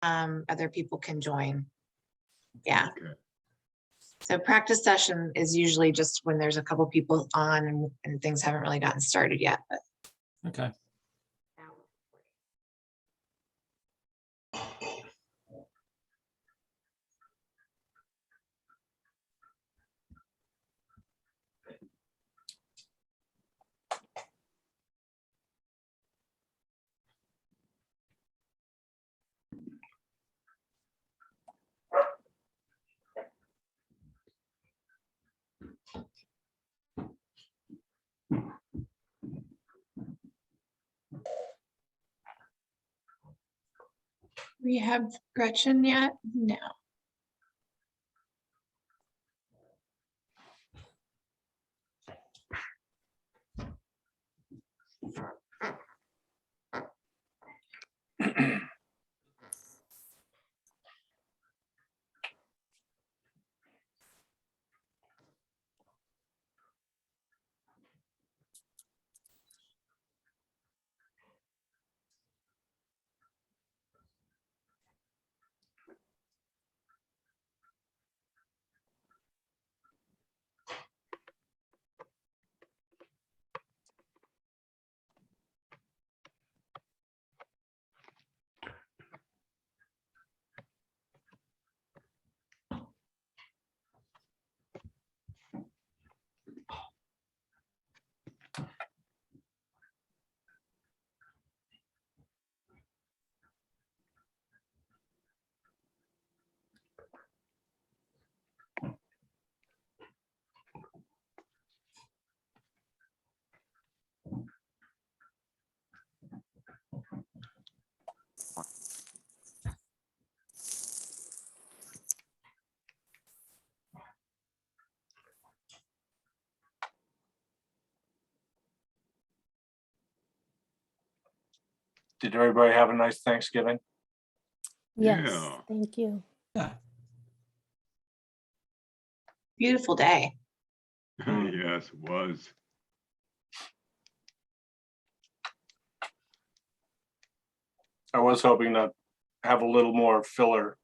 other people can join. Yeah. Okay. So practice session is usually just when there's a couple people on and things haven't really gotten started yet. But Okay. we have Gretchen yet? No. Did everybody have a nice Thanksgiving? Yes, Yeah. thank you. Yeah. Beautiful day. Yes, it was. I was hoping to have a little more filler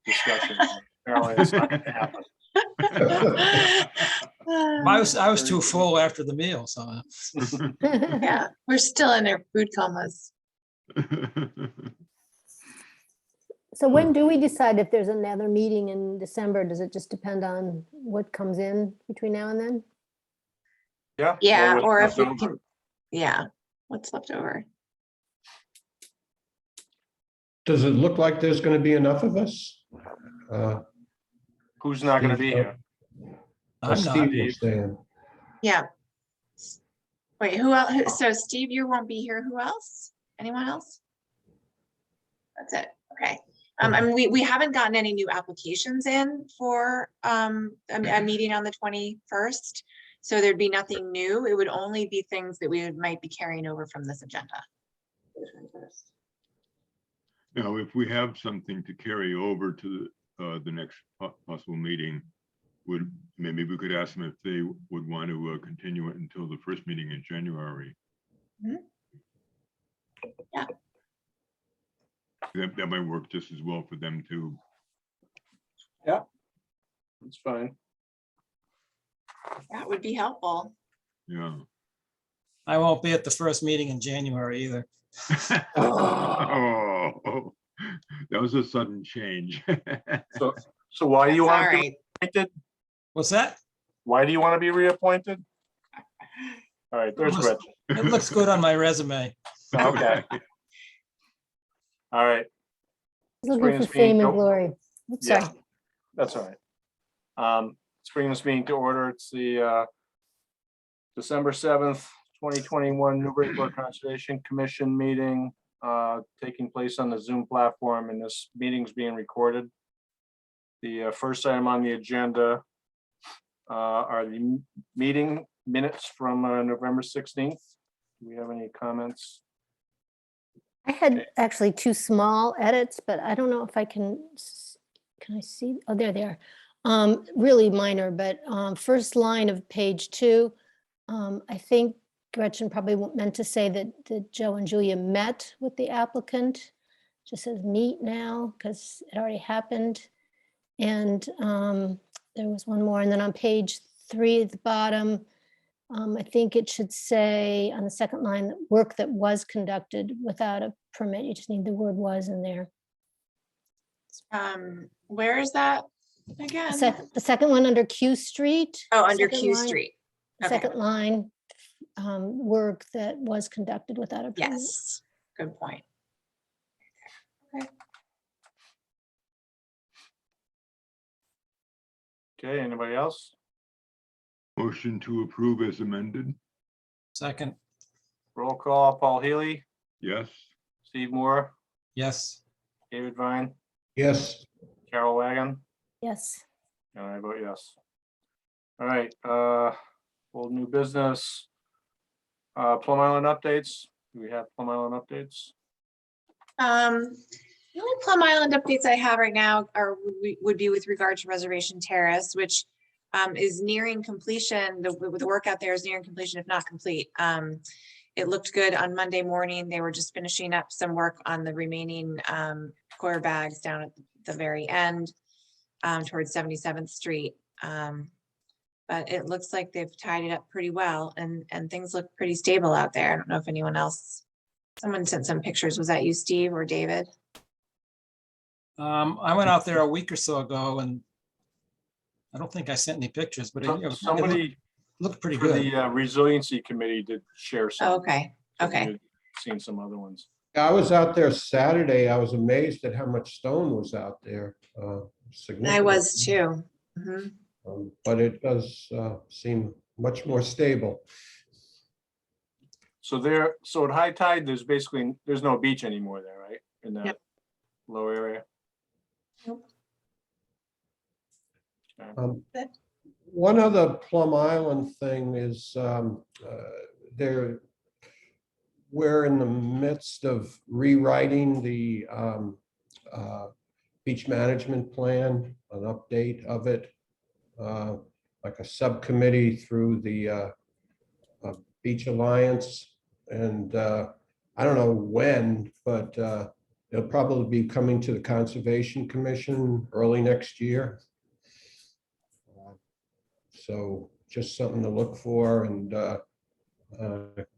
discussion. Apparently it's not gonna happen. I was too full after the meal, so. Yeah, we're still in our food comas. So when do we decide if there's another meeting in December? Does it just depend on what comes in between now and then? Yeah, what's or if left we over. can, yeah, what's left over? Does it look like there's going to be enough of us? Who's not gonna be here? I'm not. Steve was saying. Yeah. Wait, who else? So Steve, you won't be here. Who else? Anyone else? That's it. Okay. I mean, we haven't gotten any new applications in for a meeting on the 21st. So there'd be nothing new. It would only be things that we might be carrying over from this agenda. Now, if we have something to carry over to the next possible meeting, maybe we could ask them if they would want to continue it until the first meeting in January. Yeah. That might work just as well for them too. It's fine. That would be helpful. Yeah. I won't be at the first meeting in January either. Oh, that was a sudden change. So why do you All want to be right. reappointed? What's that? Why do you want to be reappointed? All right, there's Listen. Gretchen. It looks good on my resume. Okay. All right, Looking Spring for is being fame and built. glory. Oops, yeah, sorry. that's all right. Bring this meeting to order. It's the December 7th, 2021 Newburyport Conservation Commission meeting taking place on the Zoom platform, and this meeting's being recorded. The first item on the agenda are the meeting minutes from November 16th. Do we have any comments? I had actually two small edits, but I don't know if I can I see? Oh, there they are. Really minor, but first line of page 2, I think Gretchen probably meant to say that Joe and Julia met with the applicant. just says meet now because it already happened. And there was one more. And then on page 3 at the bottom, I think it should say on the second line, work that was conducted without a permit. You just need the word was in there. Where is that again? The second one under Q Street. Oh, under second Q line- Street. the Okay. Second line, work that was conducted without a permit. Yes, good point. Okay, anybody else? Motion to approve as amended. Second, Roll call, Paul Healy, Yes. Steve Moore, yes. David Vine, Yes, Carol Wagon, Yes. and I vote yes. All right, old new business. Plum Island updates. Do we have Plum Island updates? The only Plum Island updates I have right now would be with regard to Reservation Terrace, which is nearing completion. The work out there is nearing completion, if not complete. It looked good on Monday morning. They were just finishing up some work on the remaining coir bags down at the very end towards 77th Street. But it looks like they've tied it up pretty well and things look pretty stable out there. I don't know if anyone else, someone sent some pictures. Was that you, Steve or David? I went out there a week or so ago and I don't think I sent any pictures, but it Somebody looked pretty for good. the resiliency committee did share some. Oh, okay, so okay. you'd Seen some other ones. I was out there Saturday. I was amazed at how much stone was out there. I significant. was too. Mhm. But it does seem much more stable. So at high tide, there's no beach anymore there, right? In that Yep. low area. Nope. Okay. One other Plum Island thing is we're in the midst of rewriting the beach management plan, an update of it, like a subcommittee through the Beach Alliance. And I don't know when, but it'll probably be coming to the Conservation Commission early next year. So just something to look for and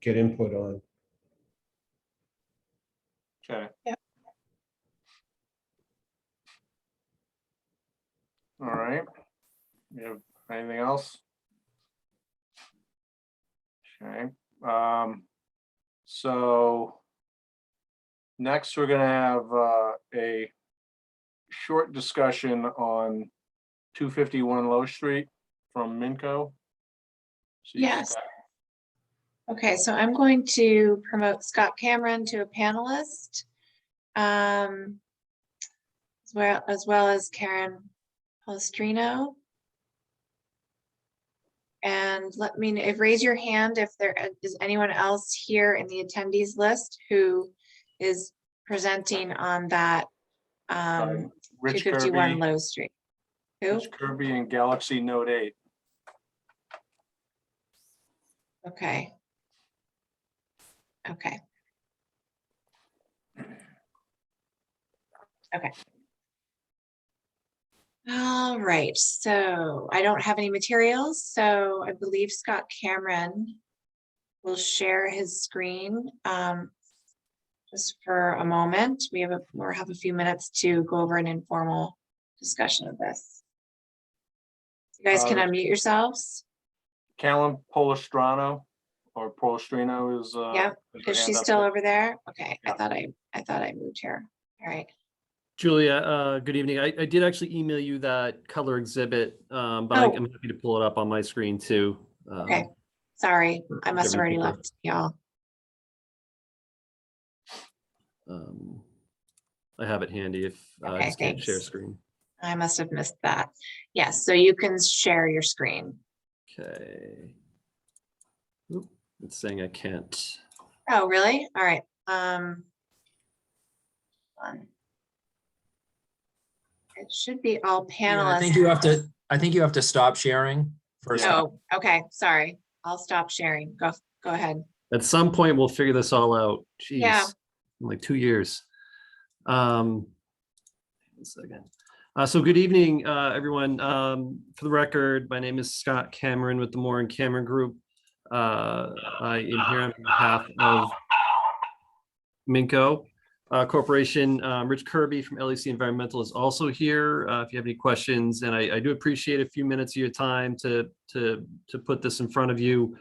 get input on. Okay. Yep. All right. You have anything else? Okay. So next we're gonna have a short discussion on 251 Low Street from Minco. Yes. Okay, so I'm going to promote Scott Cameron to a panelist. As well as Karen Palestrino. And let me know, raise your hand if there is anyone else here in the attendees list who is presenting on that Rich 251 Kirby, Low Street. Who? Rich Kirby and Galaxy Note 8. Okay. Okay. Okay. All right, so I don't have any materials, so I believe Scott Cameron will share his screen just for a moment. We'll have a few minutes to go over an informal discussion of this. You guys can unmute yourselves. Callum Polistrano or Polistrino is. Yeah, has her is she hand up still there. over there? Okay, Yeah. I thought I moved her. All right. Julia, good evening. I did actually email you that color exhibit, but Oh. I'm happy to pull it up on my screen too. Okay, sorry, I must have already everything. left y'all. I have it handy if I Okay, just can't share thanks. screen. I must have missed that. Yes, so you can share your screen. Okay. Oop, it's saying I can't. Oh, really? All right. It should be all Yeah, I panelists. think you have to stop sharing first. Oh, okay, sorry. I'll stop sharing. Go ahead. At some point, we'll figure this all out. Jeez, Yeah. in like 2 years. One second. So good evening, everyone. For the record, my name is Scott Cameron with the Moore and Cameron Group. I am here on behalf of Minco Corporation. Rich Kirby from LEC Environmental is also here. If you have any questions, and I do appreciate a few minutes of your time to put this in front of you.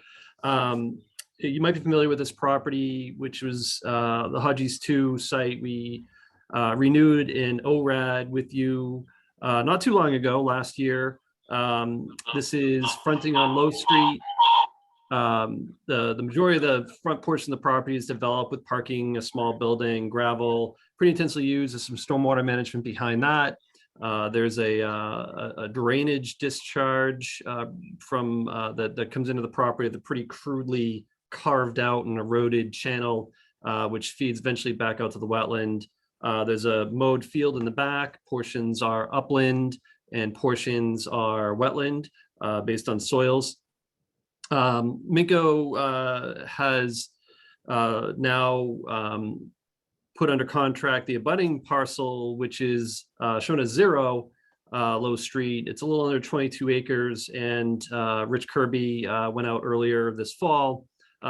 You might be familiar with this property, which was the Hodges 2 site. We renewed in ORAD with you not too long ago, last year. This is fronting on Low Street. The majority of the front portion of the property is developed with parking, a small building, gravel, pretty intensely used. There's some stormwater management behind that. There's a drainage discharge from that comes into the property, the pretty crudely carved out and eroded channel, which feeds eventually back out to the wetland. There's a mowed field in the back. Portions are upland and portions are wetland based on soils. Minco has now put under contract the abutting parcel, which is shown as 0 Low Street. It's a little under 22 acres, and Rich Kirby went out earlier this fall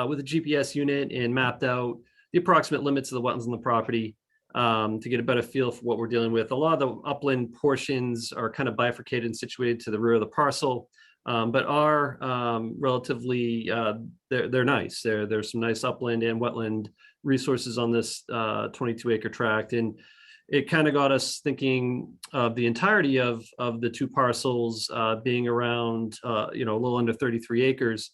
with a GPS unit and mapped out the approximate limits of the wetlands on the property to get a better feel for what we're dealing with. A lot of the upland portions are kind of bifurcated and situated to the rear of the parcel, but are relatively, they're nice. There's some nice upland and wetland resources on this 22-acre tract. And it kind of got us thinking of the entirety of the 2 parcels being around, a little under 33 acres.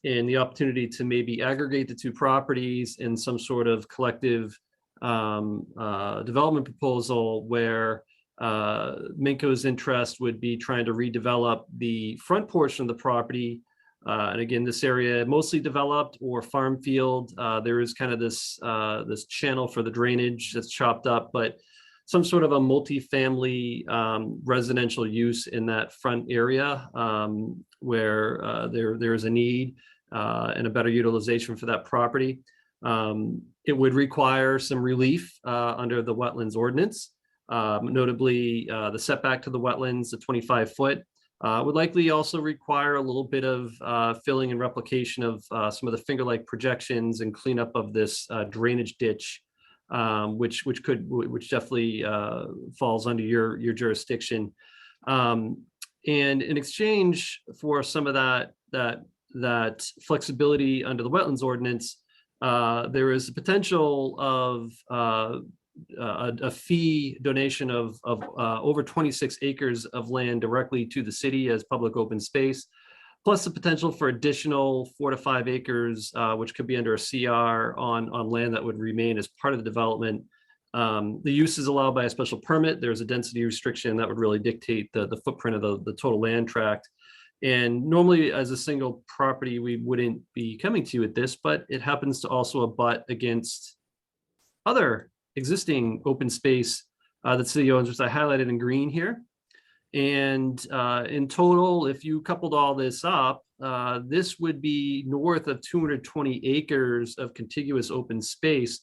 And the opportunity to maybe aggregate the 2 properties in some sort of collective development proposal where Minco's interest would be trying to redevelop the front portion of the property. And again, this area mostly developed or farm field. There is kind of this channel for the drainage that's chopped up, but some sort of a multi-family residential use in that front area where there is a need and a better utilization for that property. It would require some relief under the wetlands ordinance, notably the setback to the wetlands, the 25-foot, would likely also require a little bit of filling and replication of some of the finger-like projections and cleanup of this drainage ditch, which definitely falls under your jurisdiction. And in exchange for some of that flexibility under the wetlands ordinance, there is a potential of a fee donation of over 26 acres of land directly to the city as public open space, plus the potential for additional 4 to 5 acres, which could be under a CR on land that would remain as part of the development. The use is allowed by a special permit. There's a density restriction that would really dictate the footprint of the total land tract. And normally as a single property, we wouldn't be coming to you with this, but it happens to also abut against other existing open space that city owns, which I highlighted in green here. And in total, if you coupled all this up, this would be north of 220 acres of contiguous open space,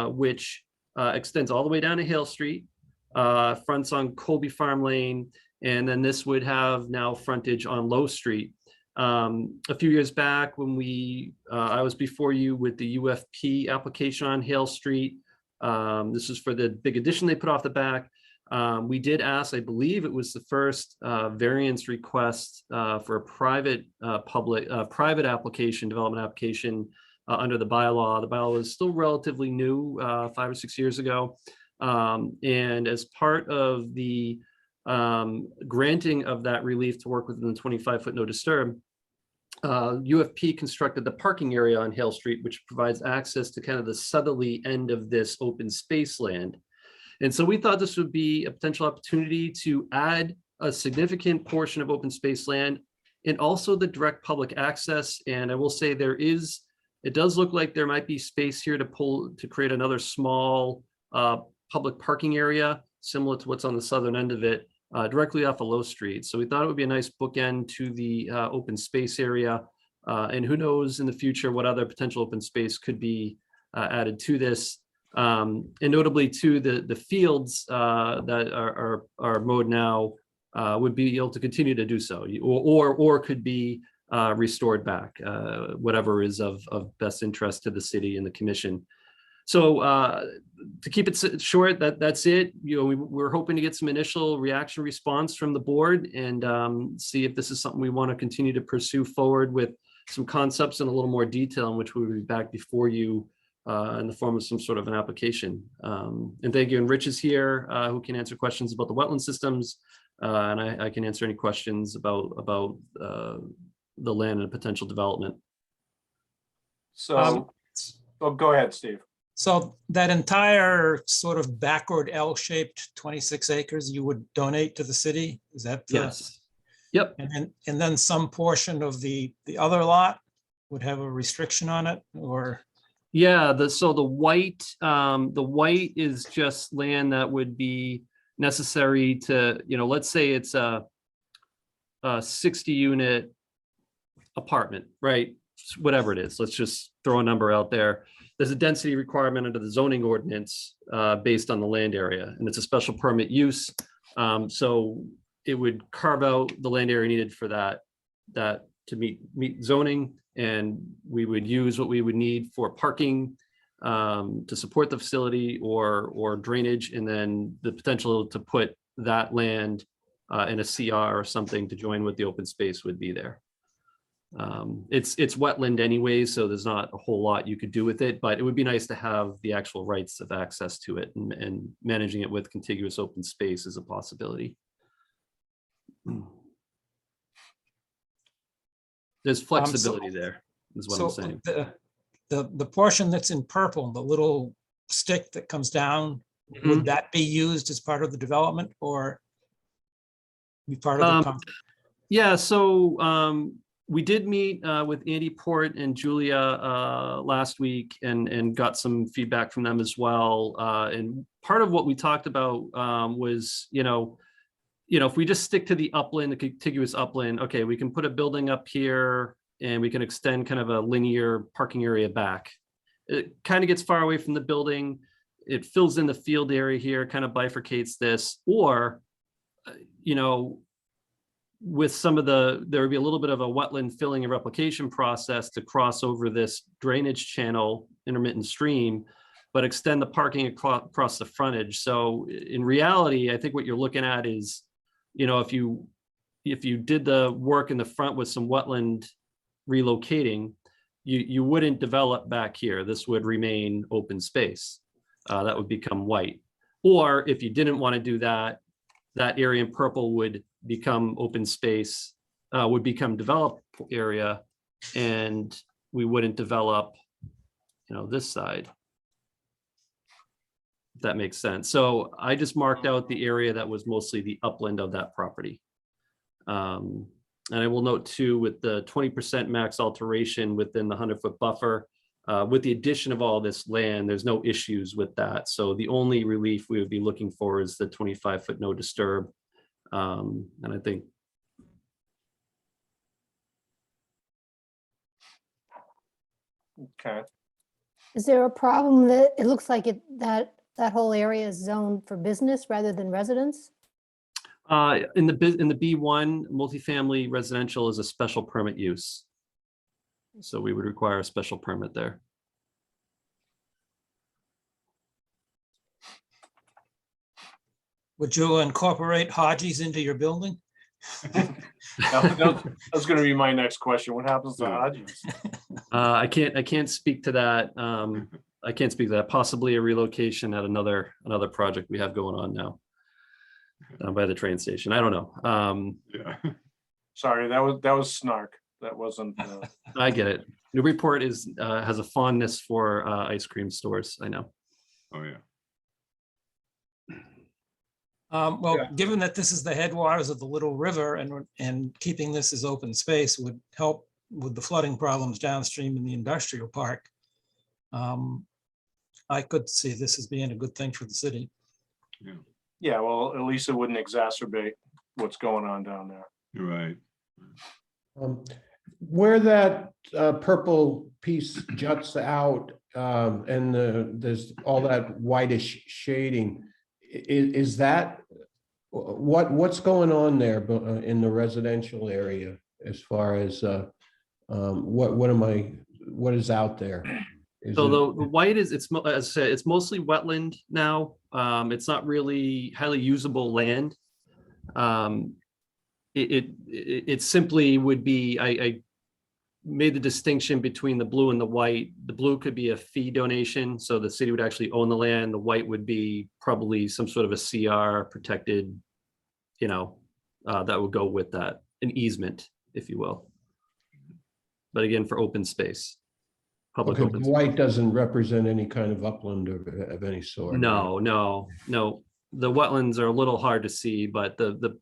which extends all the way down to Hale Street, fronts on Colby Farm Lane, and then this would have now frontage on Low Street. A few years back when I was before you with the UFP application on Hale Street, this is for the big addition they put off the back. We did ask, I believe it was the first variance request for a private private application, development application under the bylaw. The bylaw was still relatively new, 5 or 6 years ago. And as part of the granting of that relief to work within the 25-foot no disturb, UFP constructed the parking area on Hale Street, which provides access to kind of the southerly end of this open space land. And so we thought this would be a potential opportunity to add a significant portion of open space land and also the direct public access. And I will say it does look like there might be space here to create another small public parking area similar to what's on the southern end of it, directly off of Low Street. So we thought it would be a nice bookend to the open space area. And who knows in the future what other potential open space could be added to this. And notably too, the fields that are mowed now would be able to continue to do so, or could be restored back, whatever is of best interest to the city and the commission. So to keep it short, that's it. You know, we're hoping to get some initial reaction response from the board and see if this is something we want to continue to pursue forward with some concepts in a little more detail, in which we will be back before you in the form of some sort of an application. And thank you. And Rich is here, who can answer questions about the wetland systems, and I can answer any questions about the land and potential development. So, oh, go ahead, Steve. So that entire sort of backward L-shaped 26 acres you would donate to the city? Is that? Yes. Yep. And then some portion of the other lot would have a restriction on it, or? Yeah, so the white is just land that would be necessary to, you know, let's say it's a 60 unit apartment, right? Whatever it is, let's just throw a number out there. There's a density requirement under the zoning ordinance based on the land area, and it's a special permit use. So it would carve out the land area needed for that to meet zoning, and we would use what we would need for parking to support the facility or drainage, and then the potential to put that land in a CR or something to join with the open space would be there. It's wetland anyway, so there's not a whole lot you could do with it, but it would be nice to have the actual rights of access to it, and managing it with contiguous open space is a possibility. There's flexibility there, is what I'm saying. The portion that's in purple, the little stick that comes down, would that be used as part of the development or be part of the? Yeah, so we did meet with Andy Port and Julia last week and got some feedback from them as well. And part of what we talked about was, you know, if we just stick to the upland, the contiguous upland, okay, we can put a building up here and we can extend kind of a linear parking area back. It kind of gets far away from the building. It fills in the field area here, kind of bifurcates this, or, you know, with some of there would be a little bit of a wetland filling and replication process to cross over this drainage channel, intermittent stream, but extend the parking across the frontage. So in reality, I think what you're looking at is, you know, if you did the work in the front with some wetland relocating, you wouldn't develop back here. This would remain open space. That would become white. Or if you didn't want to do that, that area in purple would become open space, would become developed area, and we wouldn't develop, you know, this side. If that makes sense. So I just marked out the area that was mostly the upland of that property. And I will note too, with the 20% max alteration within the 100-foot buffer, with the addition of all this land, there's no issues with that. So the only relief we would be looking for is the 25-foot no disturb. And I think. Okay. Is there a problem that it looks like that whole area is zoned for business rather than residence? In the B1, multifamily residential is a special permit use. So we would require a special permit there. Would you incorporate Hodges into your building? That was going to be my next question. What happens to Hodges? I can't speak to that. I can't speak to that. Possibly a relocation at another project we have going on now by the train station. I don't know. Yeah. Sorry, that was snark. That wasn't. I get it. Newburyport has a fondness for ice cream stores. I know. Oh, yeah. Well, Yeah. given that this is the headwaters of the Little River and keeping this as open space would help with the flooding problems downstream in the industrial park, I could see this as being a good thing for the city. Yeah. Yeah, well, at least it wouldn't exacerbate what's going on down there. You're right. Where that purple piece juts out, and there's all that whitish shading. Is that, what's going on there in the residential area as far as what is out there? Is So it- the white is, as I said, it's mostly wetland now. It's not really highly usable land. It simply would be, I made the distinction between the blue and the white. The blue could be a fee donation, so the city would actually own the land. The white would be probably some sort of a CR protected, that would go with that, an easement, if you will. But again, for open space, public Okay, open the space. white doesn't represent any kind of upland of any sort. right? No. The wetlands are a little hard to see, but the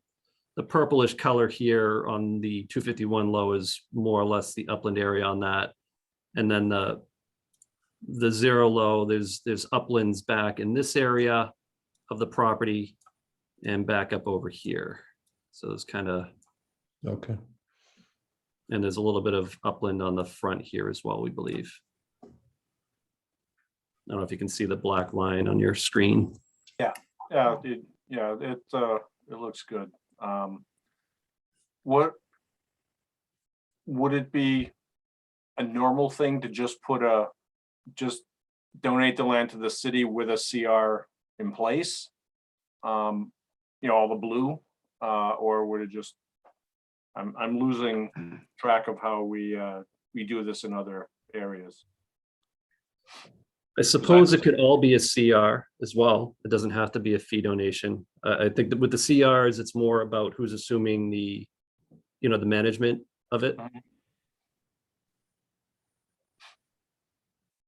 purplish color here on the 251 low is more or less the upland area on that. And then the 0 low, there's uplands back in this area of the property and back up over here. So it's kind of, Okay, and there's a little bit of upland on the front here as well, we believe. I don't know if you can see the black line on your screen. It looks good. What would it be a normal thing to just just donate the land to the city with a CR in place? All the blue, or would it just, I'm losing track of how we do this in other areas. I suppose it could all be a CR as well. It doesn't have to be a fee donation. I think that with the CRs, it's more about who's assuming the management of it.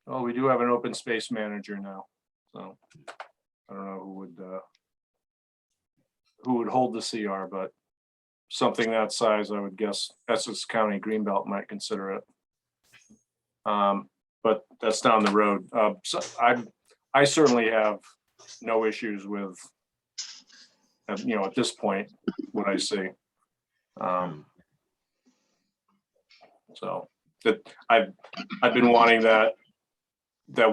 Well, we do have an open space manager now, so I don't know who would hold the CR, but something that size, I would guess Essex County Greenbelt might consider it. But that's down the road. So I certainly have no issues with, at this point, what I see. So that I've been wanting that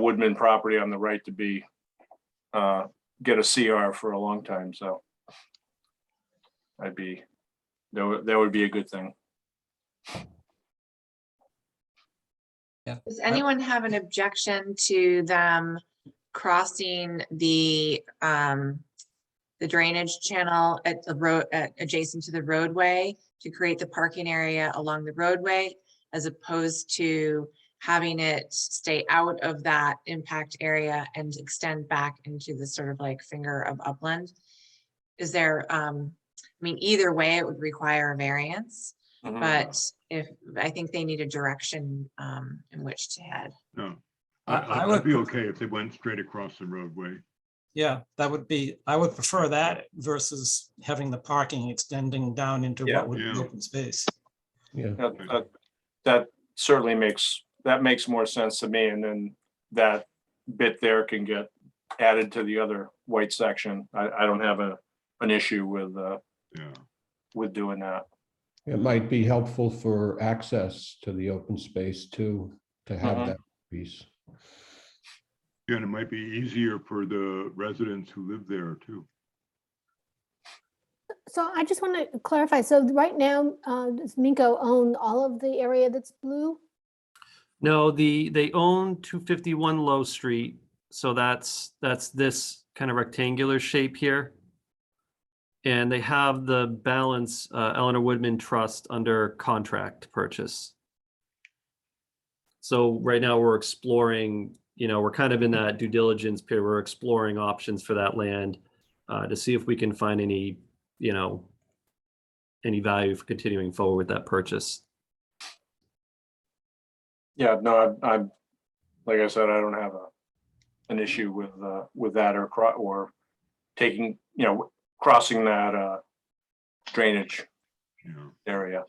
Woodman property on the right to be get a CR for a long time. So that would be a good thing. Does anyone have an objection to them crossing the drainage channel at the road adjacent to the roadway to create the parking area along the roadway, as opposed to having it stay out of that impact area and extend back into the sort of like finger of upland? Is there, either way, it would require a variance. But I think they need a direction in which to head. No, I I'd would be pref- okay if they went straight across the roadway. Yeah, I would prefer that versus having the parking extending down into Yeah. what would be Yeah. open space. yeah. That certainly makes more sense to me. And then that bit there can get added to the other white section. I don't have an issue with doing that. It might be helpful for access to the open space too, to have that piece. Yeah, and it might be easier for the residents who live there too. So I just want to clarify. So right now, does Minko own all of the area that's blue? No, they own 251 Low Street. So that's this kind of rectangular shape here. And they have the balance, Eleanor Woodman Trust, under contract to purchase. So right now we're exploring, we're kind of in that due diligence period. We're exploring options for that land to see if we can find any value for continuing forward with that purchase. Yeah, no, I'm like I said, I don't have an issue with that or taking, crossing that drainage area.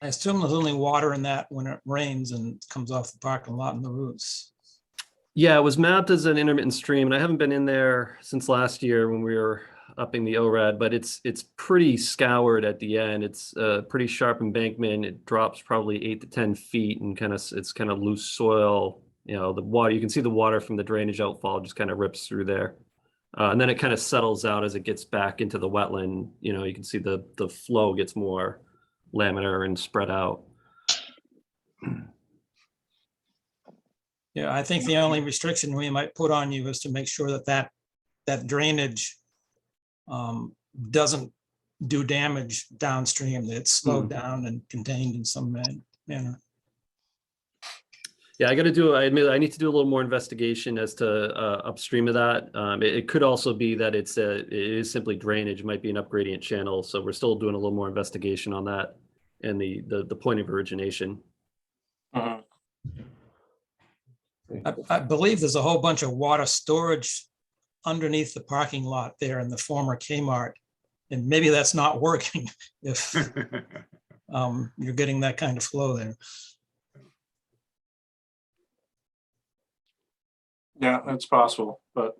I assume there's only water in that when it rains and comes off the parking lot and the roofs. Yeah, it was mapped as an intermittent stream, and I haven't been in there since last year when we were upping the ORAD, but it's pretty scoured at the end. It's a pretty sharp embankment. It drops probably 8 to 10 feet and it's kind of loose soil. You know, the water, you can see the water from the drainage outfall just kind of rips through there. And then it kind of settles out as it gets back into the wetland. You know, you can see the flow gets more laminar and spread out. Yeah, I think the only restriction we might put on you is to make sure that drainage doesn't do damage downstream, that it's slowed down and contained in some manner. Yeah, I admit I need to do a little more investigation as to upstream of that. It could also be that it is simply drainage, it might be an upgradient channel. So we're still doing a little more investigation on that and the point of origination. I believe there's a whole bunch of water storage underneath the parking lot there in the former Kmart. And maybe that's not working if you're getting that kind of flow there. Yeah, it's possible, but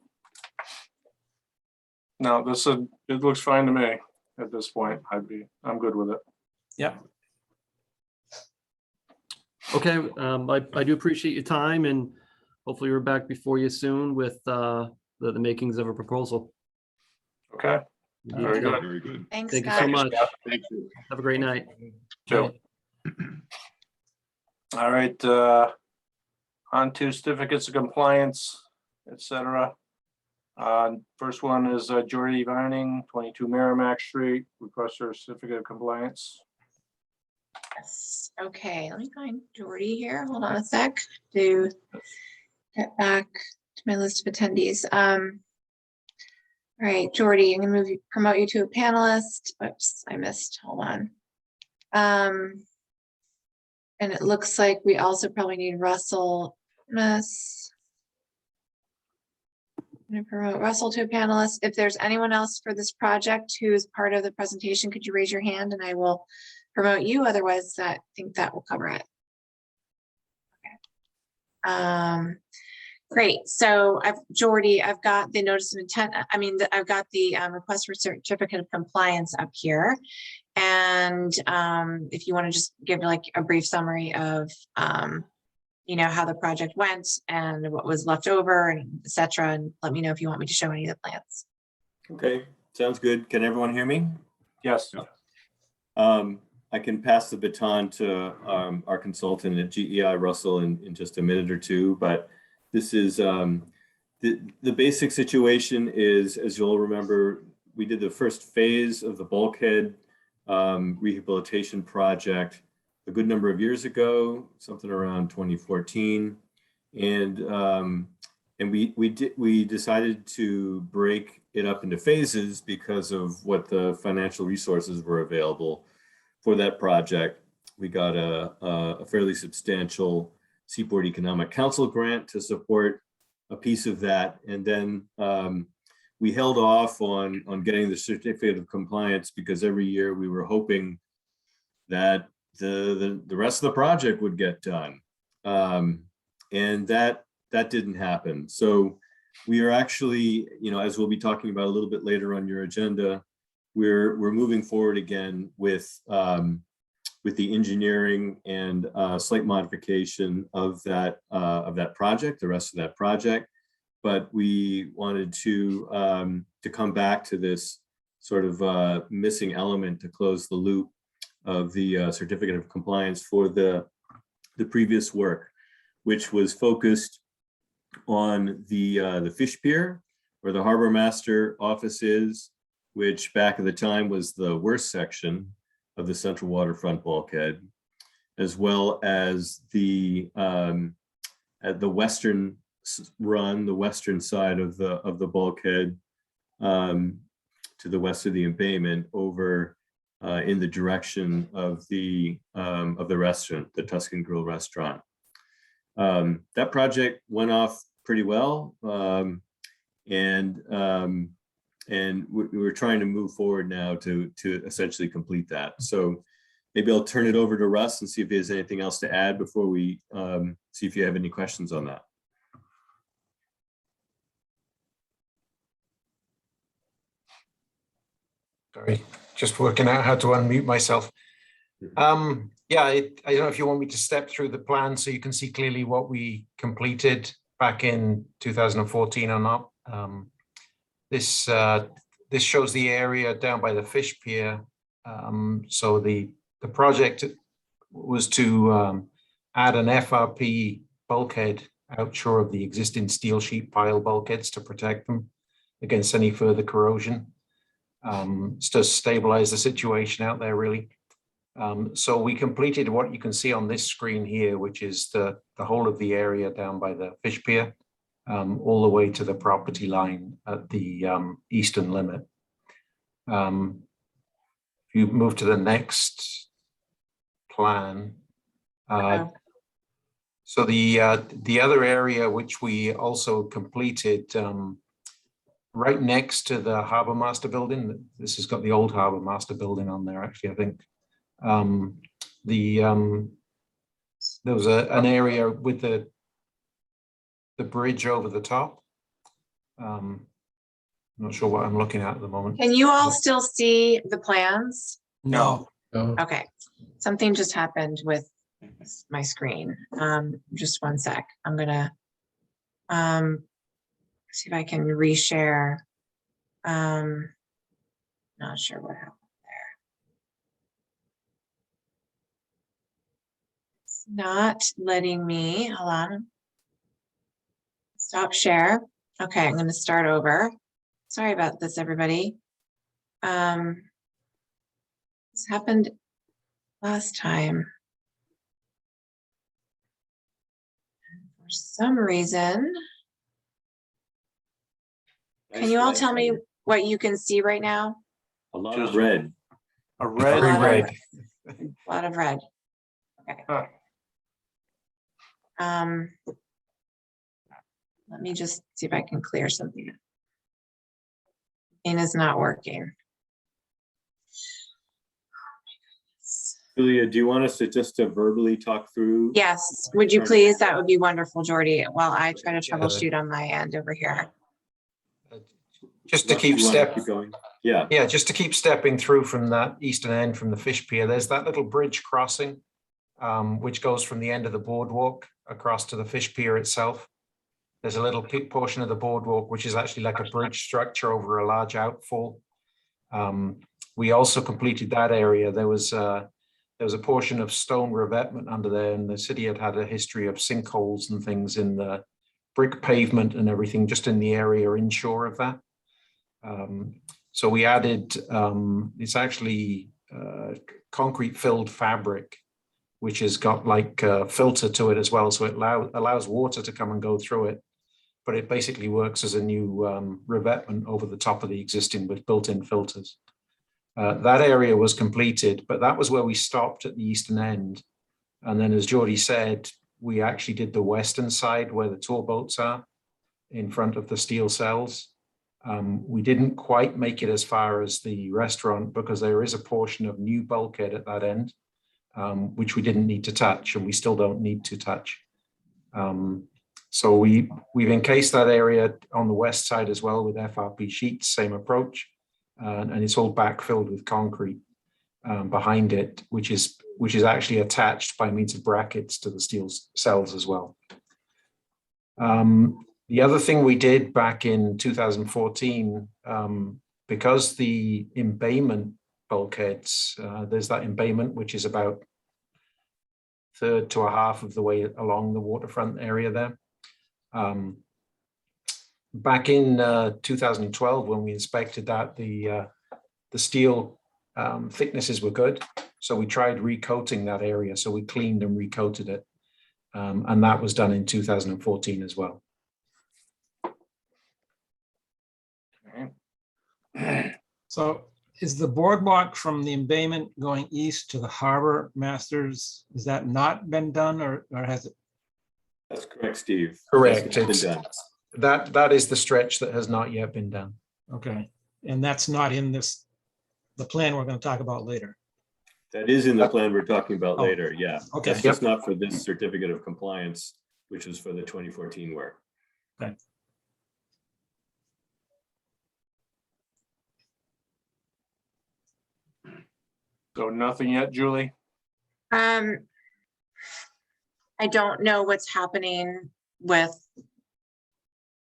no, it looks fine to me at this point. I'm good with it. Yep. Okay, I do appreciate your time, and hopefully we're back before you soon with the makings of a proposal. Okay, very good. Very good. Thanks, Thank you so Scott. much. Thank you. Have a great night. Joe. All right, on to certificates of compliance, etc. First one is Jordy Vining, 22 Merrimack Street, request for a certificate of compliance. Yes. Okay, let me find Jordy here. Hold on a sec to get back to my list of attendees. All right, Jordy, I'm gonna promote you to a panelist. Oops, I missed. Hold on. And it looks like we also probably need Russell. I'm gonna promote Russell to a panelist. If there's anyone else for this project who is part of the presentation, could you raise your hand and I will promote you? Otherwise, I think that will cover it. Okay. Great. So Jordy, I've got the notice of intent. I've got the request for certificate of compliance up here. And if you want to just give like a brief summary of, how the project went and what was left over and et cetera, and let me know if you want me to show any of the plans. Okay, sounds good. Can everyone hear me? Yes. I can pass the baton to our consultant at GEI, Russell, in just a minute or two, but this is the basic situation is, as you'll remember, we did the first phase of the Bulkhead rehabilitation project a good number of years ago, something around 2014, and we decided to break it up into phases because of what the financial resources were available for that project. We got a fairly substantial Seaport Economic Council grant to support a piece of that, and then we held off on getting the certificate of compliance because every year we were hoping that the rest of the project would get done, and that didn't happen. So we are actually, as we'll be talking about a little bit later on your agenda, we're moving forward again with the engineering and slight modification of that project, the rest of that project. But we wanted to come back to this sort of missing element to close the loop of the certificate of compliance for the previous work, which was focused on the fish pier where the harbor master office is, which back at the time was the worst section of the central waterfront bulkhead, as well as at the western run, the western side of the bulkhead, to the west of the embayment, over in the direction of the restaurant, the Tuscan Grill restaurant. That project went off pretty well, and we're trying to move forward now to essentially complete that. So maybe I'll turn it over to Russ and see if he has anything else to add before we see if you have any questions on that. Sorry, just working out how to unmute myself. Yeah, I don't know if you want me to step through the plan so you can see clearly what we completed back in 2014 or not. This shows the area down by the fish pier. So the project was to add an FRP bulkhead outshore of the existing steel sheet pile bulkheads to protect them against any further corrosion. To stabilize the situation out there, really. So we completed what you can see on this screen here, which is the whole of the area down by the fish pier, all the way to the property line at the eastern limit. If you move to the next plan. So the other area which we also completed right next to the Harbour Master building, this has got the old Harbour Master building on there, actually, I think. There was an area with the bridge over the top. I'm not sure what I'm looking at the moment. Can you all still see the plans? No. No. Okay, something just happened with my screen. Just one sec. I'm gonna see if I can reshare. Not sure what happened there. It's not letting me. Hold on. Stop share. Okay, I'm gonna start over. Sorry about this, everybody. This happened last time. For some reason, can you all tell me what you can see right now? A lot of red. A red. Very red. A lot of red. Okay. Huh. Let me just see if I can clear something. It is not working. Julia, do you want us to just verbally talk through? Yes, would you please? That would be wonderful, Jordy, while I try to troubleshoot on my end over here. Just to Russ, keep you wanna step. keep going? Yeah. Yeah, just to keep stepping through from that eastern end from the fish pier, there's that little bridge crossing, which goes from the end of the boardwalk across to the fish pier itself. There's a little portion of the boardwalk, which is actually like a bridge structure over a large outfall. We also completed that area. There was a portion of stone revetment under there, and the city had had a history of sinkholes and things in the brick pavement and everything, just in the area inshore of that. So we added, it's actually concrete filled fabric, which has got like a filter to it as well. So it allows water to come and go through it, but it basically works as a new revetment over the top of the existing with built-in filters. That area was completed, but that was where we stopped at the eastern end. And then, as Geordie said, we actually did the western side where the tour boats are in front of the steel cells. We didn't quite make it as far as the restaurant because there is a portion of new bulkhead at that end, which we didn't need to touch, and we still don't need to touch. So we've encased that area on the west side as well with FRP sheets, same approach, and it's all backfilled with concrete behind it, which is actually attached by means of brackets to the steel cells as well. The other thing we did back in 2014, because the embayment bulkheads, there's that embayment which is about 1/3 to 1/2 of the way along the waterfront area there. Back in 2012, when we inspected that, the steel thicknesses were good. So we tried recoating that area. So we cleaned and recoated it. And that was done in 2014 as well. So is the boardwalk from the embayment going east to the Harbor Masters, has that not been done or has it? That's correct, Steve. Correct. That's been done. That is the stretch that has not yet been done. Okay, and that's not in the plan we're going to talk about later. That is in the plan we're talking about later, yeah. Okay. That's just not for this certificate of compliance, which was for the 2014 work. Okay. So nothing yet, Julie? I don't know what's happening with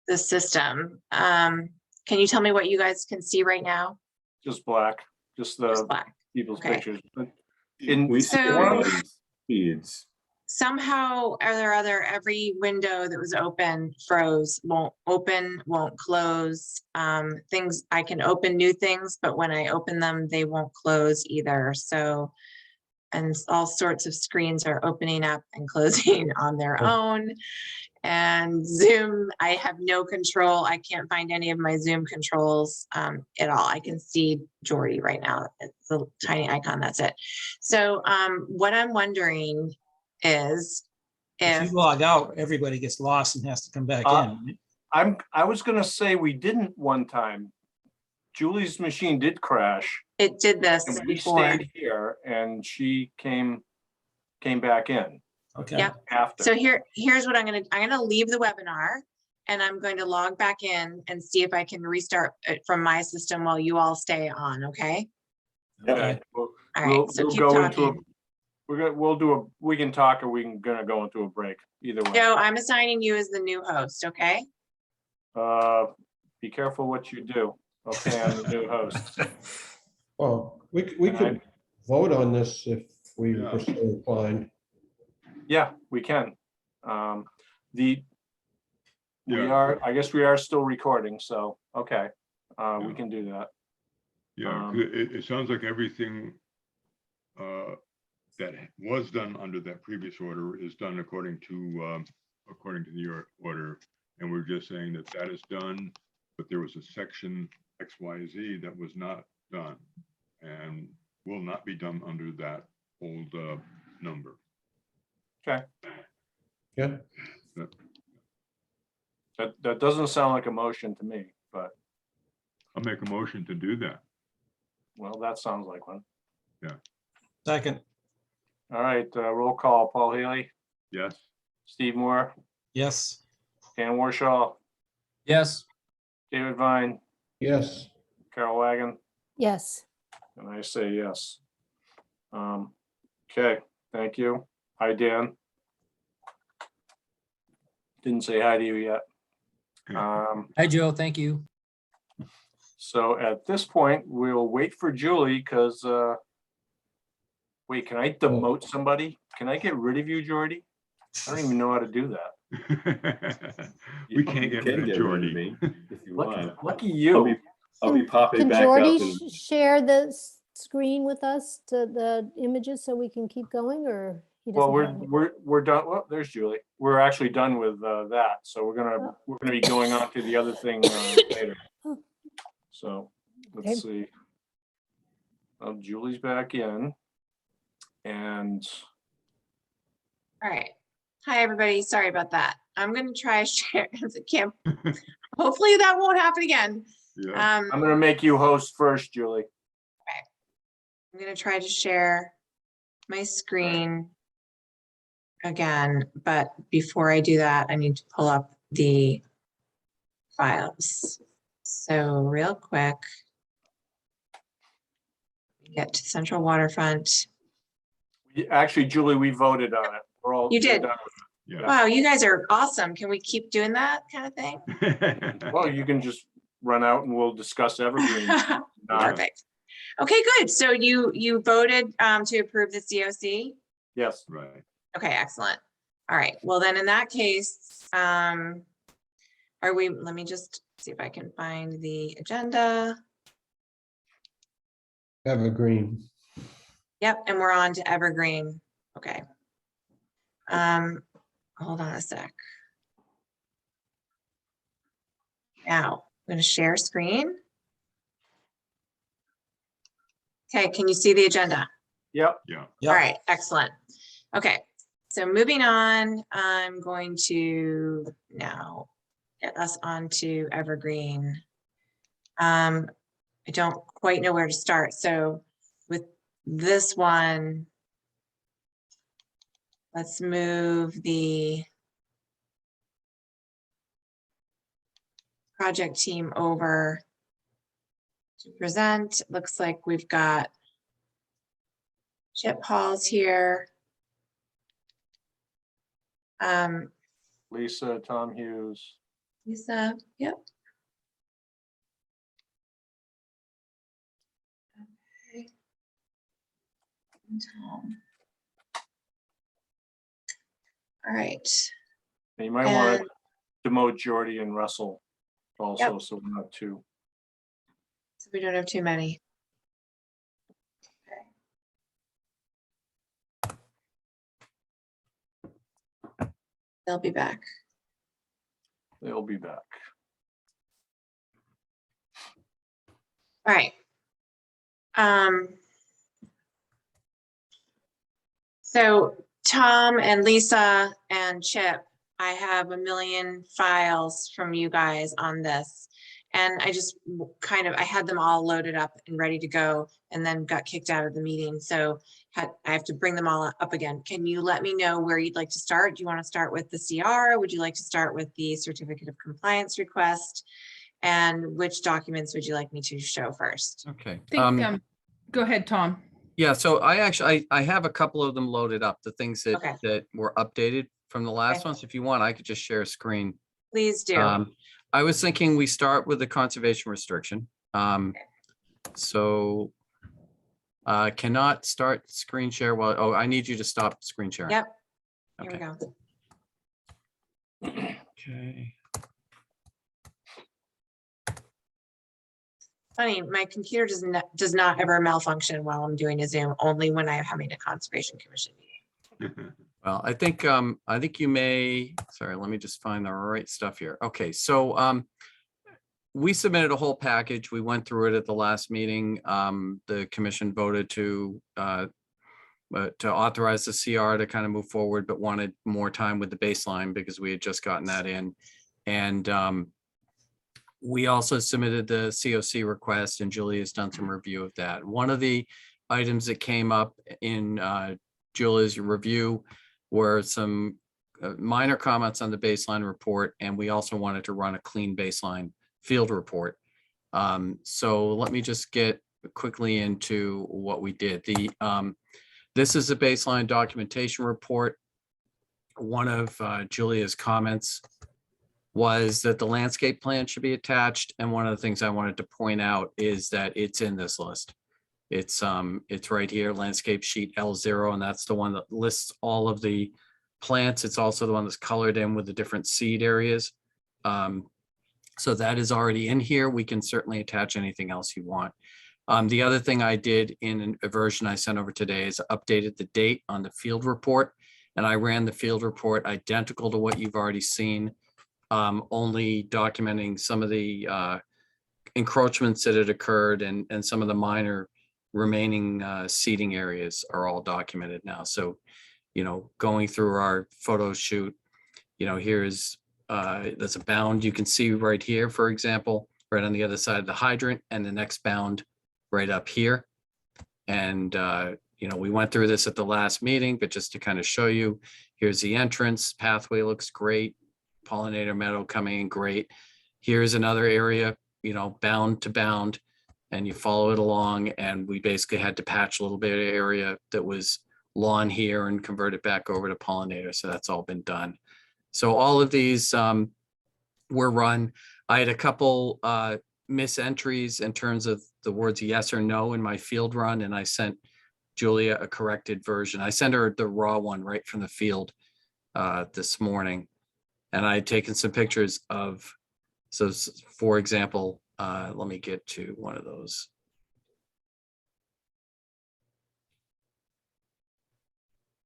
the system. Can you tell me what you guys can see right now? Just black, just Just the black. people's Okay. pictures. But in We see So- feeds. Somehow or other, every window that was open froze, won't open, won't close. Things, I can open new things, but when I open them, they won't close either. So, and all sorts of screens are opening up and closing on their own. And Zoom, I have no control. I can't find any of my Zoom controls at all. I can see Jordy right now. It's a tiny icon, that's it. So what I'm wondering is If if, you log out, everybody gets lost and has to come back Uh, in. I was gonna say we didn't one time. Julie's machine did crash. it did this And we before. stayed here and she came back in Okay. Yep. after. So here's what I'm gonna leave the webinar and I'm going to log back in and see if I can restart it from my system while you all stay on, okay? Okay. All We'll right, so keep go into a, talking. we can talk or we can gonna go into a break, either way. Joe, I'm assigning you as the new host, okay? Be careful what you do. Okay, I'm the new host. Well, we could vote on this if we were so inclined. Yeah, we can. We Yeah. are, I guess we are still recording, so, okay, we Yeah. can do that. Yeah, 'cause it sounds like everything that was done under that previous order is done according to the order. And we're just saying that that is done, but there was a section XYZ that was not done and will not be done under that old number. Okay. Yeah, That doesn't sound like a motion to me, but, I'll make a motion to do that. well, that sounds like one. Second, All right, roll call, Paul Healy, Yes? Steve Moore, yes. Dan Warshaw, Yes. David Vine, yes, Carol Wagon, Yes, and I say yes. Okay, thank you. Hi, Dan. Didn't say hi to you yet. Hi, Joe. Thank you. So at this point, we'll wait for Julie because, wait, can I demote somebody? Can I get rid of you, Jordy? I don't even know how to do that. We can't get rid of Jordy. me if you Lucky, want. lucky I'll you. be, I'll be popping can back up. Jordy and- share the screen with us, to the images, so we can keep going, or? he Well, doesn't have it? we're done. Well, there's Julie. We're actually done with that. So we're gonna be going on to the other thing later. Oh. So Okay. let's see. Julie's back in. And All right. Hi, everybody. Sorry about that. I'm gonna try share. Hopefully that won't happen again. Yeah, I'm gonna make you host first, Julie. I'm gonna try to share my screen again, but before I do that, I need to pull up the files. So real quick, get to Central Waterfront. Actually, Julie, we voted on it. We're all. You did. we're done. yeah. Wow, you guys are awesome. Can we keep doing that kind of thing? Well, you can just run out and we'll discuss evergreen. Perfect. Okay, good. So you voted to approve the COC? Yes. Right. Okay, excellent. All right, well then in that case, let me just see if I can find the agenda. evergreen. Yep, and we're on to Evergreen. Okay. Hold on a sec. Now, I'm gonna share screen. Okay, can you see the agenda? Yep. Yeah. Yeah. All right, excellent. Okay, so moving on, I'm going to now get us onto Evergreen. I don't quite know where to start. So with this one, let's move the project team over to present. Looks like we've got Chip Hall's here. Lisa, Tom Hughes. Lisa, yep. Okay. And Tom. All right. And you might want And- to demote Jordy and Russell also, so we're not too. So we don't have too many. Okay. They'll be back. They'll be back. All right. So Tom and Lisa and Chip, I have a million files from you guys on this. And I just I had them all loaded up and ready to go and then got kicked out of the meeting. So I have to bring them all up again. Can you let me know where you'd like to start? Do you want to start with the CR? Would you like to start with the certificate of compliance request? And which documents would you like me to show first? Okay. Go ahead, Tom. Yeah, so I have a couple of them loaded up, the things that, Okay. that were updated from the last Okay. ones. If you want, I could just share a screen. Please do. I was thinking we start with the conservation restriction. So cannot start screen share while, oh, I need you to stop screen sharing. Yep. Here Okay. we go. Okay. Funny, my computer does not ever malfunction while I'm doing a Zoom, only when I'm having a conservation commission meeting. Well, I think you may, sorry, let me just find the right stuff here. Okay, so we submitted a whole package. We went through it at the last meeting. The commission voted to authorize the CR to kind of move forward, but wanted more time with the baseline because we had just gotten that in. And we also submitted the COC request, and Julie has done some review of that. One of the items that came up in Julie's review were some minor comments on the baseline report, and we also wanted to run a clean baseline field report. So let me just get quickly into what we did. This is a baseline documentation report. One of Julia's comments was that the landscape plan should be attached, and one of the things I wanted to point out is that it's in this list. It's right here, landscape sheet L0, and that's the one that lists all of the plants. It's also the one that's colored in with the different seed areas. So that is already in here. We can certainly attach anything else you want. The other thing I did in a version I sent over today is updated the date on the field report, and I ran the field report identical to what you've already seen, only documenting some of the encroachments that had occurred, and some of the minor remaining seating areas are all documented now. So, you know, going through our photo shoot, you know, here's there's a bound you can see right here, for example, right on the other side of the hydrant, and the next bound right up here. And you know, we went through this at the last meeting, but just to kind of show you, here's the entrance pathway, looks great. Pollinator meadow coming in great. Here's another area, you know, bound to bound, and you follow it along. And we basically had to patch a little bit of area that was lawn here and convert it back over to pollinator. So that's all been done. So all of these were run. I had a couple misentries in terms of the words yes or no in my field run, and I sent Julia a corrected version. I sent her the raw one right from the field this morning. And I had taken some pictures of, so for example, let me get to one of those.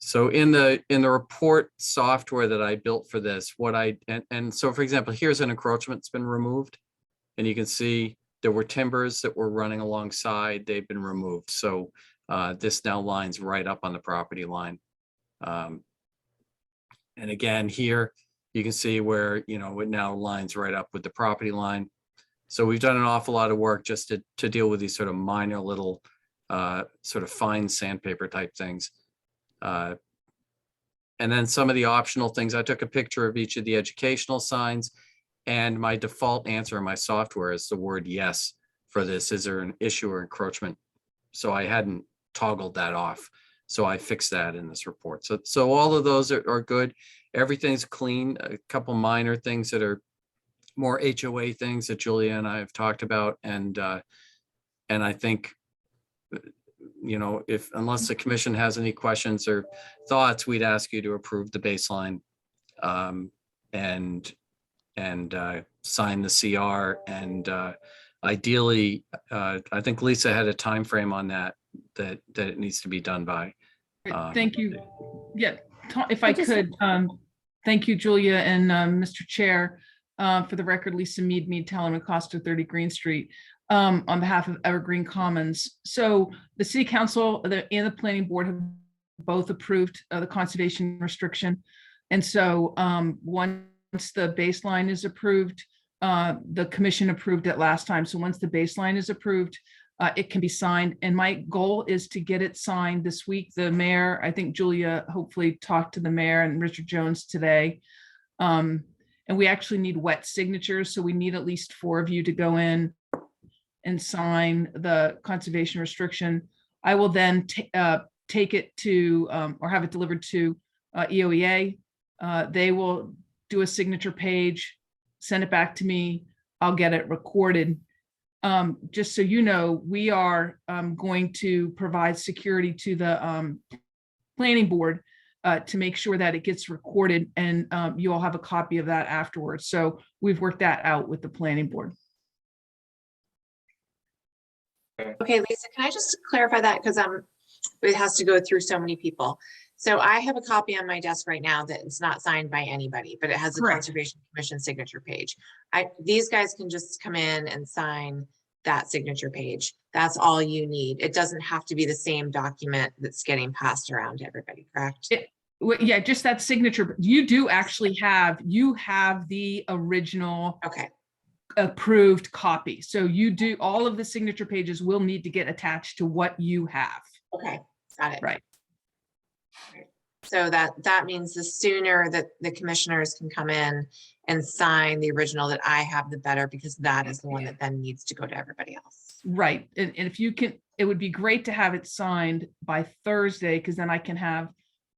So in the report software that I built for this, and so for example, here's an encroachment that's been removed, and you can see there were timbers that were running alongside, they've been removed. So this now lines right up on the property line. And again, here, you can see where, you know, it now lines right up with the property line. So we've done an awful lot of work just to deal with these sort of minor little sort of fine sandpaper type things. And then some of the optional things, I took a picture of each of the educational signs, and my default answer in my software is the word yes for this. Is there an issue or encroachment? So I hadn't toggled that off. So I fixed that in this report. So all of those are good. Everything's clean. A couple minor things that are more HOA things that Julia and I have talked about. And I think, if, unless the commission has any questions or thoughts, we'd ask you to approve the baseline and sign the CR. And ideally, I think Lisa had a time frame on that it needs to be done by. Thank you. Yeah, if I I just- could, thank you, Julia and Mr. Chair. For the record, Lisa Mead, Talon Acosta, 30 Green Street, on behalf of Evergreen Commons. So the City Council and the Planning Board have both approved the conservation restriction. And so once the baseline is approved, the commission approved it last time. So once the baseline is approved, it can be signed. And my goal is to get it signed this week. The mayor, I think Julia hopefully talked to the mayor and Richard Jones today. And we actually need wet signatures. So we need at least 4 of you to go in and sign the conservation restriction. I will then take it to, or have it delivered to EOEA. They will do a signature page, send it back to me. I'll get it recorded. Just so you know, we are going to provide security to the planning board to make sure that it gets recorded, and you all have a copy of that afterwards. So we've worked that out with the planning board. Okay, Lisa, can I just clarify that? Because it has to go through so many people. So I have a copy on my desk right now that it's not signed by anybody, but it has the Correct. Conservation Commission signature page. These guys can just come in and sign that signature page. That's all you need. It doesn't have to be the same document that's getting passed around to everybody, correct? Well, yeah, just that signature. But you do actually have the original Okay, approved copy. So you do, all of the signature pages will need to get attached to what you have. okay, got it. Right. So that means the sooner that the commissioners can come in and sign the original that I have, the better, because that is the one that then needs to go to everybody else. Right. And if you can, it would be great to have it signed by Thursday, because then I can have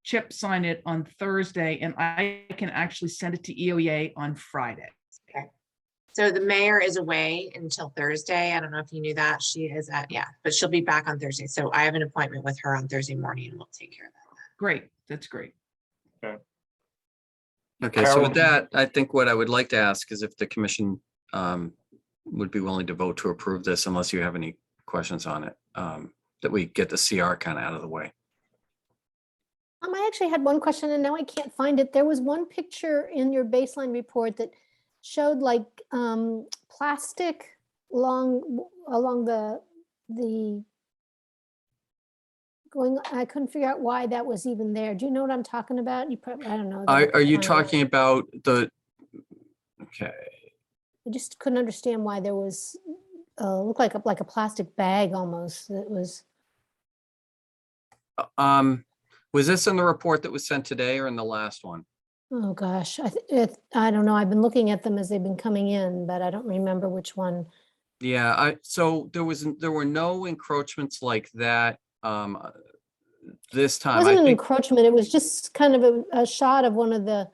Chip sign it on Thursday and I can actually send it to EOEA on Friday. Okay. So the mayor is away until Thursday. I don't know if you knew that. She is but she'll be back on Thursday. So I have an appointment with her on Thursday morning and we'll take care of that. Great. That's great. Okay, so with that, I think what I would like to ask is if the commission would be willing to vote to approve this, unless you have any questions on it, that we get the CR kind of out of the way. I actually had one question and now I can't find it. There was one picture in your baseline report that showed like plastic along the going. I couldn't figure out why that was even there. Do you know what I'm talking about? You probably, I don't know. Are you talking about the, okay. I just couldn't understand why there was looked like a plastic bag almost. It was. Was this in the report that was sent today or in the last one? Oh gosh, I don't know. I've been looking at them as they've been coming in, but I don't remember which one. Yeah, so there were no encroachments like that this It time. wasn't I an think encroachment. It was just kind of a shot of one of the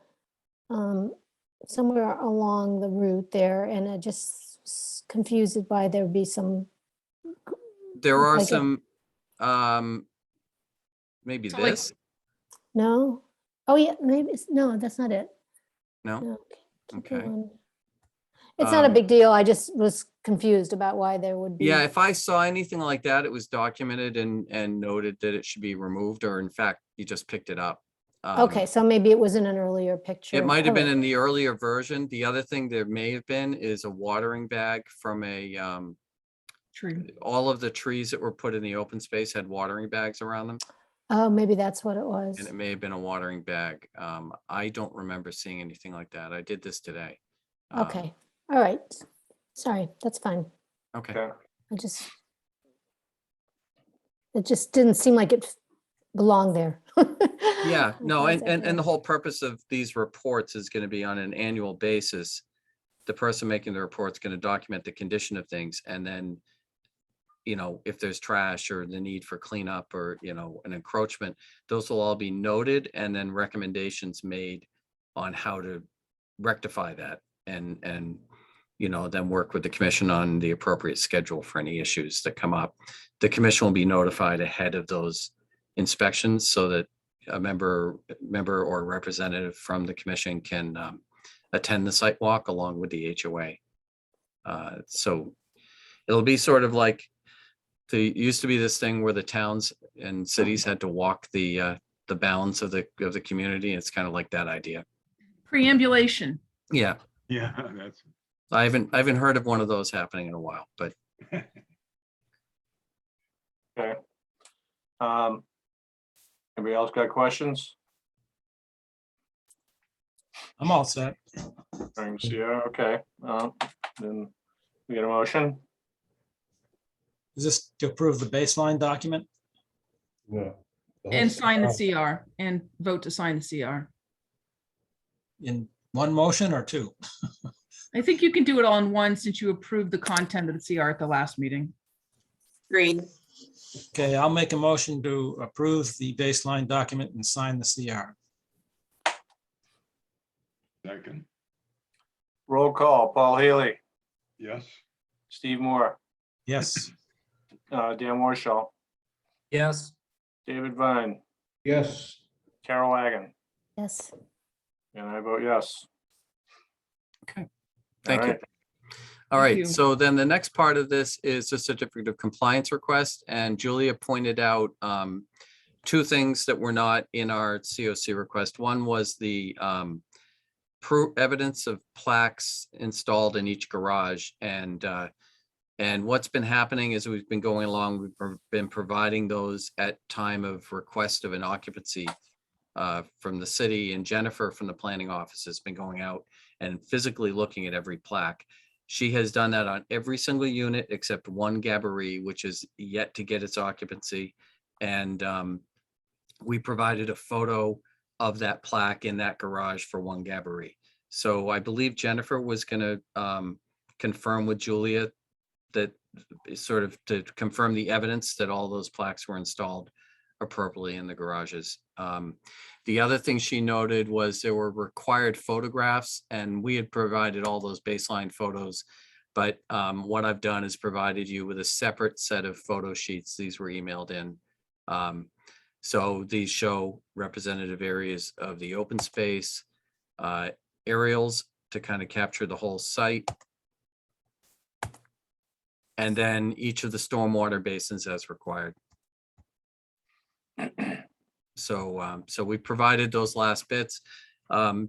somewhere along the route there, and I just was confused why there would be some. there are like some maybe So, like, this. No. Oh yeah, maybe no. That's not it. No. No. Keep Okay. going. It's not a big deal. I just was confused about why there would be. Yeah, if I saw anything like that, it was documented and noted that it should be removed, or in fact, you just picked it up. Okay, so maybe it was in an earlier picture. It might have been Alright. in the earlier version. The other thing there may have been is a watering bag from True. all of the trees that were put in the open space had watering bags around them, Oh, maybe that's what it was. and it may have been a watering bag. I don't remember seeing anything like that. I did this today. Okay, all right. Sorry, that's fine. Okay. Okay. It just didn't seem like it belonged there. Yeah, no, That's it, and yeah. the whole purpose of these reports is going to be on an annual basis. The person making the report is going to document the condition of things, and then you know, if there's trash or the need for cleanup or, you know, an encroachment, those will all be noted and then recommendations made on how to rectify that and, you know, then work with the commission on the appropriate schedule for any issues that come up. The commission will be notified ahead of those inspections so that a member or representative from the commission can attend the site walk along with the HOA. So it'll be sort of like, there used to be this thing where the towns and cities had to walk the bounds of the community. It's kind of like that idea. Preambulation. Yeah, Yeah, that's, I haven't heard of one of those happening in a while, but Okay. Anybody else got questions? I'm all set. Thanks, yeah, okay. Then we get a motion. Is this to approve the baseline document? No. And sign the CR and vote to sign the CR. In one motion or two? I think you can do it all in one since you approved the content of the CR at the last meeting. Agreed. Okay, I'll make a motion to approve the baseline document and sign the CR. second, Roll call, Paul Healy, yes. Steve Moore, Yes, Dan Warshall, Yes. David Vine, Yes, Carol Wagon, Yes. and I vote yes. Okay. Thank you. All right. All Thank right, you. so then the next part of this is the certificate of compliance request, and Julia pointed out two things that were not in our COC request. One was the evidence of plaques installed in each garage, and what's been happening is we've been going along, we've been providing those at time of request of an occupancy from the city, and Jennifer from the planning office has been going out and physically looking at every plaque. She has done that on every single unit except one Gabourey, which is yet to get its occupancy. And we provided a photo of that plaque in that garage for one Gabourey. So I believe Jennifer was going to confirm with Julia that sort of to confirm the evidence that all those plaques were installed appropriately in the garages. The other thing she noted was there were required photographs, and we had provided all those baseline photos. But what I've done is provided you with a separate set of photo sheets. These were emailed in. So these show representative areas of the open space, aerials to kind of capture the whole site, and then each of the stormwater basins as required. So we provided those last bits. You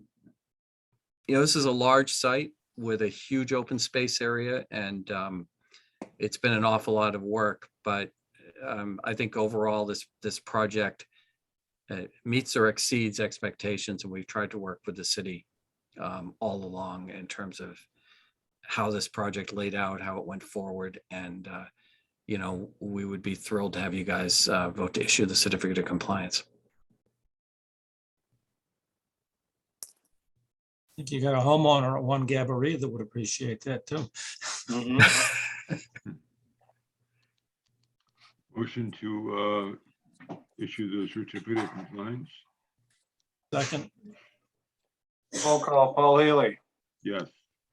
know, this is a large site with a huge open space area, and it's been an awful lot of work, but I think overall this project meets or exceeds expectations, and we've tried to work with the city all along in terms of how this project laid out, how it went forward, and you know, we would be thrilled to have you guys vote to issue the certificate of compliance. I think you got a homeowner at one Gabourey that would appreciate that too. Motion to issue the certificate of compliance, Second, Roll call, Paul Healy, yes.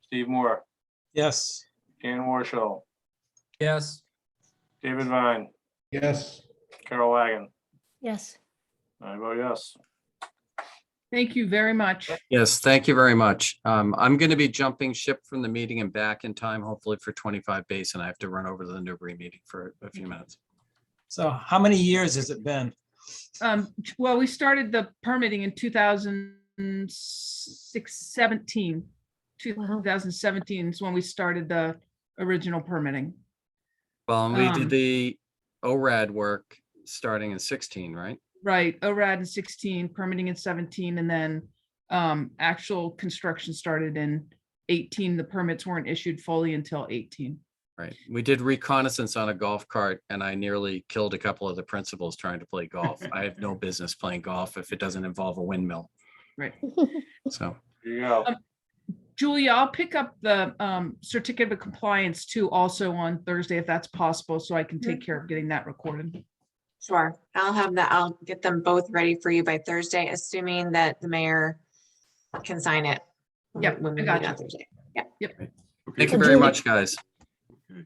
Steve Moore, yes, Dan Warshall, Yes. David Vine, yes, Carol Wagon, Yes. I vote yes. Thank you very much. Yes, thank you very much. I'm going to be jumping ship from the meeting and back in time, hopefully for 25 base, and I have to run over to the Newbury meeting for a few minutes. so how many years has it been? Well, we started the permitting in 2017 is when we started the original permitting. Well, and we did the ORAD work starting in 16, right? Right, ORAD in 16, permitting in 17, and then actual construction started in 18. The permits weren't issued fully until 18. Right. We did reconnaissance on a golf cart, and I nearly killed a couple of the principals trying to play golf. I have no business playing golf if it doesn't involve a windmill. Right. So, Here you go. Julia, I'll pick up the certificate of compliance too, also on Thursday, if that's possible, so I can take care of getting that recorded. Sure, I'll get them both ready for you by Thursday, assuming that the mayor can sign it. Yep, when we I meet got on you. Thursday. Okay. Thank you very much, guys.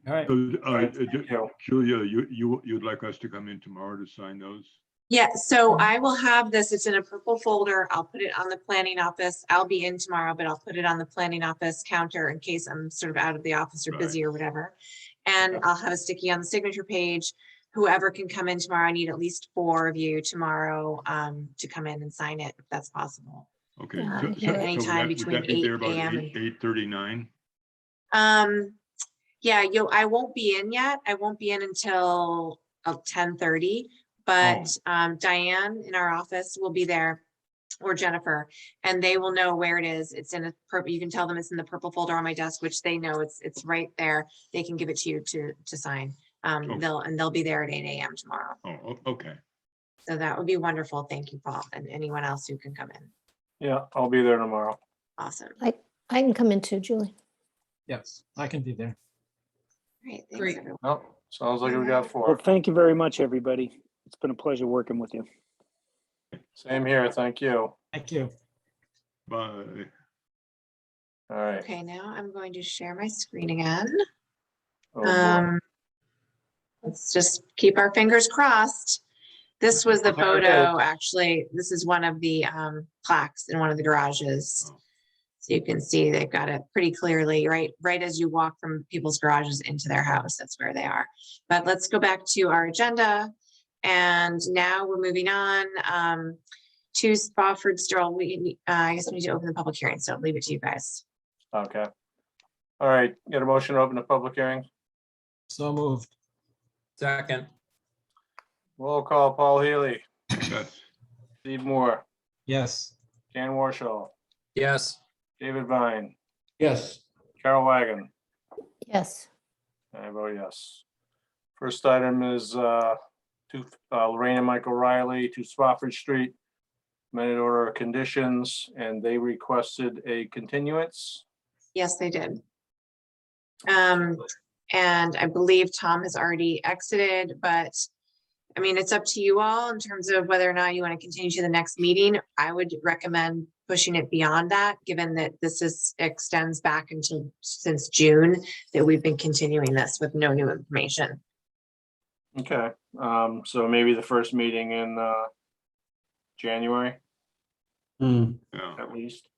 Okay. All right. So, Thank you. Julia, you'd like us to come in tomorrow to sign those? Yeah, so I will have this, it's in a purple folder. I'll put it on the planning office. I'll be in tomorrow, but I'll put it on the planning office counter in case I'm sort of out of the office or Right. busy or whatever. And I'll have a sticky on the signature page. Whoever can come in tomorrow, I need at least 4 of you tomorrow to come in and sign it, if that's possible. Okay. Yeah, so- at so any would time that- would between that be there 8 about a.m. and- 8:39? Yeah, I won't be in yet. I won't be in until 10:30, but Diane in our office will be there, or Jennifer, and they will know where it is. It's in a purple, you can tell them it's in the purple folder on my desk, which they know it's right there. They can give it to you to sign. They'll be there at 8 a.m. tomorrow. Oh, okay. So that would be wonderful. Thank you, Paul, and anyone else who can come in. Yeah, I'll be there tomorrow. Awesome. I can come in too, Julie. Yes, I can be there. Great. Thanks, Great. everyone. No, sounds like we got Well, 4. thank you very much, everybody. It's been a pleasure working with you. Same here. Thank you. Thank you. Bye. All right. Okay, now I'm going to share my screen again. Oh, boy. Let's just keep our fingers crossed. This was the There it photo, actually, this is one of the plaques in one of the garages. Oh. So you can see they've got it pretty clearly, right as you walk from people's garages into their house, that's where they are. But let's go back to our agenda. And now we're moving on to Spofford Stroll. I guess we need to open the public hearing, so I'll leave it to you guys. Okay. All right, get a motion to open the public hearing. So moved. Second. Roll call, Paul Healy, Yes. Steve Moore, Yes. Jan Warshall, Yes. David Vine, Yes, Carol Wagon. Yes. I vote yes. First item is to Lorraine and Michael Riley, to Spofford Street. Minute order of conditions, and they requested a continuance. Yes, they did. And I believe Tom has already exited, but I mean, it's up to you all in terms of whether or not you want to continue to the next meeting. I would recommend pushing it beyond that, given that this extends back until since June that we've been continuing this with no new information. Okay, so maybe the first meeting in January Yeah. at least.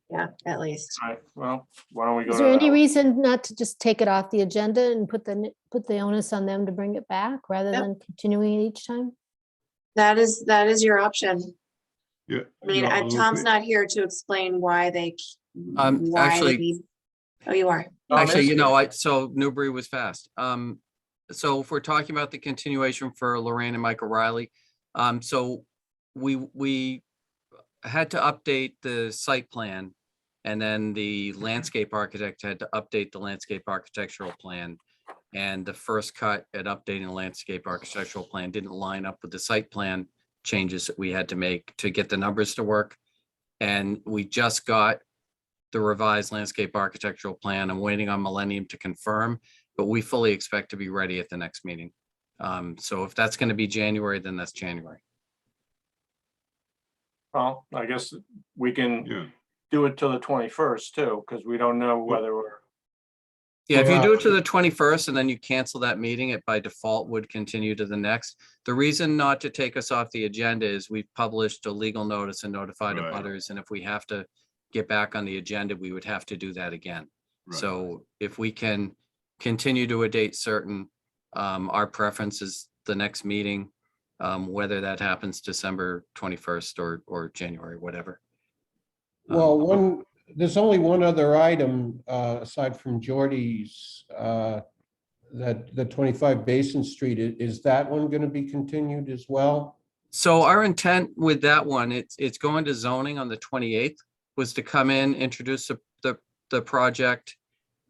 Yeah, at least. All right, well, why don't we go Is to there any that? reason not to just take it off the agenda and put the onus on them to bring it back rather Yep. than continuing it each time? That is your option. Yeah. I mean, no, Tom's okay. not here to explain why they. Actually- need- Oh, you are. Tom Actually, is you here. know, so Newbury was fast. So if we're talking about the continuation for Lorraine and Michael Riley, so we had to update the site plan, and then the landscape architect had to update the landscape architectural plan. And the first cut at updating the landscape architectural plan didn't line up with the site plan changes that we had to make to get the numbers to work. And we just got the revised landscape architectural plan. I'm waiting on Millennium to confirm, but we fully expect to be ready at the next meeting. So if that's going to be January, then that's January. Well, I guess we can Yeah. do it till the 21st too, because we don't know whether we're, Yeah, if you Yeah. do it to the 21st and then you cancel that meeting, it by default would continue to the next. The reason not to take us off the agenda is we've published a legal notice and notified Right. abutters, and if we have to get back on the agenda, we would have to do that again. Right. So if we can continue to a date certain, our preference is the next meeting, whether that happens December 21st or January, whatever. well, there's only one other item aside from Geordie's, that the 25 Basin Street, is that one going to be continued as well? So our intent with that one, it's going to zoning on the 28th, was to come in, introduce the project,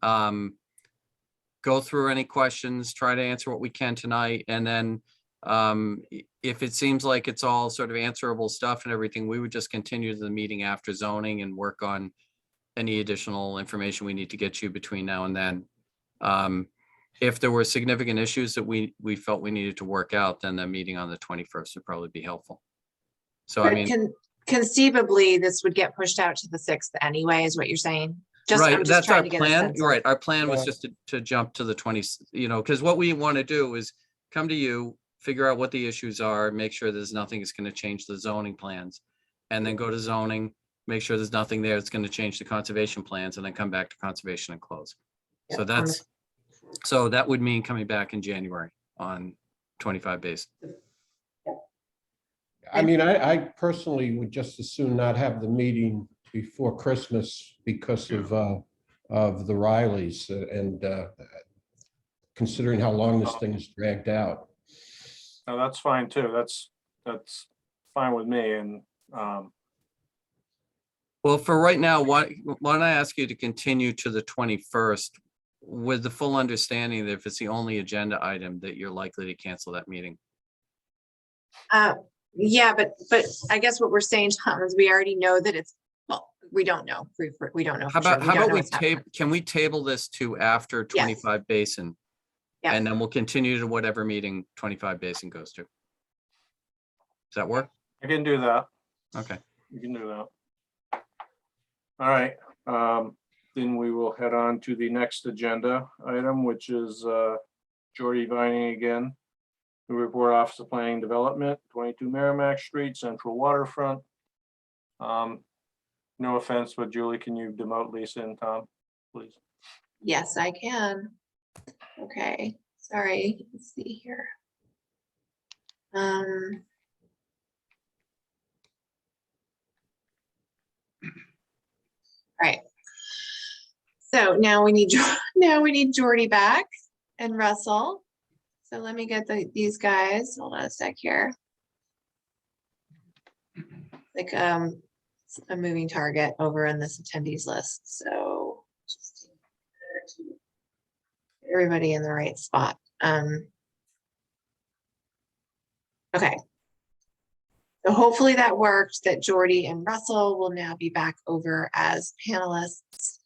go through any questions, try to answer what we can tonight, and then if it seems like it's all sort of answerable stuff and everything, we would just continue the meeting after zoning and work on any additional information we need to get you between now and then. If there were significant issues that we felt we needed to work out, then the meeting on the 21st would probably be helpful. So I But mean, conceivably, this would get pushed out to the 6th anyway, is what you're saying? I'm right, just that's our trying to get a plan. sense of- Right, our plan was Yeah. just to jump to the 20th, because what we want to do is come to you, figure out what the issues are, make sure there's nothing that's going to change the zoning plans, and then go to zoning, make sure there's nothing there that's going to change the conservation plans, and then come back to conservation and close. Yeah, So on the- that's, so that would mean coming back in January on 25 days. I mean, I personally would just as soon not have the meeting before Christmas because of the Rileys and considering how long this thing is dragged out. No, that's fine too. That's fine with me. And Well, for right now, why don't I ask you to continue to the 21st with the full understanding that if it's the only agenda item that you're likely to cancel that meeting. Yeah, but I guess what we're saying, Tom, is we already know that it's, well, we don't know. We don't know. How for sure. about don't know we what's happening. can we table this to after Yes. 25 Basin? Yeah. And then we'll continue to whatever meeting 25 Basin goes to. Does that work? I can do that. Okay. You can do that. All right, then we will head on to the next agenda item, which is Jordy Vining again. The report Office of Planning Development, 22 Merrimack Street, Central Waterfront. No offense, but Julie, can you demote Lisa and Tom, please? Yes, I can. Okay, sorry, let's see here. Right. So now we need Jordy back and Russell. So let me get these guys. Hold on a sec here. Like a moving target over in this attendees list. So just get everybody in the right spot. Okay. So hopefully that worked, that Jordy and Russell will now be back over as panelists. So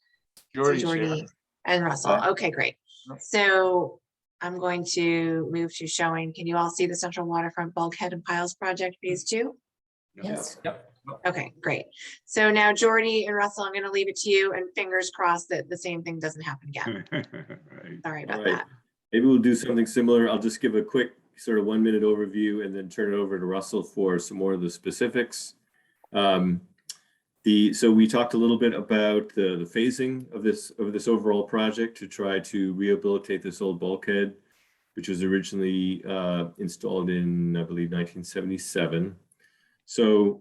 Jordy's Jordy here. and Russell. Okay, great. So I'm going to move to showing, can you all see the Central Waterfront Bulkhead and Piles Project Phase 2? Yes. Okay, great. So now Jordy and Russell, I'm going to leave it to you and fingers crossed that the same thing doesn't happen again. Right. Sorry about All right. that. Maybe we'll do something similar. I'll just give a quick sort of 1 minute overview and then turn it over to Russell for some more of the specifics. So we talked a little bit about the phasing of this overall project to try to rehabilitate this old bulkhead, which was originally installed in, I believe, 1977. So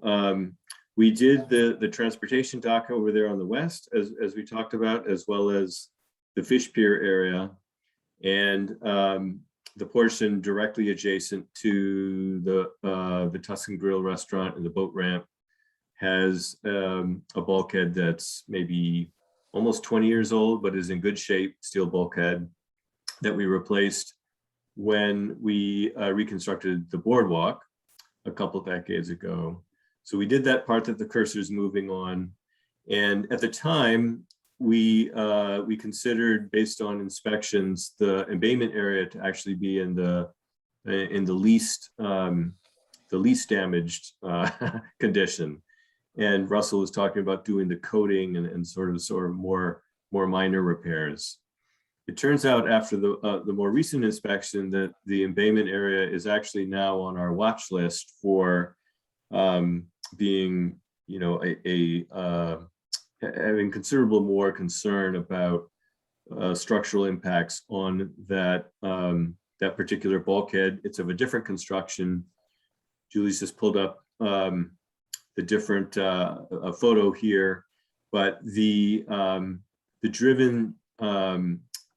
we did the transportation dock over there on the west, as we talked about, as well as the fish pier area, and the portion directly adjacent to the Tuscan Grill restaurant and the boat ramp has a bulkhead that's maybe almost 20 years old, but is in good shape, steel bulkhead that we replaced when we reconstructed the boardwalk a couple decades ago. So we did that part that the cursor is moving on. And at the time, we considered, based on inspections, the embayment area to actually be in the least damaged condition. And Russell was talking about doing the coating and sort of more minor repairs. It turns out after the more recent inspection that the embayment area is actually now on our watch list for being, having considerable more concern about structural impacts on that particular bulkhead. It's of a different construction. Julie's just pulled up the different photo here, but the driven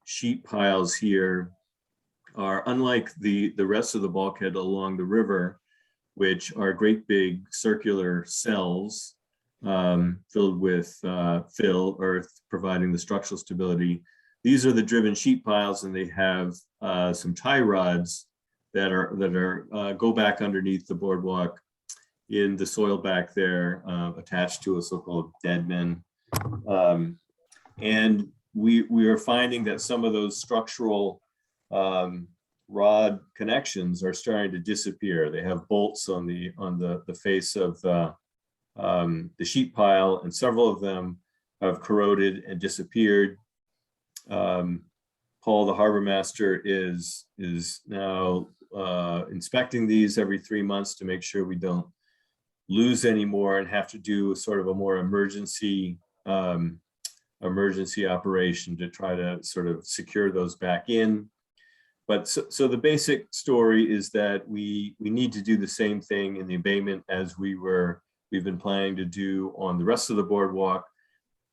sheet piles here are unlike the rest of the bulkhead along the river, which are great big circular cells filled with fill, earth, providing the structural stability. These are the driven sheet piles, and they have some tie rods that are go back underneath the boardwalk in the soil back there, attached to a so-called dead men. And we are finding that some of those structural rod connections are starting to disappear. They have bolts on the face of the sheet pile, and several of them have corroded and disappeared. Paul, the harbor master, is now inspecting these every 3 months to make sure we don't lose any more and have to do sort of a more emergency operation to try to sort of secure those back in. But so the basic story is that we need to do the same thing in the abatement as we've been planning to do on the rest of the boardwalk,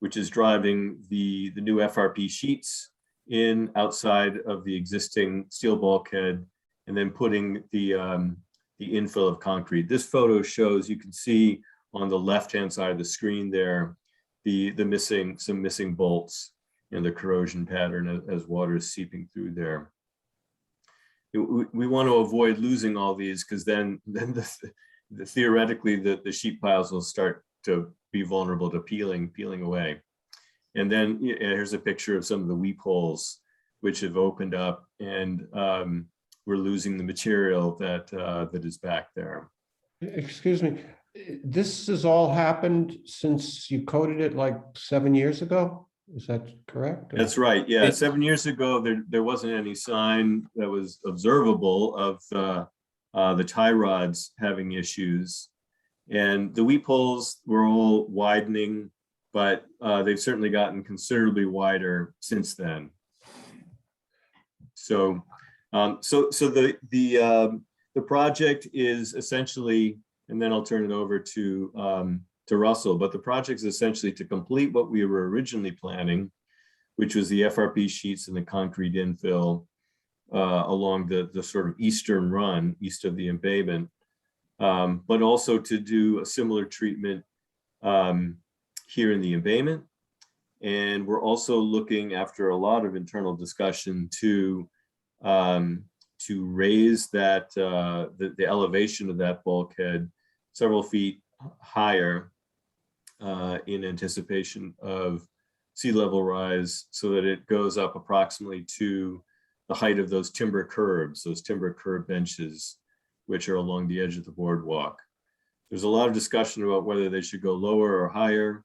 which is driving the new FRP sheets in outside of the existing steel bulkhead, and then putting the infill of concrete. This photo shows, you can see on the left-hand side of the screen there, some missing bolts and the corrosion pattern as water is seeping through there. We want to avoid losing all these, because then theoretically the sheet piles will start to be vulnerable to peeling away. And then here's a picture of some of the weep holes which have opened up, and we're losing the material that is back there. Excuse me, this has all happened since you coated it like 7 years ago? Is that correct? That's right. Yeah, 7 years ago, there wasn't any sign that was observable of the tie rods having issues. And the weep holes were all widening, but they've certainly gotten considerably wider since then. So the project is essentially, and then I'll turn it over to Russell, but the project is essentially to complete what we were originally planning, which was the FRP sheets and the concrete infill along the sort of eastern run, east of the embayment, but also to do a similar treatment here in the embayment. And we're also looking, after a lot of internal discussion, to raise that the elevation of that bulkhead several feet higher in anticipation of sea level rise, so that it goes up approximately to the height of those timber curbs, those timber curb benches, which are along the edge of the boardwalk. There's a lot of discussion about whether they should go lower or higher.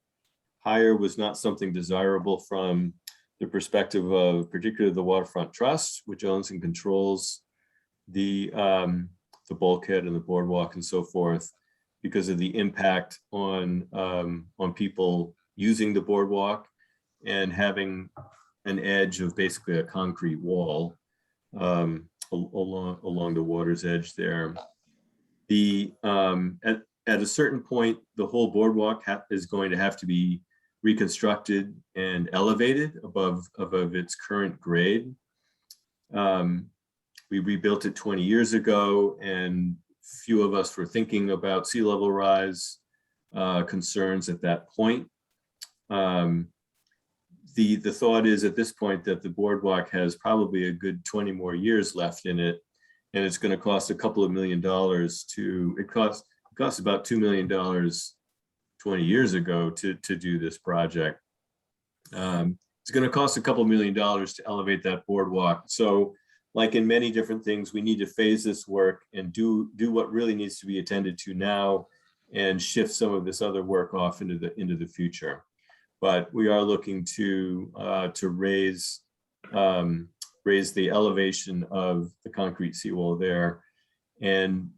Higher was not something desirable from the perspective of particularly the Waterfront Trust, which owns and controls the bulkhead and the boardwalk and so forth, because of the impact on people using the boardwalk and having an edge of basically a concrete wall along the water's edge there. At a certain point, the whole boardwalk is going to have to be reconstructed and elevated above its current grade. We rebuilt it 20 years ago, and few of us were thinking about sea level rise concerns at that point. The thought is at this point that the boardwalk has probably a good 20 more years left in it, and it's going to cost a couple of $1 million it cost about $2 million 20 years ago to do this project. It's going to cost a couple $1 million to elevate that boardwalk. So, like in many different things, we need to phase this work and do what really needs to be attended to now, and shift some of this other work off into the future. But we are looking to raise the elevation of the concrete seawall there, and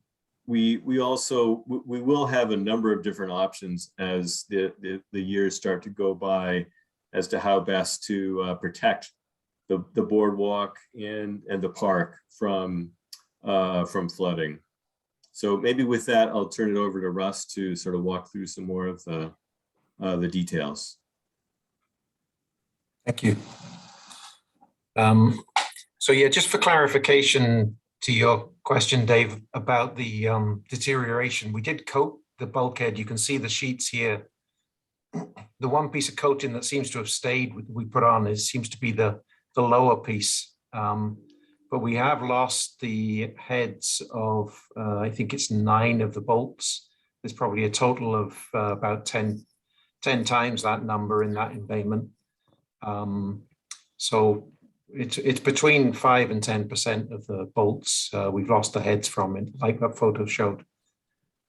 we will have a number of different options as the years start to go by as to how best to protect the boardwalk and the park from flooding. So maybe with that, I'll turn it over to Russ to sort of walk through some more of the details. Thank you. So yeah, just for clarification to your question, Dave, about the deterioration, we did coat the bulkhead. You can see the sheets here. The one piece of coating that seems to have stayed, we put on, seems to be the lower piece. But we have lost the heads of, I think it's 9 of the bolts. There's probably a total of about 10 10 times that number in that embayment. So it's between 5 and 10% of the bolts we've lost the heads from, it, like that photo showed.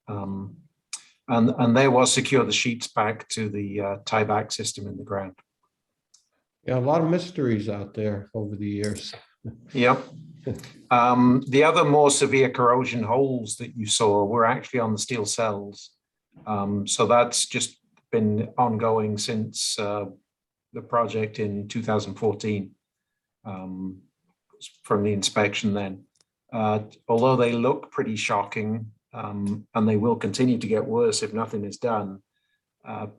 And there was secure the sheets back to the tieback system in the ground. Yeah, a lot of mysteries out there over the years. Yep. The other more severe corrosion holes that you saw were actually on the steel cells. So that's just been ongoing since the project in 2014, from the inspection then. Although they look pretty shocking, and they will continue to get worse if nothing is done,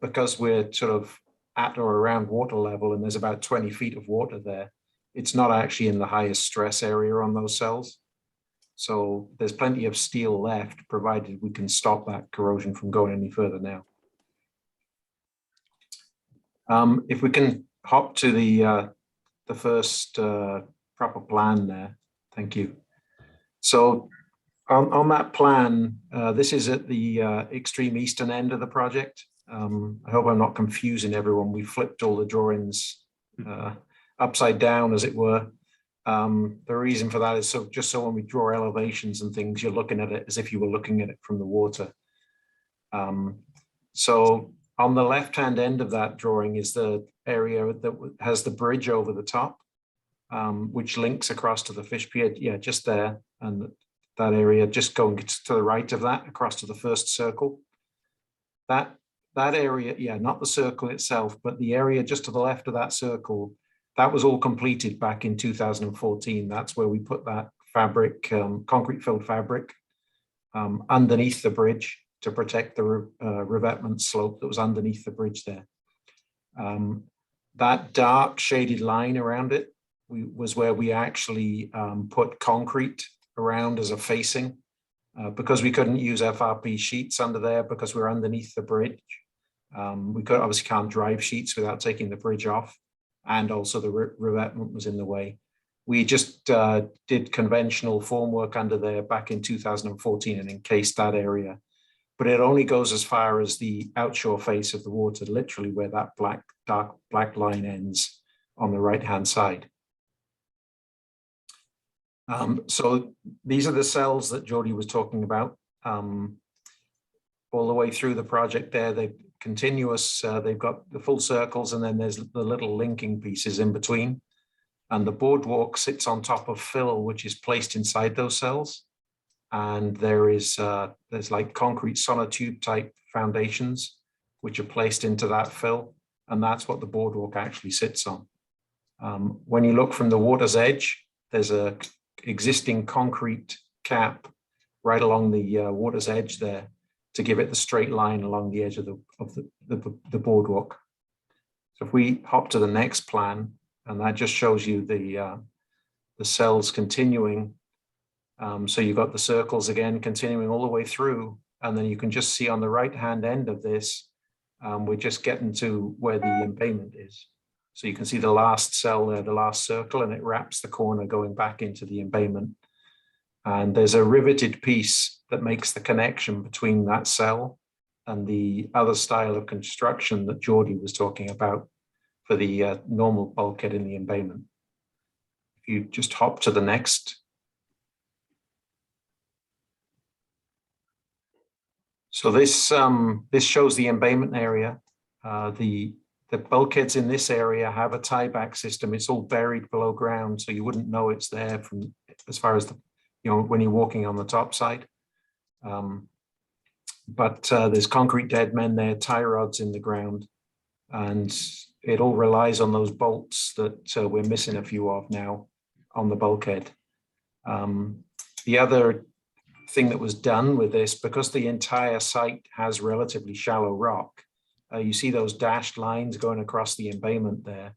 because we're sort of at or around water level and there's about 20 feet of water there. It's not actually in the highest stress area on those cells. So there's plenty of steel left, provided we can stop that corrosion from going any further now. If we can hop to the first proper plan there, thank you. So on that plan, this is at the extreme eastern end of the project. I hope I'm not confusing everyone. We flipped all the drawings upside down, as it were. The reason for that is just so when we draw elevations and things, you're looking at it as if you were looking at it from the water. So on the left-hand end of that drawing is the area that has the bridge over the top, which links across to the fish pier. Yeah, just there. And that area just going to the right of that, across to the first circle. That area, yeah, not the circle itself, but the area just to the left of that circle, that was all completed back in 2014. That's where we put that fabric, concrete filled fabric, underneath the bridge to protect the revetment slope that was underneath the bridge there. That dark shaded line around it was where we actually put concrete around as a facing, because we couldn't use FRP sheets under there because we're underneath the bridge. We obviously can't drive sheets without taking the bridge off, and also the revetment was in the way. We just did conventional formwork under there back in 2014 and encased that area, but it only goes as far as the outshore face of the water, literally where that dark black line ends on the right-hand side. So these are the cells that Jody was talking about. All the way through the project there, they're continuous, they've got the full circles, and then there's the little linking pieces in between. And the boardwalk sits on top of fill, which is placed inside those cells. And there's like concrete sonotube type foundations, which are placed into that fill. And that's what the boardwalk actually sits on. When you look from the water's edge, there's a existing concrete cap right along the water's edge there to give it the straight line along the edge of the boardwalk. So if we hop to the next plan, and that just shows you the cells continuing. So you've got the circles again continuing all the way through, and then you can just see on the right-hand end of this, we're just getting to where the embayment is. So you can see the last cell there, the last circle, and it wraps the corner going back into the embayment. And there's a riveted piece that makes the connection between that cell and the other style of construction that Geordie was talking about for the normal bulkhead in the embayment. If you just hop to the next. So this shows the embayment area. The bulkheads in this area have a tieback system. It's all buried below ground, so you wouldn't know it's there from as far as when you're walking on the top side. But there's concrete dead men there, tie rods in the ground, and it all relies on those bolts that we're missing a few of now on the bulkhead. The other thing that was done with this, because the entire site has relatively shallow rock, you see those dashed lines going across the embayment there.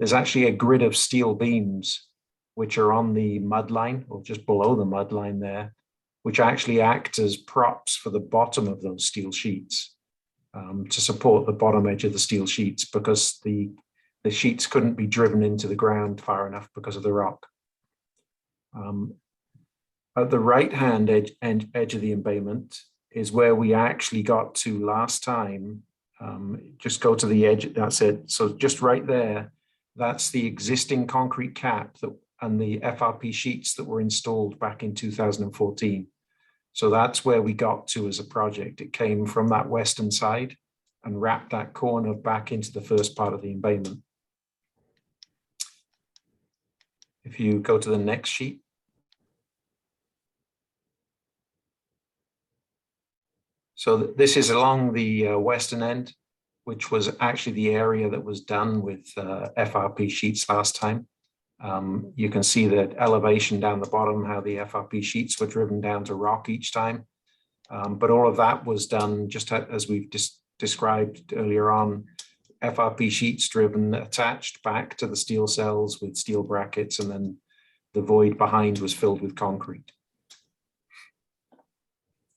There's actually a grid of steel beams which are on the mud line, or just below the mud line there, which actually act as props for the bottom of those steel sheets, to support the bottom edge of the steel sheets, because the sheets couldn't be driven into the ground far enough because of the rock. At the right-hand edge of the embayment is where we actually got to last time Just go to the edge, that's it. So just right there, that's the existing concrete cap that, and the FRP sheets that were installed back in 2014. So that's where we got to as a project. It came from that western side and wrapped that corner back into the first part of the embayment. If you go to the next sheet. So this is along the western end, which was actually the area that was done with FRP sheets last time. You can see that elevation down the bottom, how the FRP sheets were driven down to rock each time. But all of that was done just as we've described earlier on, FRP sheets driven attached back to the steel cells with steel brackets, and then the void behind was filled with concrete.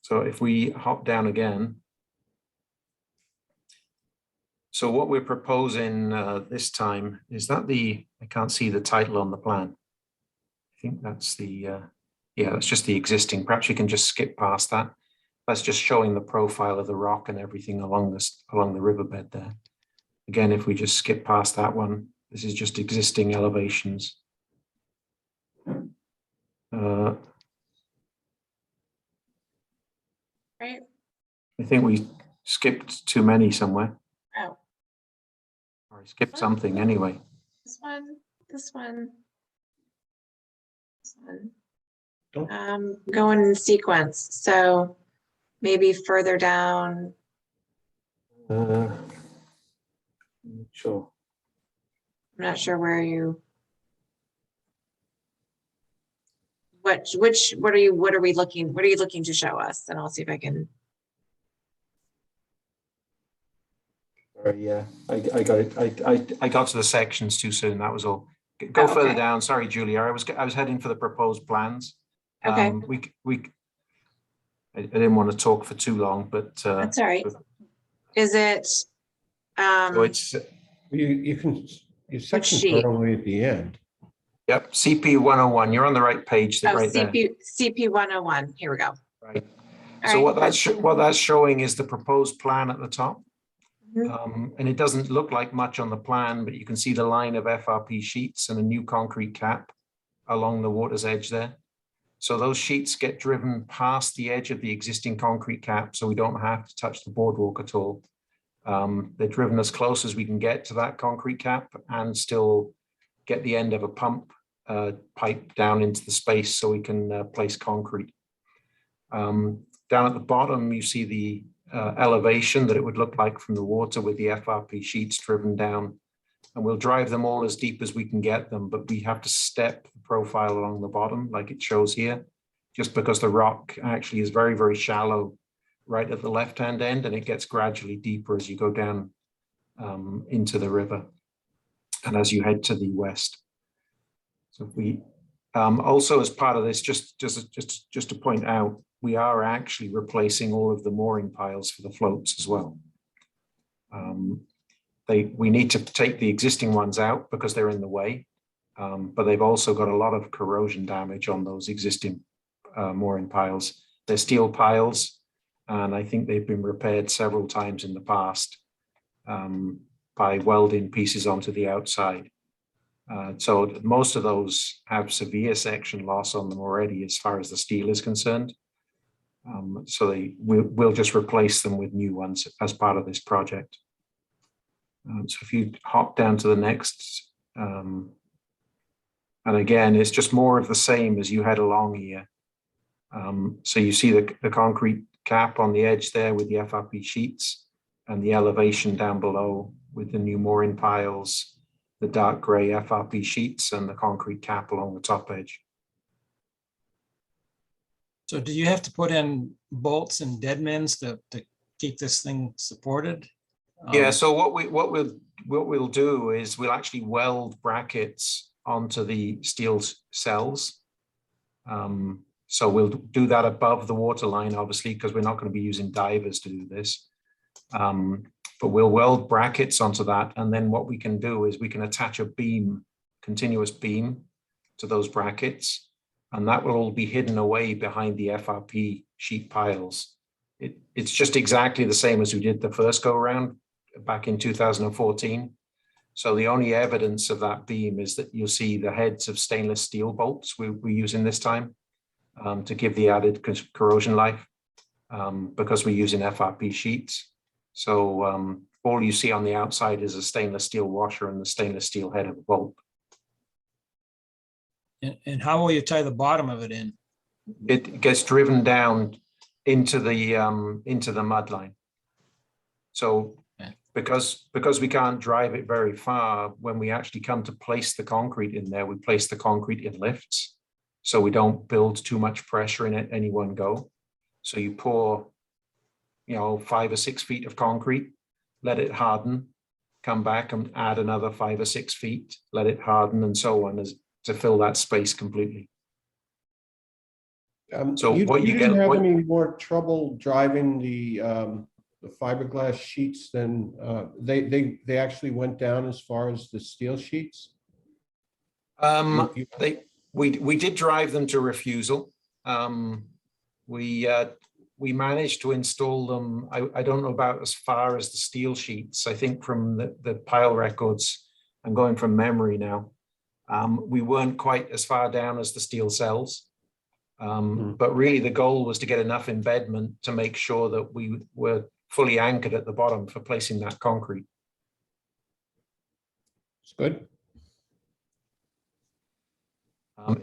So if we hop down again. So what we're proposing this time, is that I can't see the title on the plan. I think that's yeah, that's just the existing. Perhaps you can just skip past that. That's just showing the profile of the rock and everything along the riverbed there. Again, if we just skip past that one, this is just existing elevations. Right. I think we skipped too many somewhere. Oh. Or I skipped something anyway. This one, this one. This one. Don't- Going in sequence, so maybe further down. Sure. I'm not sure where you. What are you looking to show us? And I'll see if I can. Yeah, I got it. I got to the sections too soon. That was all. Go further okay. down. Sorry, Julia. I was heading for the proposed plans. Okay. I didn't want to talk for too long, but That's all right. Is it? so it's You can, your section's sheet? probably at the end. yep, CP 101. You're on the right page. Oh, Right there. CP 101. Here we go. Right. All So right. what that's showing is the proposed plan at the top. Mhm. And it doesn't look like much on the plan, but you can see the line of FRP sheets and a new concrete cap along the water's edge there. So those sheets get driven past the edge of the existing concrete cap, so we don't have to touch the boardwalk at all. They're driven as close as we can get to that concrete cap and still get the end of a pump pipe down into the space so we can place concrete. Down at the bottom, you see the elevation that it would look like from the water with the FRP sheets driven down. And we'll drive them all as deep as we can get them, but we have to step the profile along the bottom like it shows here, just because the rock actually is very, very shallow right at the left-hand end, and it gets gradually deeper as you go down into the river and as you head to the west. So we also, as part of this, just to point out, we are actually replacing all of the mooring piles for the floats as well. We need to take the existing ones out because they're in the way, but they've also got a lot of corrosion damage on those existing mooring piles. They're steel piles, and I think they've been repaired several times in the past by welding pieces onto the outside. So most of those have severe section loss on them already as far as the steel is concerned. So we'll just replace them with new ones as part of this project. So if you hop down to the next, and again, it's just more of the same as you head along here. So you see the concrete cap on the edge there with the FRP sheets and the elevation down below with the new mooring piles, the dark gray FRP sheets and the concrete cap along the top edge. So do you have to put in bolts and deadmans to keep this thing supported? Yeah, so what we'll do is we'll actually weld brackets onto the steel cells. So we'll do that above the water line, obviously, because we're not going to be using divers to do this. But we'll weld brackets onto that, and then what we can do is we can attach a beam, continuous beam, to those brackets, and that will all be hidden away behind the FRP sheet piles. It's just exactly the same as we did the first go around. back in 2014. So the only evidence of that beam is that you'll see the heads of stainless steel bolts we're using this time to give the added corrosion life because we're using FRP sheets. So all you see on the outside is a stainless steel washer and the stainless steel head of the bolt. And how will you tie the bottom of it in? It gets driven down into the mud line. So because we can't drive it very far, when we actually come to place the concrete in there, we place the concrete in lifts. So we don't build too much pressure in it any one go. So you pour, 5 or 6 feet of concrete, let it harden, come back and add another 5 or 6 feet, let it harden and so on to fill that space completely. So you what you didn't get- have what- any more trouble driving the fiberglass sheets than they actually went down as far as the steel sheets? We did drive them to refusal. We managed to install them. I don't know about as far as the steel sheets. I think from the pile records, I'm going from memory now. We weren't quite as far down as the steel cells. But really the goal was to get enough embedment to make sure that we were fully anchored at the bottom for placing that concrete. It's good.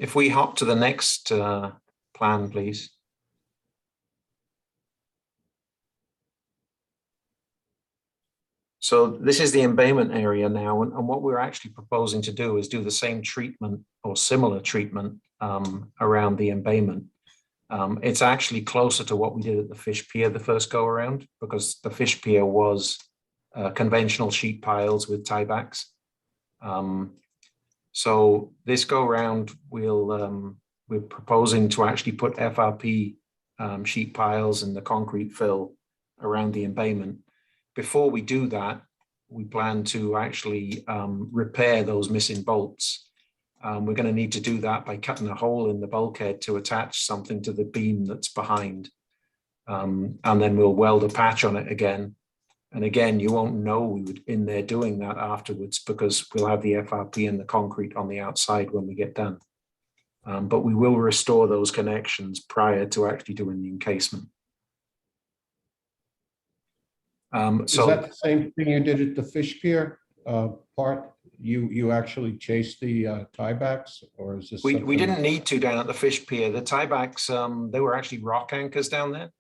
If we hop to the next plan, please. So this is the embayment area now, and what we're actually proposing to do is do the same treatment or similar treatment around the embayment. It's actually closer to what we did at the fish pier the first go around, because the fish pier was conventional sheet piles with tiebacks. So this go around, we're proposing to actually put FRP sheet piles and the concrete fill around the embayment. Before we do that, we plan to actually repair those missing bolts. We're going to need to do that by cutting a hole in the bulkhead to attach something to the beam that's behind. And then we'll weld a patch on it again. And again, you won't know we were in there doing that afterwards because we'll have the FRP and the concrete on the outside when we get done. But we will restore those connections prior to actually doing the encasement. Is that the same thing you did at the fish pier part? You actually chased the tiebacks, or is this? We didn't need to down at the fish pier. The tiebacks, they were actually rock anchors down there.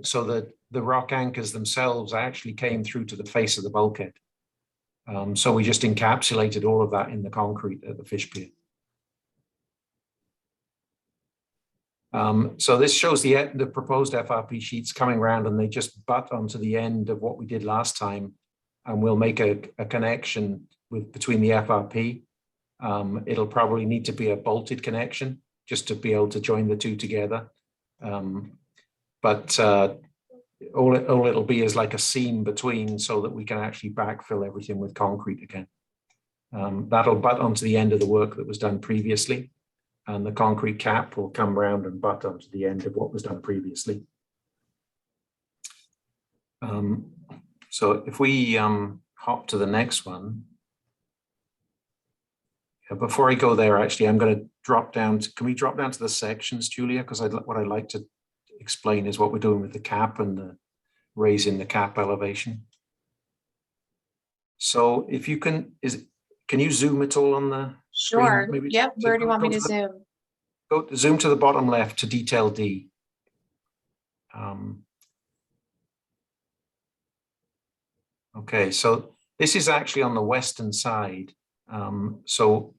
So the rock anchors themselves actually came through to the face of the bulkhead. So we just encapsulated all of that in the concrete at the fish pier. So this shows the proposed FRP sheets coming around, and they just butt onto the end of what we did last time, and we'll make a connection between the FRP. It'll probably need to be a bolted connection just to be able to join the two together. But all it'll be is like a seam between, so that we can actually backfill everything with concrete again. That'll butt onto the end of the work that was done previously. And the concrete cap will come round and butt onto the end of what was done previously. So if we hop to the next one. Before I go there, actually, I'm going to drop down. Can we drop down to the sections, Julia? Because what I'd like to explain is what we're doing with the cap and the raising the cap elevation. So if you can, can you zoom at all on the Sure. screen, maybe? Yep. So Where do you want me go to the- zoom? Go zoom to the bottom left to detail D. Okay, so this is actually on the western side. So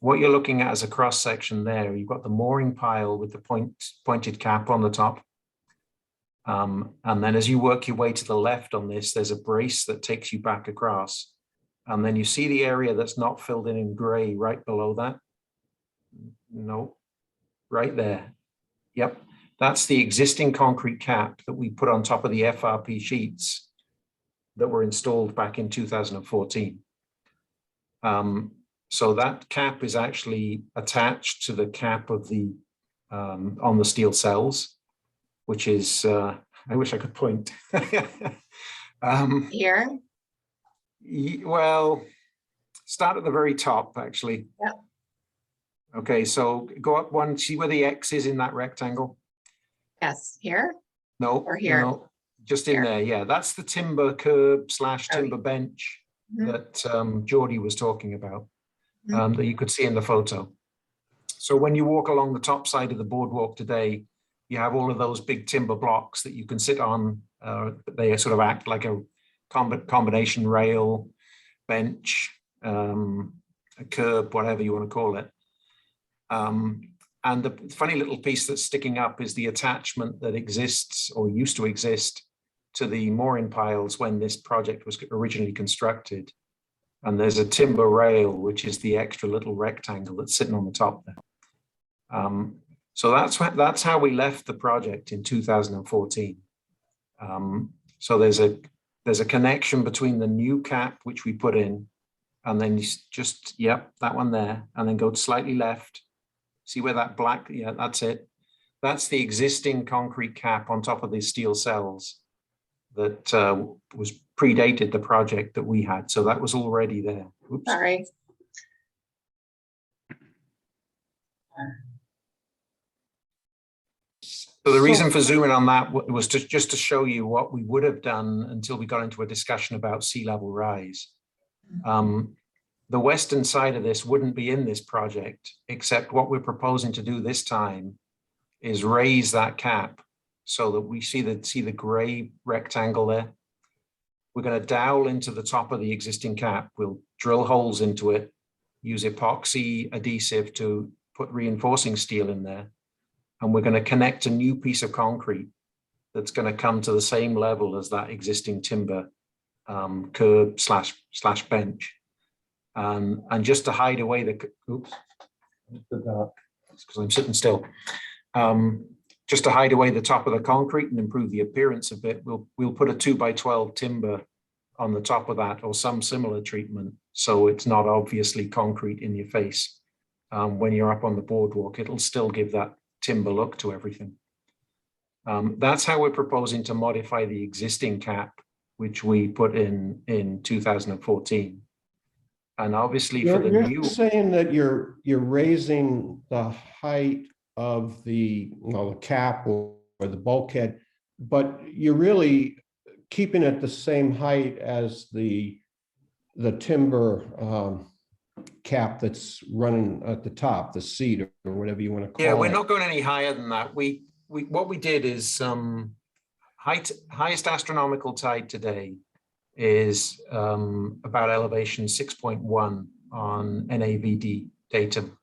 what you're looking at as a cross section there, you've got the mooring pile with the pointed cap on the top. And then as you work your way to the left on this, there's a brace that takes you back across. And then you see the area that's not filled in gray right below that. No, right there. Yep, that's the existing concrete cap that we put on top of the FRP sheets that were installed back in 2014. So that cap is actually attached to the cap of the on the steel cells, which is, I wish I could point. Here? Well, start at the very top, actually. Yep. Okay, so go up one, see where the X is in that rectangle? Yes, here? No, Or here? no, just in Here. there, yeah. That's the timber curb slash Oh, timber bench Mhm. that Geordie was talking about, Mhm. that you could see in the photo. So when you walk along the top side of the boardwalk today, you have all of those big timber blocks that you can sit on. They sort of act like a combination rail, bench, a curb, whatever you want to call it. And the funny little piece that's sticking up is the attachment that exists or used to exist to the mooring piles when this project was originally constructed. And there's a timber rail, which is the extra little rectangle that's sitting on the top there. So that's how we left the project in 2014. So there's a connection between the new cap, which we put in, and then you just, yep, that one there, and then go slightly left. See where that black, yeah, that's it. That's the existing concrete cap on top of the steel cells that was predated the project that we had. So that was already there. Oops. Sorry. So the reason for zooming on that was just to show you what we would have done until we got into a discussion about sea level rise. The western side of this wouldn't be in this project, except what we're proposing to do this time is raise that cap so that we see the gray rectangle there. We're going to dowel into the top of the existing cap. We'll drill holes into it, use epoxy adhesive to put reinforcing steel in there. And we're going to connect a new piece of concrete that's going to come to the same level as that existing timber curb slash bench. And just to hide away the, oops, because I'm sitting still. Just to hide away the top of the concrete and improve the appearance of it, we'll put a 2x12 timber on the top of that or some similar treatment, so it's not obviously concrete in your face. When you're up on the boardwalk, it'll still give that timber look to everything. That's how we're proposing to modify the existing cap, which we put in 2014. And obviously for the You're new, saying that you're raising the height of the, well, the cap or the bulkhead, but you're really keeping it the same height as the timber cap that's running at the top, the seat or whatever you want to call it. yeah, we're not going any higher than that. What we did is highest astronomical tide today is about elevation 6.1 on NAVD datum.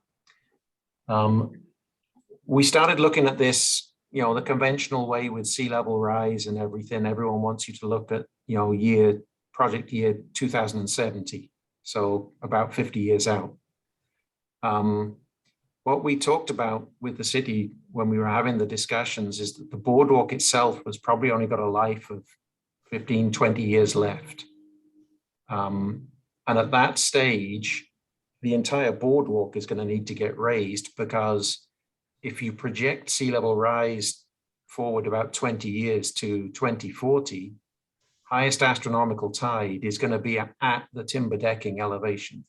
We started looking at this, the conventional way with sea level rise and everything. Everyone wants you to look at, project year 2070. So about 50 years out. What we talked about with the city when we were having the discussions is that the boardwalk itself has probably only got a life of 15, 20 years left. And at that stage, the entire boardwalk is going to need to get raised, because if you project sea level rise forward about 20 years to 2040, highest astronomical tide is going to be at the timber decking elevation.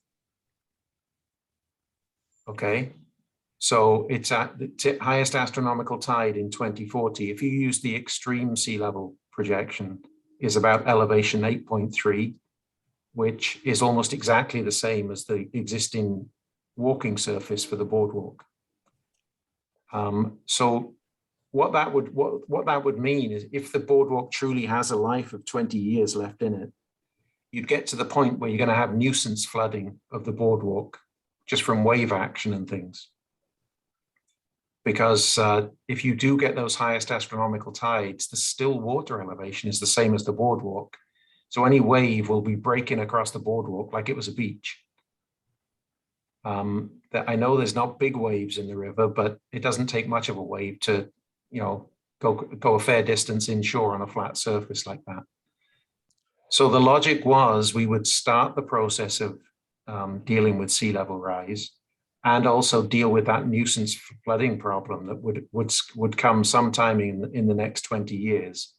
Okay, so it's at the highest astronomical tide in 2040. If you use the extreme sea level projection, is about elevation 8.3, which is almost exactly the same as the existing walking surface for the boardwalk. So what that would mean is, if the boardwalk truly has a life of 20 years left in it, you'd get to the point where you're going to have nuisance flooding of the boardwalk just from wave action and things. Because if you do get those highest astronomical tides, the still water elevation is the same as the boardwalk. So any wave will be breaking across the boardwalk like it was a beach. I know there's not big waves in the river, but it doesn't take much of a wave to, go a fair distance inshore on a flat surface like that. So the logic was we would start the process of dealing with sea level rise, and also deal with that nuisance flooding problem that would come sometime in the next 20 years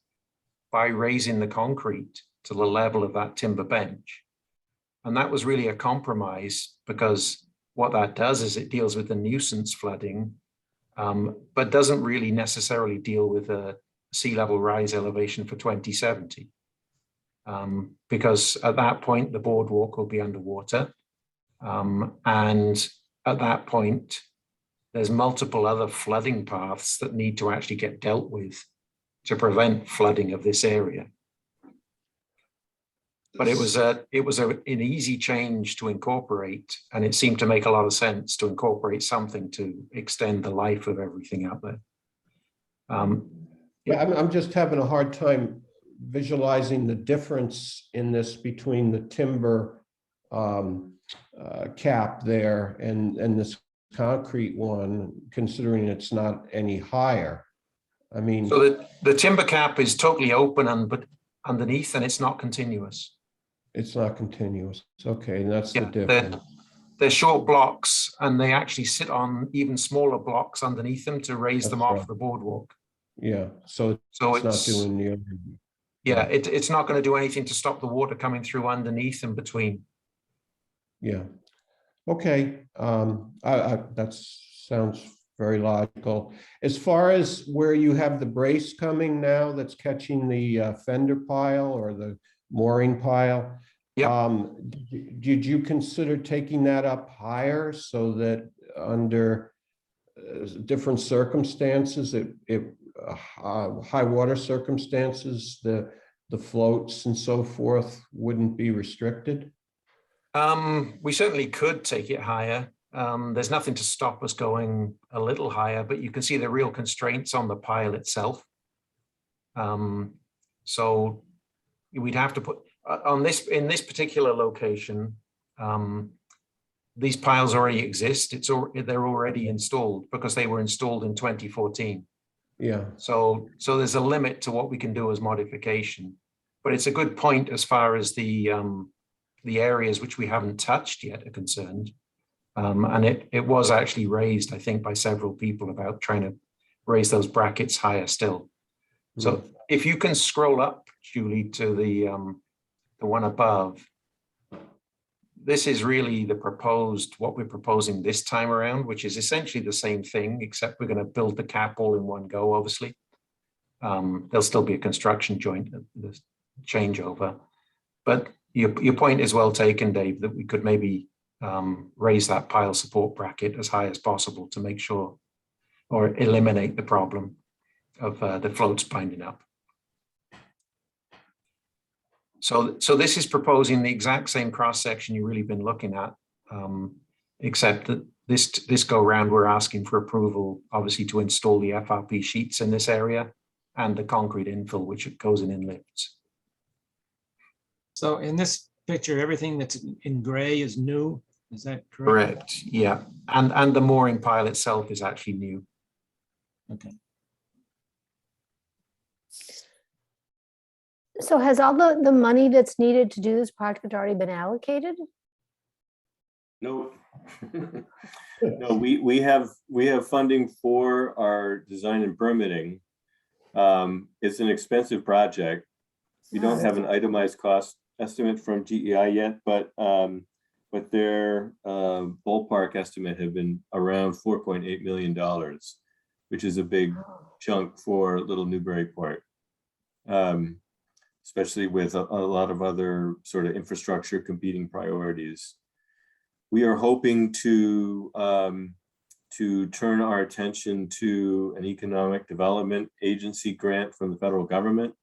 by raising the concrete to the level of that timber bench. And that was really a compromise, because what that does is it deals with the nuisance flooding, but doesn't really necessarily deal with a sea level rise elevation for 2070. Because at that point, the boardwalk will be underwater. And at that point, there's multiple other flooding paths that need to actually get dealt with to prevent flooding of this area. But it was an easy change to incorporate, and it seemed to make a lot of sense to incorporate something to extend the life of everything out there. Yeah, I'm just having a hard time visualizing the difference in this between the timber cap there and this concrete one, considering it's not any higher. I mean, so the timber cap is totally open but underneath, and it's not continuous. it's not continuous. Okay, and that's the Yeah, difference. They're short blocks, and they actually sit on even smaller blocks underneath them to raise them That's off right. the boardwalk. Yeah, so So it's not doing the other. yeah, it's not going to do anything to stop the water coming through underneath and between. Yeah. Okay. That sounds very logical. As far as where you have the brace coming now, that's catching the fender pile or the mooring pile. Yeah. Did you consider taking that up higher so that under different circumstances, high water circumstances, the floats and so forth wouldn't be restricted? We certainly could take it higher. There's nothing to stop us going a little higher, but you can see the real constraints on the pile itself. So we'd have to put in this particular location. These piles already exist. They're already installed because they were installed in 2014. Yeah. So there's a limit to what we can do as modification, but it's a good point as far as the areas which we haven't touched yet are concerned. And it was actually raised, I think, by several people about trying to raise those brackets higher still. So if you can scroll up, Julie, to the one above, this is really what we're proposing this time around, which is essentially the same thing, except we're going to build the cap all in one go, obviously. There'll still be a construction joint, the changeover. But your point is well taken, Dave, that we could maybe raise that pile support bracket as high as possible to make sure or eliminate the problem of the floats binding up. So this is proposing the exact same cross section you've really been looking at, except that this go round we're asking for approval, obviously, to install the FRP sheets in this area and the concrete infill, which goes in lifts. So in this picture, everything that's in gray is new. Is that correct? Correct. Yeah, and the mooring pile itself is actually new. Okay. So has all the money that's needed to do this project already been allocated? No. No, we have funding for our design and permitting. It's an expensive project. We don't have an itemized cost estimate from GEI yet, but their ballpark estimate have been around $4.8 million, which is a big chunk for little Newburyport, especially with a lot of other sort of infrastructure competing priorities. We are hoping to turn our attention to an economic development agency grant from the federal government,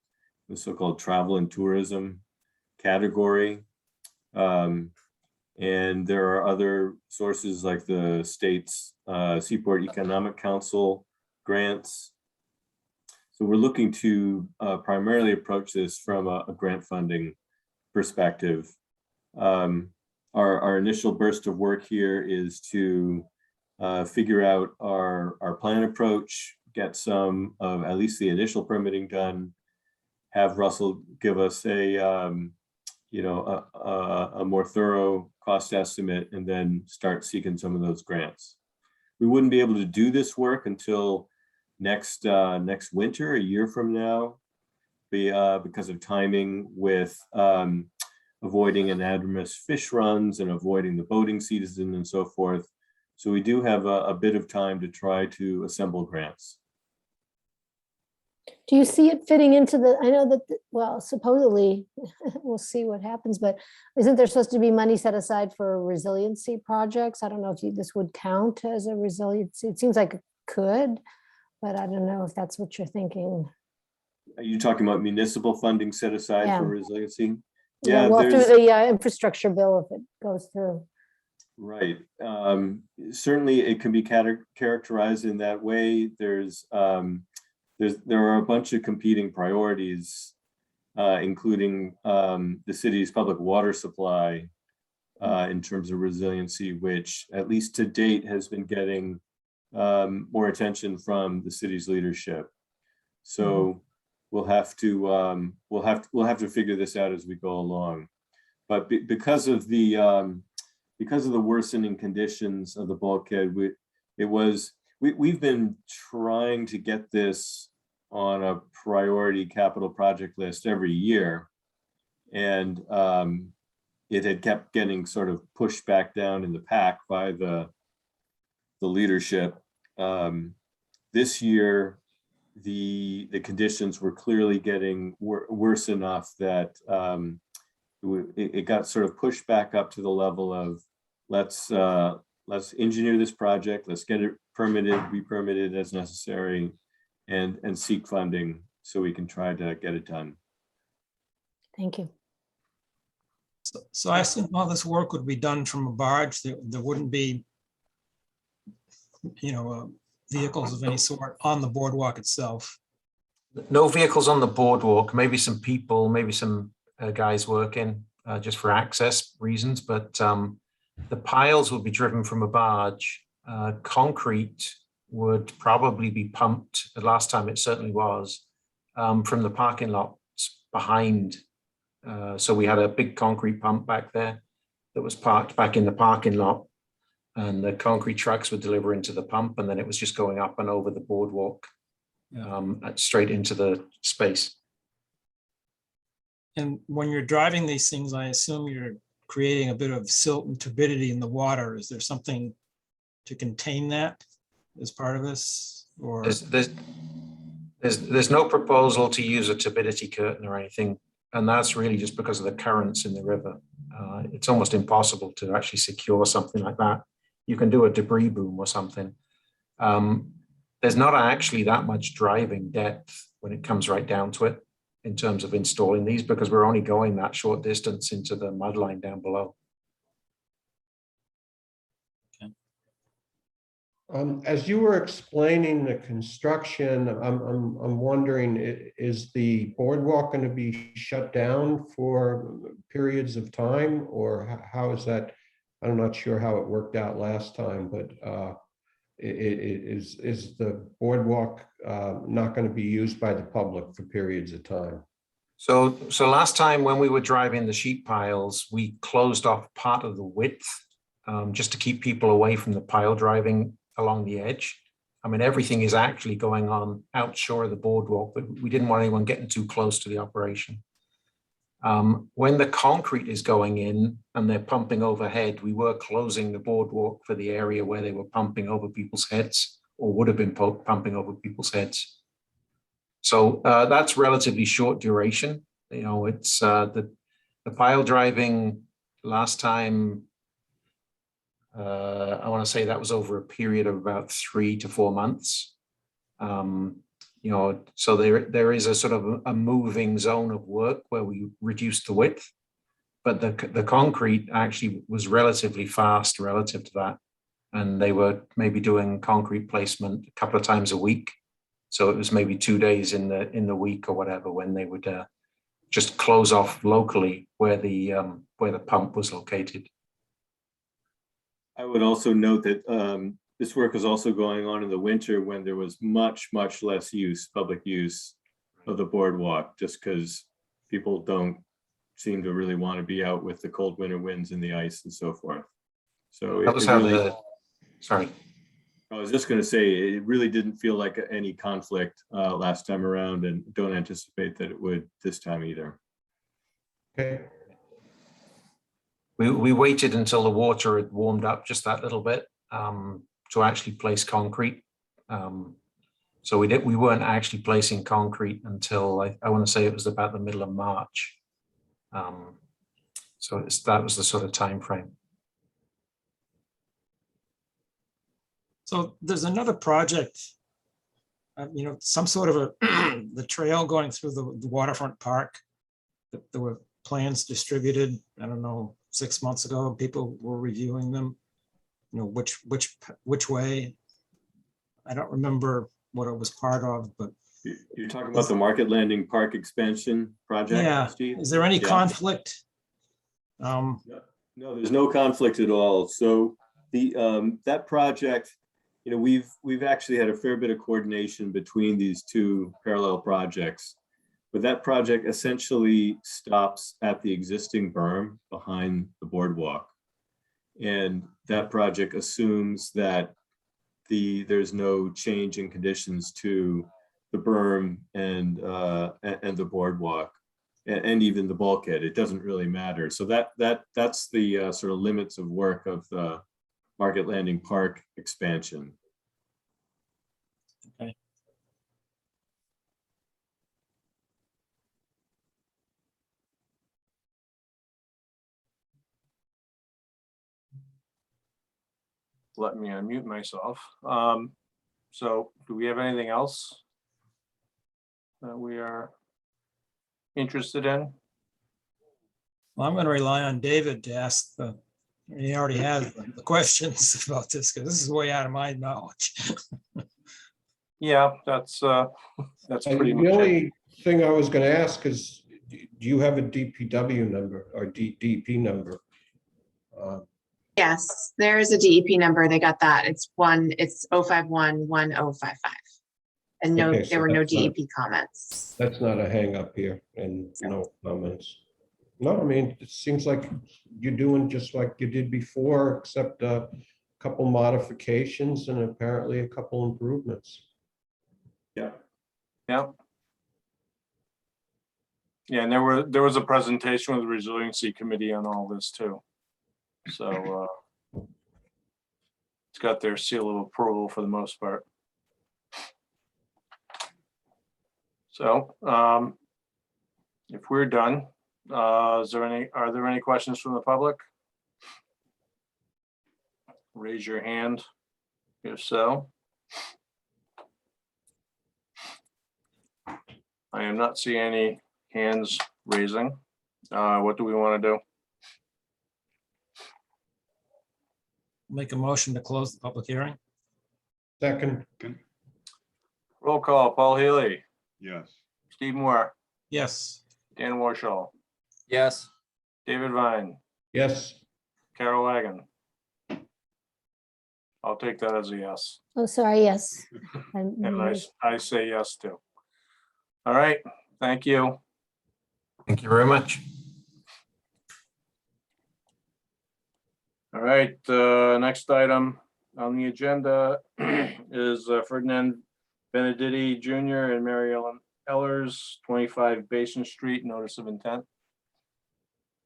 the so-called travel and tourism category. And there are other sources like the state's Seaport Economic Council grants. So we're looking to primarily approach this from a grant funding perspective. Our initial burst of work here is to figure out our plan approach, get some of at least the initial permitting done, have Russell give us a more thorough cost estimate, and then start seeking some of those grants. We wouldn't be able to do this work until next winter, a year from now, because of timing with avoiding anadromous fish runs and avoiding the boating season and so forth. So we do have a bit of time to try to assemble grants. Do you see it fitting into the, I know that, well, supposedly, we'll see what happens, but isn't there supposed to be money set aside for resiliency projects? I don't know if this would count as a resiliency. It seems like it could, but I don't know if that's what you're thinking. Are you talking about municipal funding set aside Yeah. for resiliency? Yeah, well, through the infrastructure bill, if it goes through. Right. Certainly it can be characterized in that way. There are a bunch of competing priorities, including the city's public water supply in terms of resiliency, which at least to date has been getting more attention from the city's leadership. So we'll have to figure this out as we go along. But because of the worsening conditions of the bulkhead, we've been trying to get this on a priority capital project list every year, and it had kept getting sort of pushed back down in the pack by the leadership. This year, the conditions were clearly getting worse enough that it got sort of pushed back up to the level of let's engineer this project, let's get it permitted, re-permitted as necessary, and seek funding so we can try to get it done. Thank you. So I assume all this work would be done from a barge. There wouldn't be, vehicles of any sort on the boardwalk itself. No vehicles on the boardwalk, maybe some people, maybe some guys working just for access reasons, but the piles would be driven from a barge. Concrete would probably be pumped, the last time it certainly was, from the parking lots behind. So we had a big concrete pump back there that was parked back in the parking lot, and the concrete trucks would deliver into the pump, and then it was just going up and over the boardwalk straight into the space. And when you're driving these things, I assume you're creating a bit of silt and turbidity in the water. Is there something to contain that as part of this? Or there's no proposal to use a turbidity curtain or anything, and that's really just because of the currents in the river. It's almost impossible to actually secure something like that. You can do a debris boom or something. There's not actually that much driving depth when it comes right down to it in terms of installing these, because we're only going that short distance into the mud line down below. As you were explaining the construction, I'm wondering, is the boardwalk going to be shut down for periods of time, or how is that? I'm not sure how it worked out last time, but is the boardwalk not going to be used by the public for periods of time? So last time when we were driving the sheet piles, we closed off part of the width just to keep people away from the pile driving along the edge. I mean, everything is actually going on outshore of the boardwalk, but we didn't want anyone getting too close to the operation. When the concrete is going in and they're pumping overhead, we were closing the boardwalk for the area where they were pumping over people's heads, or would have been pumping over people's heads. So that's relatively short duration. It's the pile driving last time, I want to say that was over a period of about 3 to 4 months. So there is a sort of a moving zone of work where we reduced the width, but the concrete actually was relatively fast relative to that. And they were maybe doing concrete placement a couple of times a week. So it was maybe 2 days in the week or whatever when they would just close off locally where the pump was located. I would also note that this work is also going on in the winter when there was much, much less public use of the boardwalk, just because people don't seem to really want to be out with the cold winter winds and the ice and so forth. So that was how sorry. I was just going to say, it really didn't feel like any conflict last time around, and don't anticipate that it would this time either. Okay, We waited until the water had warmed up just that little bit to actually place concrete. So we weren't actually placing concrete until I want to say it was about the middle of March. So that was the sort of time frame. So there's another project, some sort of the trail going through the waterfront park. There were plans distributed, I don't know, 6 months ago. People were reviewing them. Which way. I don't remember what it was part of, but. You're talking about the Market Landing Park expansion project, Yeah, Steve? is there any Yeah. conflict? No, there's no conflict at all. So that project, we've actually had a fair bit of coordination between these two parallel projects. But that project essentially stops at the existing berm behind the boardwalk. And that project assumes that there's no change in conditions to the berm and the boardwalk and even the bulkhead. It doesn't really matter. So that's the sort of limits of work of the Market Landing Park expansion. Okay. Let me unmute myself. So do we have anything else that we are interested in? Well, I'm going to rely on David to ask he already has the questions about this, because this is way out of my knowledge. Yeah, that's and pretty the much it. only thing I was gonna ask is, do you have a DPW number or DEP number? Yes, there is a DEP number. They got that. It's 051-1055. And no, Okay, so there were no that's not- DEP comments. That's not a hang up here and no comments. No, I mean, it seems like you're doing just like you did before, except a couple modifications and apparently a couple improvements. Yeah. Yeah. Yeah, and there was a presentation with the resiliency committee on all this too. So it's got their seal of approval for the most part. So if we're done, are there any questions from the public? Raise your hand if so. I am not seeing any hands raising. What do we want to do? Make a motion to close the public hearing. Second, Roll call, Paul Healy, Yes. Steve Moore, Yes. Dan Warshall, Yes. David Vine, yes, Carol Wagon. I'll take that as a yes. Oh, sorry, yes. And I say yes too. All right, thank you. Thank you very much. All right, next item on the agenda is Ferdinand Benedetti Jr. and Mary Ellen Ellers, 25 Basin Street, notice of intent.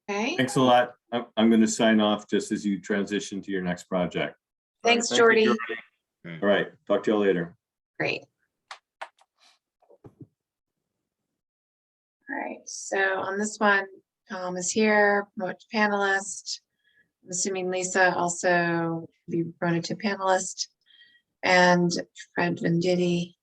Okay, Thanks a lot. I'm going to sign off just as you transition to your next project. thanks, All right, thank you, Jordy. All right, talk to you all later. Great. All right, so on this one, Tom is here, promote to panelist. I'm assuming Lisa also be promoted to panelist, and Fred Venditti.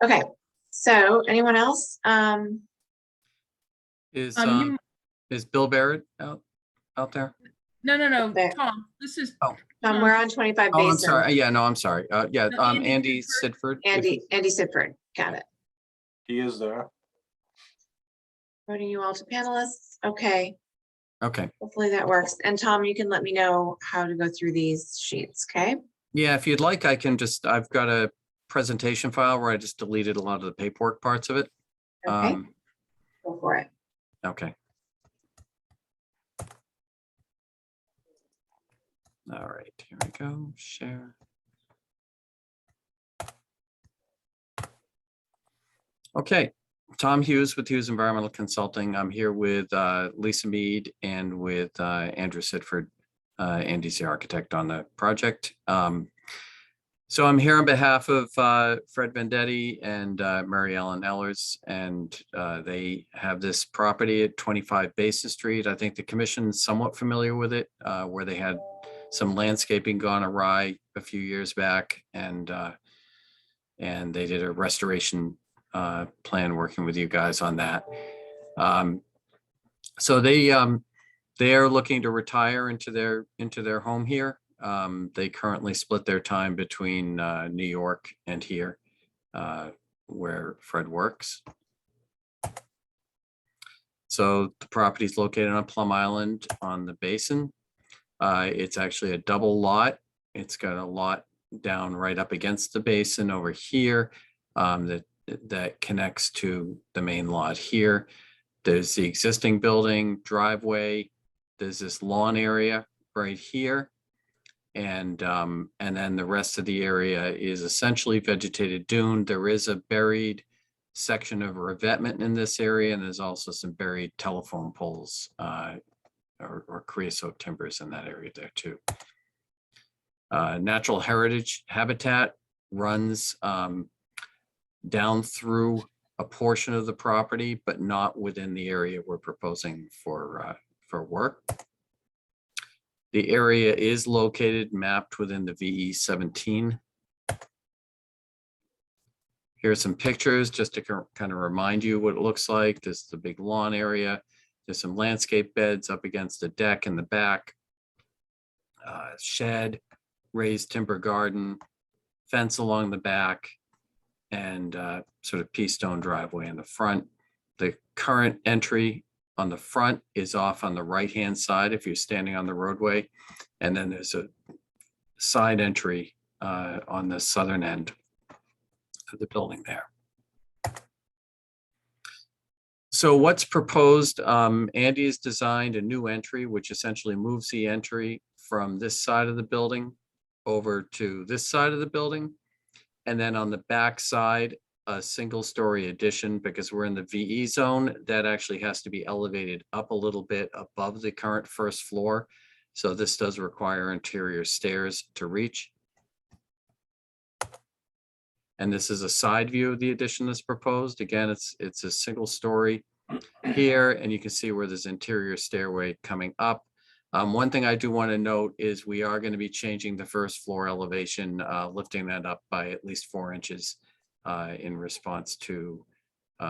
Okay, so anyone else? Is You- Bill Barrett out there? No, There. Tom, this is. We're on 25 Oh, I'm Basin. sorry. Yeah, no, I'm sorry. Yeah, No, Andy Andy Sidford. Andy Sidford, got it. He is there. Voting you all to panelists. Okay, Okay. hopefully that works. And Tom, you can let me know how to go through these sheets, okay? Yeah, if you'd like, I've got a presentation file where I just deleted a lot of the paperwork parts of it. Okay. Go for it. Okay. All right, here we go, share. Okay, Tom Hughes with Hughes Environmental Consulting. I'm here with Lisa Mead and with Andrew Sidford. Andy's the architect on the project. So I'm here on behalf of Fred Vendetti and Mary Ellen Ellers, and they have this property at 25 Basin Street. I think the commission's somewhat familiar with it, where they had some landscaping gone awry a few years back, and they did a restoration plan working with you guys on that. So they are looking to retire into their home here. They currently split their time between New York and here, where Fred works. So the property is located on Plum Island on the basin. It's actually a double lot. It's got a lot down right up against the basin over here that connects to the main lot here. There's the existing building, driveway. There's this lawn area right here. And then the rest of the area is essentially vegetated dune. There is a buried section of revetment in this area, and there's also some buried telephone poles or creosote timbers in that area there too. Natural heritage habitat runs down through a portion of the property, but not within the area we're proposing for work. The area is located mapped within the VE 17. Here's some pictures just to kind of remind you what it looks like. This is the big lawn area. There's some landscape beds up against the deck in the back. Shed, raised timber garden, fence along the back, and sort of pea stone driveway in the front. The current entry on the front is off on the right-hand side if you're standing on the roadway. And then there's a side entry on the southern end of the building there. So what's proposed, Andy has designed a new entry, which essentially moves the entry from this side of the building over to this side of the building. And then on the back side, a single-story addition, because we're in the VE zone, that actually has to be elevated up a little bit above the current first floor. So this does require interior stairs to reach. And this is a side view of the addition that's proposed. Again, it's a single story here, and you can see where there's interior stairway coming up. One thing I do want to note is we are going to be changing the first floor elevation, lifting that up by at least 4 inches in response to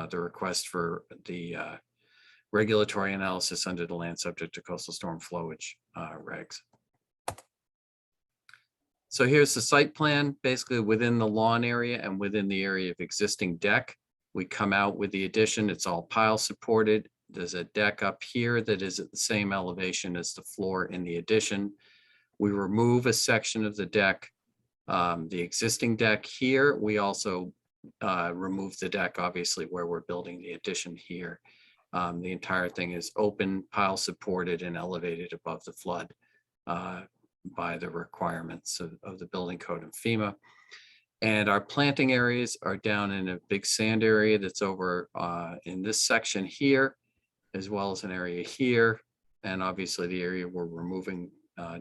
the request for the regulatory analysis under the land subject to coastal storm flowage regs. So here's the site plan, basically within the lawn area and within the area of existing deck. We come out with the addition. It's all pile supported. There's a deck up here that is at the same elevation as the floor in the addition. We remove a section of the deck, the existing deck here. We also remove the deck, obviously, where we're building the addition here. The entire thing is open, pile supported, and elevated above the flood by the requirements of the building code and FEMA. And our planting areas are down in a big sand area that's over in this section here, as well as an area here. And obviously the area we're removing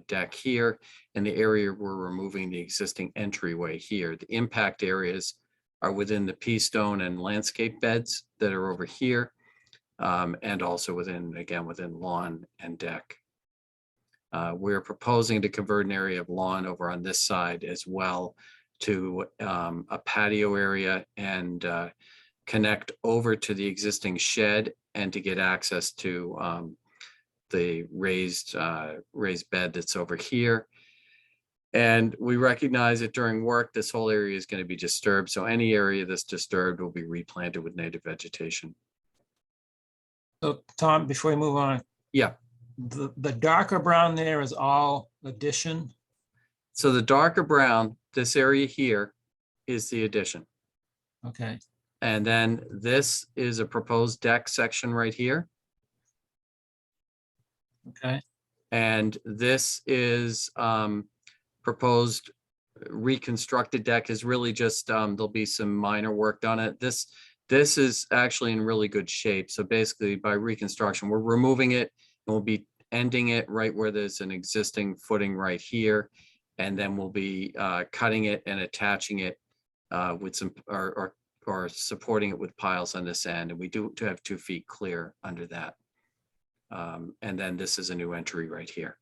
deck here, and the area we're removing the existing entryway here. The impact areas are within the pea stone and landscape beds that are over here, and also within lawn and deck. We're proposing to convert an area of lawn over on this side as well to a patio area and connect over to the existing shed and to get access to the raised bed that's over here. And we recognize that during work, this whole area is going to be disturbed. So any area that's disturbed will be replanted with native vegetation. So Tom, before we move on. Yeah. The darker brown there is all addition. So the darker brown, this area here is the addition. Okay. And then this is a proposed deck section right here. Okay, And this is proposed reconstructed deck is really just, there'll be some minor work done it. This is actually in really good shape. So basically by reconstruction, we're removing it and we'll be ending it right where there's an existing footing right here. And then we'll be cutting it and attaching it with some, or supporting it with piles on this end. And we do have 2 feet clear under that. And then this is a new entry right here.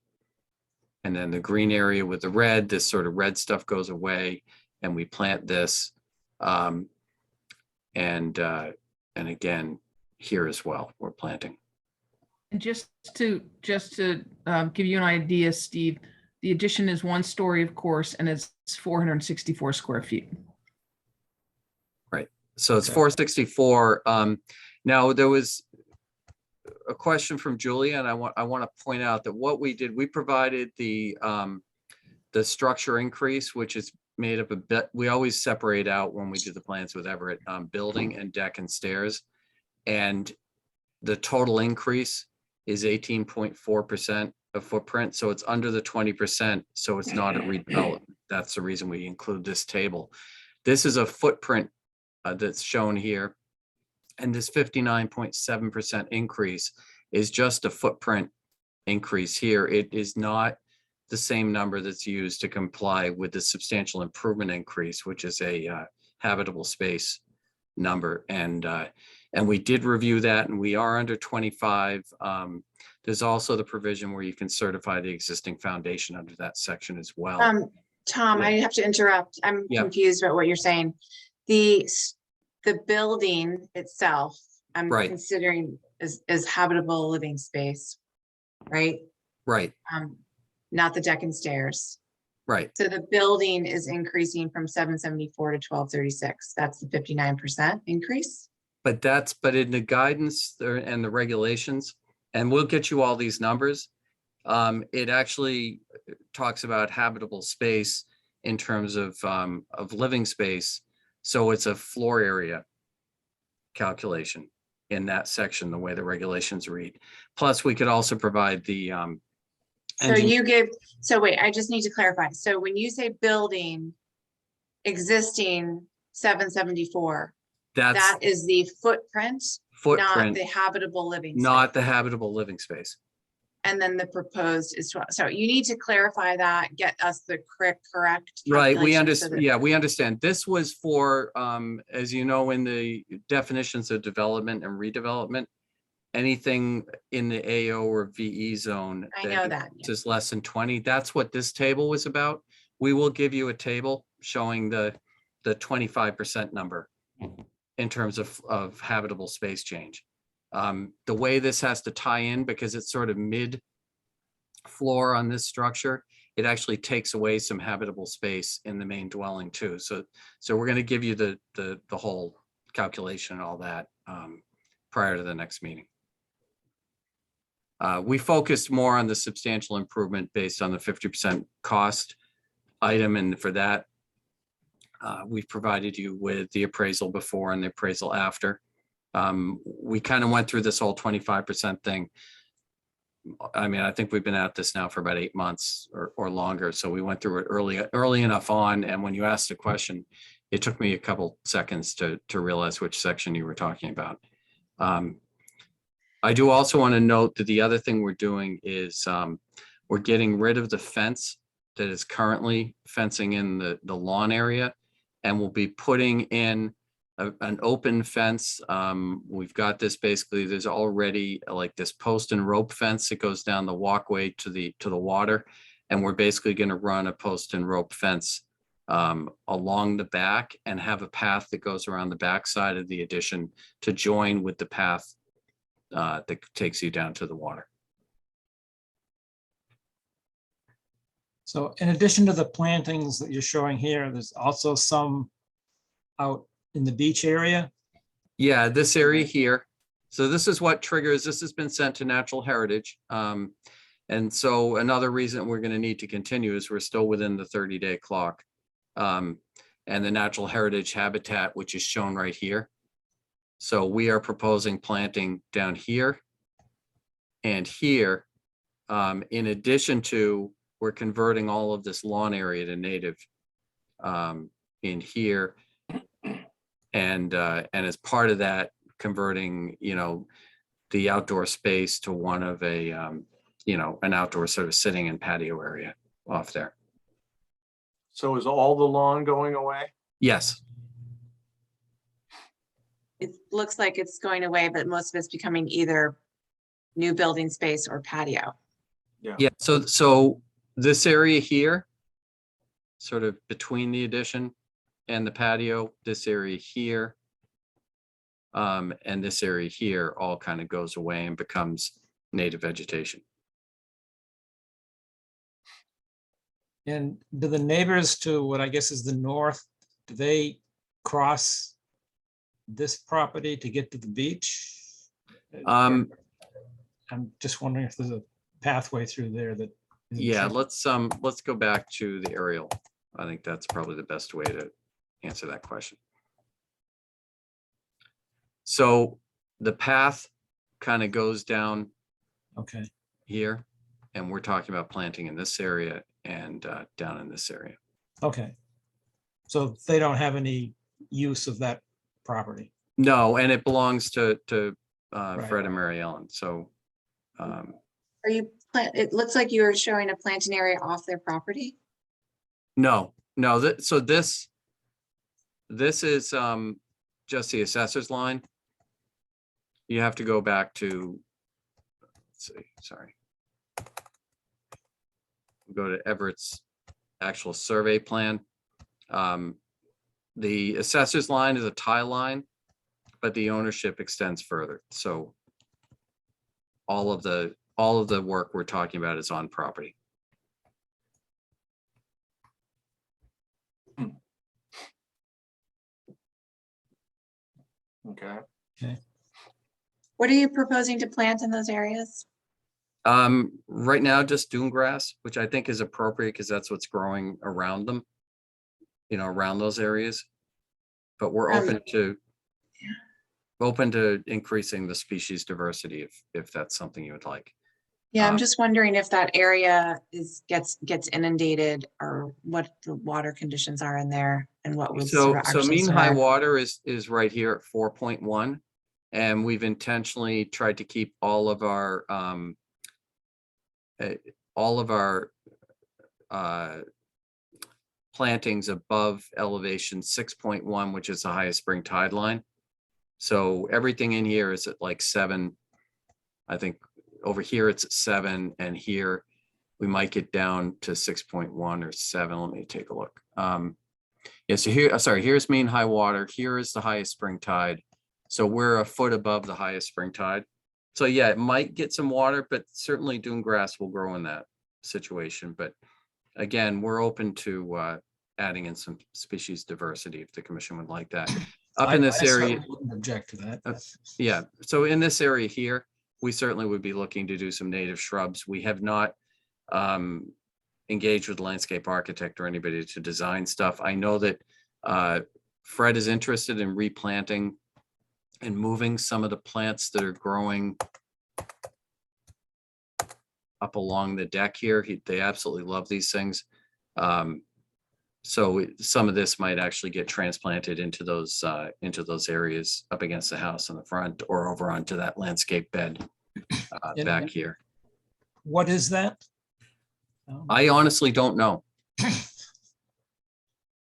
And then the green area with the red, this sort of red stuff goes away and we plant this. And again, here as well, we're planting. And just to give you an idea, Steve, the addition is 1 story, of course, and it's 464 square feet. Right. So it's Okay. 464. Now there was a question from Julia, and I want to point out that what we did, we provided the structure increase, which is made up a bit. We always separate out when we do the plans with Everett, building and deck and stairs. And the total increase is 18.4% of footprint. So it's under the 20%. So it's not a redevelopment. That's the reason we include this table. This is a footprint that's shown here. And this 59.7% increase is just a footprint increase here. It is not the same number that's used to comply with the substantial improvement increase, which is a habitable space number. And we did review that, and we are under 25. There's also the provision where you can certify the existing foundation under that section as well. Tom, Yeah. I have to interrupt. I'm Yeah. confused about what you're saying. The building itself, I'm Right. considering is habitable living space, right? Right, Not the deck and stairs. right. So the building is increasing from 774 to 1236. That's the 59% increase. But in the guidance there and the regulations, and we'll get you all these numbers. It actually talks about habitable space in terms of living space. So it's a floor area calculation in that section, the way the regulations read. Plus, we could also provide the So wait, I just need to clarify. So when you say building existing 774, that's that is the footprint, not footprint, the habitable living. not the space. habitable living space. And then the proposed is 12. So you need to clarify that, get us the correct. Right, we calculation so understand. that- Yeah, we understand. This was for, as you know, in the definitions of development and redevelopment, anything in the AO or VE zone. I know that, yeah. Is less than 20. That's what this table was about. We will give you a table showing the 25% number in terms of habitable space change. The way this has to tie in, because it's sort of mid floor on this structure, it actually takes away some habitable space in the main dwelling too. So we're going to give you the whole calculation and all that prior to the next meeting. We focused more on the substantial improvement based on the 50% cost item. And for that, we've provided you with the appraisal before and the appraisal after. We kind of went through this whole 25% thing. I mean, I think we've been at this now for about 8 months or longer. So we went through it early enough on. And when you asked the question, it took me a couple seconds to realize which section you were talking about. I do also want to note that the other thing we're doing is we're getting rid of the fence that is currently fencing in the lawn area. And we'll be putting in an open fence. We've got this basically, there's already like this post and rope fence that goes down the walkway to the water. And we're basically going to run a post and rope fence along the back and have a path that goes around the back side of the addition to join with the path that takes you down to the water. so in addition to the plantings that you're showing here, there's also some out in the beach area. Yeah, this area here. So this is what triggers, this has been sent to Natural Heritage. And so another reason we're going to need to continue is we're still within the 30-day clock. And the Natural Heritage habitat, which is shown right here, So we are proposing planting down here and here. In addition to, we're converting all of this lawn area to native in here. And as part of that, converting, the outdoor space to one of a, an outdoor sort of sitting and patio area off there. So is all the lawn going away? Yes. It looks like it's going away, but most of it's becoming either new building space or patio. Yeah. So this area here, sort of between the addition and the patio, this area here, and this area here all kind of goes away and becomes native vegetation. And do the neighbors to what I guess is the north, do they cross this property to get to the beach? I'm just wondering if there's a pathway through there that. isn't Yeah, shown. let's go back to the aerial. I think that's probably the best way to answer that question. So the path kind of goes down Okay, here, and we're talking about planting in this area and down in this area. okay. So they don't have any use of that property. No, and it belongs to Right. Fred and Mary Ellen. So Are you, it looks like you're showing a planting area off their property? no, so this is just the assessor's line. You have to go back to, let's see, sorry. Go to Everett's actual survey plan. The assessor's line is a tie line, but the ownership extends further. So all of the work we're talking about is on property. Okay. What are you proposing to plant in those areas? Right now, just dune grass, which I think is appropriate because that's what's growing around them, around those areas. But we're open to increasing the species diversity if that's something you would like. Yeah, I'm just wondering if that area gets inundated or what the water conditions are in there and what would So actually mean high survive. water is right here at 4.1. And we've intentionally tried to keep all of our plantings above elevation 6.1, which is the highest spring tide line. So everything in here is at like 7. I think over here it's at 7, and here we might get down to 6.1 or 7. Let me take a look. Yeah, so here, sorry, here's mean high water. Here is the highest spring tide. So we're a foot above the highest spring tide. So yeah, it might get some water, but certainly dune grass will grow in that situation. But again, we're open to adding in some species diversity if the commission would like that. Up in this I certainly area, wouldn't object to that. yeah. So in this area here, we certainly would be looking to do some native shrubs. We have not engaged with landscape architect or anybody to design stuff. I know that Fred is interested in replanting and moving some of the plants that are growing up along the deck here. They absolutely love these things. So some of this might actually get transplanted into those areas up against the house in the front or over onto that landscape bed back here. What is that? I honestly don't know.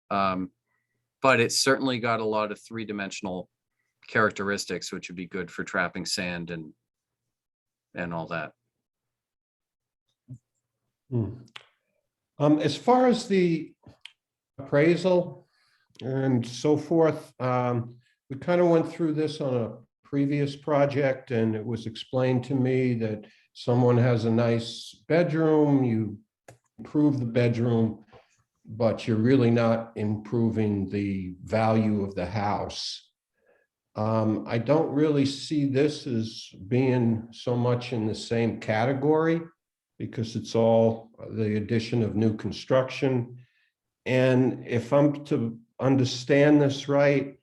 But it's certainly got a lot of 3-dimensional characteristics, which would be good for trapping sand and all that. As far as the appraisal and so forth, we kind of went through this on a previous project, and it was explained to me that someone has a nice bedroom, you improve the bedroom, but you're really not improving the value of the house. I don't really see this as being so much in the same category because it's all the addition of new construction. And if I'm to understand this right,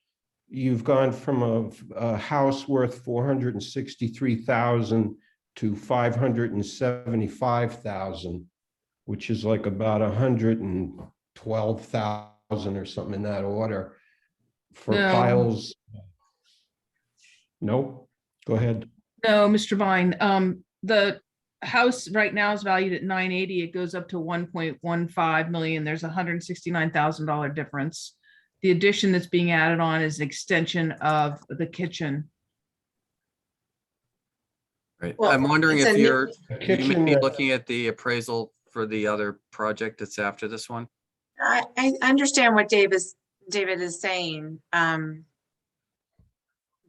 you've gone from a house worth 463,000 to 575,000, which is like about 112,000 or something in that order for No. piles. Nope, go ahead. No, Mr. Vine, the house right now is valued at 980. It goes up to 1.15 million. There's $169,000 difference. The addition that's being added on is an extension of the kitchen. Right. Well, I'm wondering it's if a new- you Kitchen, may be looking at the appraisal for the other project that's after this one. I understand what David is saying.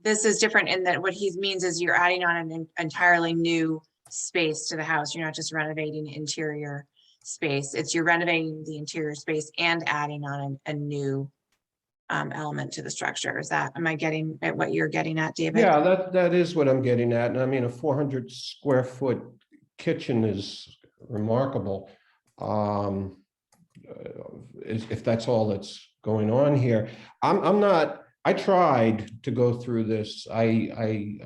This is different in that what he means is you're adding on an entirely new space to the house. You're not just renovating interior space. It's you're renovating the interior space and adding on a new element to the structure. Am I getting at what you're getting at, David? yeah, that is what I'm getting at. And I mean, a 400 square foot kitchen is remarkable. If that's all that's going on here, I'm not. I tried to go through this. I